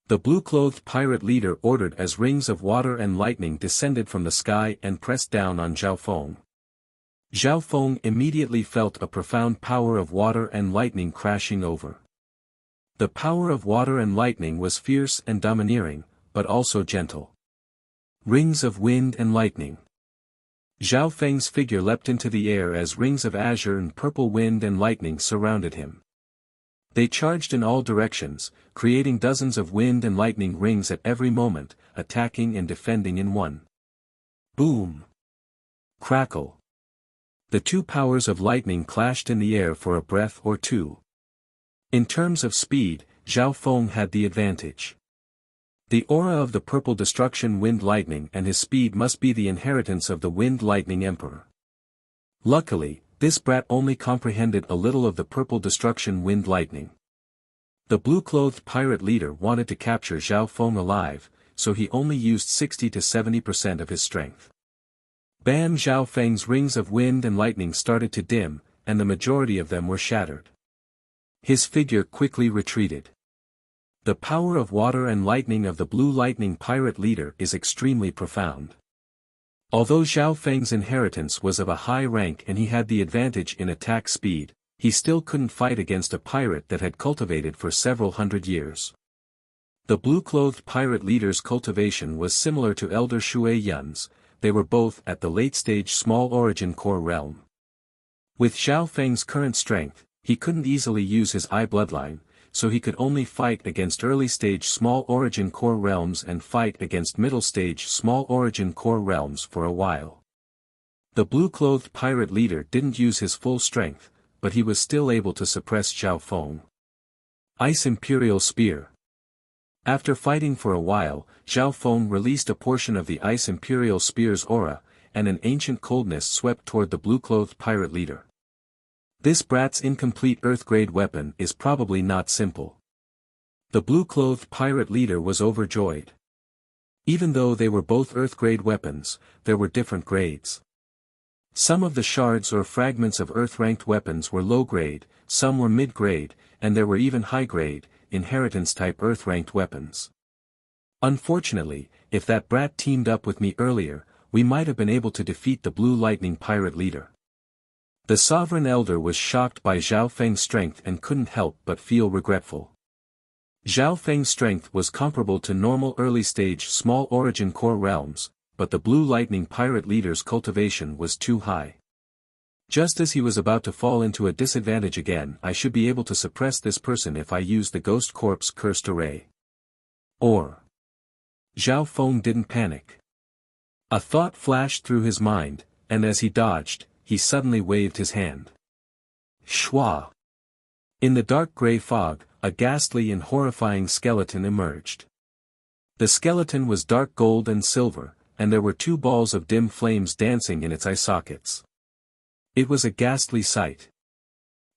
Speaker 1: The blue-clothed pirate leader ordered as rings of water and lightning descended from the sky and pressed down on Zhao Feng. Zhao Feng immediately felt a profound power of water and lightning crashing over. The power of water and lightning was fierce and domineering, but also gentle. Rings of wind and lightning. Zhao Feng's figure leapt into the air as rings of azure and purple wind and lightning surrounded him. They charged in all directions, creating dozens of wind and lightning rings at every moment, attacking and defending in one. Boom! Crackle! The two powers of lightning clashed in the air for a breath or two. In terms of speed, Zhao Feng had the advantage. The aura of the purple destruction wind lightning and his speed must be the inheritance of the Wind Lightning Emperor. Luckily, this brat only comprehended a little of the purple destruction wind lightning. The blue-clothed pirate leader wanted to capture Zhao Feng alive, so he only used 60 to 70% of his strength. Bam! Zhao Feng's rings of wind and lightning started to dim, and the majority of them were shattered. His figure quickly retreated. The power of water and lightning of the Blue Lightning pirate leader is extremely profound. Although Zhao Feng's inheritance was of a high rank and he had the advantage in attack speed, he still couldn't fight against a pirate that had cultivated for several hundred years. The blue-clothed pirate leader's cultivation was similar to Elder Shui Yun's. They were both at the late-stage small origin core realm. With Zhao Feng's current strength, he couldn't easily use his eye bloodline, so he could only fight against early-stage small origin core realms and fight against middle-stage small origin core realms for a while. The blue-clothed pirate leader didn't use his full strength, but he was still able to suppress Zhao Feng. Ice Imperial Spear. After fighting for a while, Zhao Feng released a portion of the Ice Imperial Spear's aura, and an ancient coldness swept toward the blue-clothed pirate leader. This brat's incomplete Earth-grade weapon is probably not simple. The blue-clothed pirate leader was overjoyed. Even though they were both Earth-grade weapons, there were different grades. Some of the shards or fragments of Earth-ranked weapons were low-grade, some were mid-grade, and there were even high-grade, inheritance-type Earth-ranked weapons. Unfortunately, if that brat teamed up with me earlier, we might have been able to defeat the Blue Lightning pirate leader. The Sovereign Elder was shocked by Zhao Feng's strength and couldn't help but feel regretful. Zhao Feng's strength was comparable to normal early-stage small origin core realms, but the Blue Lightning pirate leader's cultivation was too high. Just as he was about to fall into a disadvantage again, I should be able to suppress this person if I use the Ghost Corpse Cursed Array. Or. Zhao Feng didn't panic. A thought flashed through his mind, and as he dodged, he suddenly waved his hand. Shwa! In the dark gray fog, a ghastly and horrifying skeleton emerged. The skeleton was dark gold and silver, and there were two balls of dim flames dancing in its eye sockets. It was a ghastly sight.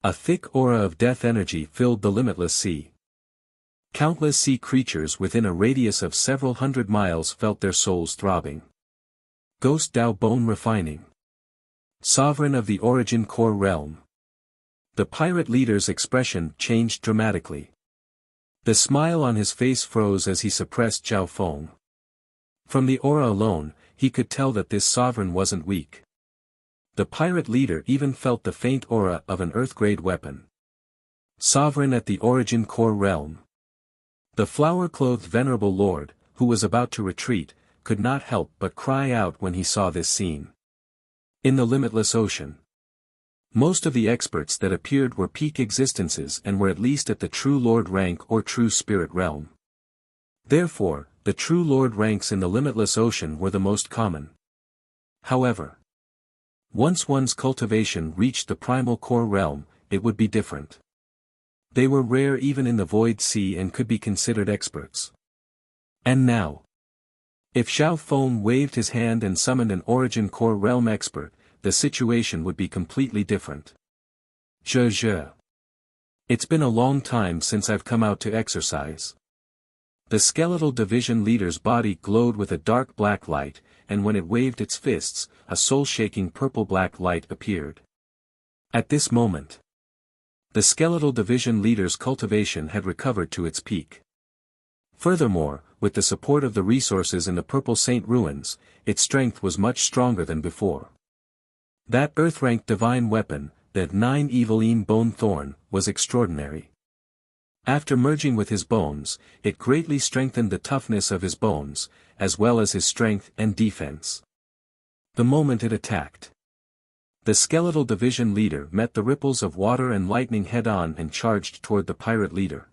Speaker 1: A thick aura of death energy filled the limitless sea. Countless sea creatures within a radius of several hundred miles felt their souls throbbing. Ghost Dao Bone Refining. Sovereign of the Origin Core Realm. The pirate leader's expression changed dramatically. The smile on his face froze as he suppressed Zhao Feng. From the aura alone, he could tell that this sovereign wasn't weak. The pirate leader even felt the faint aura of an Earth-grade weapon. Sovereign at the Origin Core Realm. The flower-clothed venerable lord, who was about to retreat, could not help but cry out when he saw this scene. In the limitless ocean. Most of the experts that appeared were peak existences and were at least at the true lord rank or true spirit realm. Therefore, the true lord ranks in the limitless ocean were the most common. However, once one's cultivation reached the primal core realm, it would be different. They were rare even in the void sea and could be considered experts. And now, if Zhao Feng waved his hand and summoned an origin core realm expert, the situation would be completely different. Zhe. It's been a long time since I've come out to exercise. The skeletal division leader's body glowed with a dark black light, and when it waved its fists, a soul-shaking purple-black light appeared. At this moment, the skeletal division leader's cultivation had recovered to its peak. Furthermore, with the support of the resources in the Purple Saint ruins, its strength was much stronger than before. That earth-ranked divine weapon, the 9 Eveline Bone Thorn, was extraordinary. After merging with his bones, it greatly strengthened the toughness of his bones, as well as his strength and defense. The moment it attacked, the skeletal division leader met the ripples of water and lightning head-on and charged toward the pirate leader.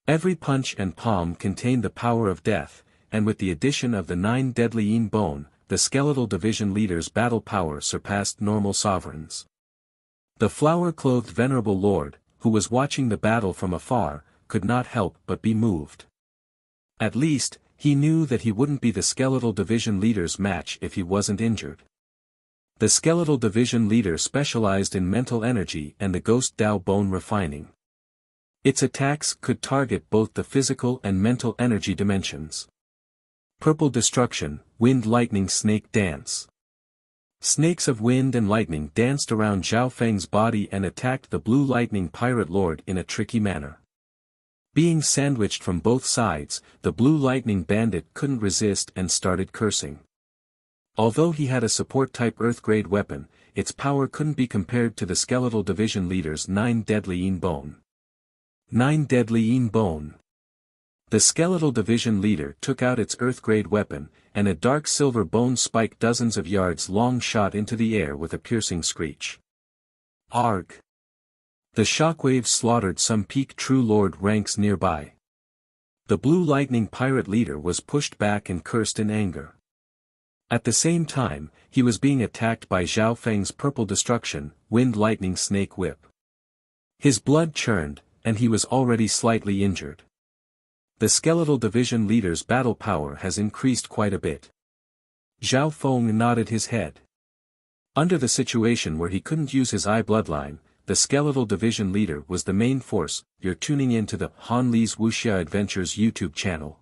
Speaker 1: Every punch and palm contained the power of death, and with the addition of the 9 deadly Yin Bone, the skeletal division leader's battle power surpassed normal sovereigns. The flower-clothed venerable lord, who was watching the battle from afar, could not help but be moved. At least, he knew that he wouldn't be the skeletal division leader's match if he wasn't injured. The skeletal division leader specialized in mental energy and the Ghost Dao Bone Refining. Its attacks could target both the physical and mental energy dimensions. Purple Destruction, Wind Lightning Snake Dance. Snakes of wind and lightning danced around Zhao Feng's body and attacked the Blue Lightning Pirate Lord in a tricky manner. Being sandwiched from both sides, the Blue Lightning Bandit couldn't resist and started cursing. Although he had a support-type Earth-grade weapon, its power couldn't be compared to the Skeletal Division leader's 9 Deadly Een Bone. 9 Deadly Een Bone. The Skeletal Division leader took out its Earth-grade weapon, and a dark silver bone spike dozens of yards long shot into the air with a piercing screech. Arg! The shockwaves slaughtered some peak True Lord ranks nearby. The Blue Lightning pirate leader was pushed back and cursed in anger. At the same time, he was being attacked by Zhao Feng's Purple Destruction, Wind Lightning Snake Whip. His blood churned, and he was already slightly injured. The Skeletal Division leader's battle power has increased quite a bit. Zhao Feng nodded his head. Under the situation where he couldn't use his eye bloodline, the Skeletal Division leader was the main force. You're tuning in to the Han Li's Wuxia Adventures YouTube channel.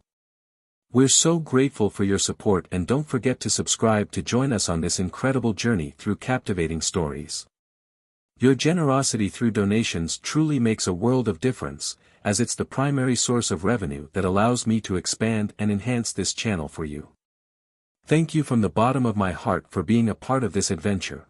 Speaker 1: We're so grateful for your support, and don't forget to subscribe to join us on this incredible journey through captivating stories. Your generosity through donations truly makes a world of difference, as it's the primary source of revenue that allows me to expand and enhance this channel for you. Thank you from the bottom of my heart for being a part of this adventure.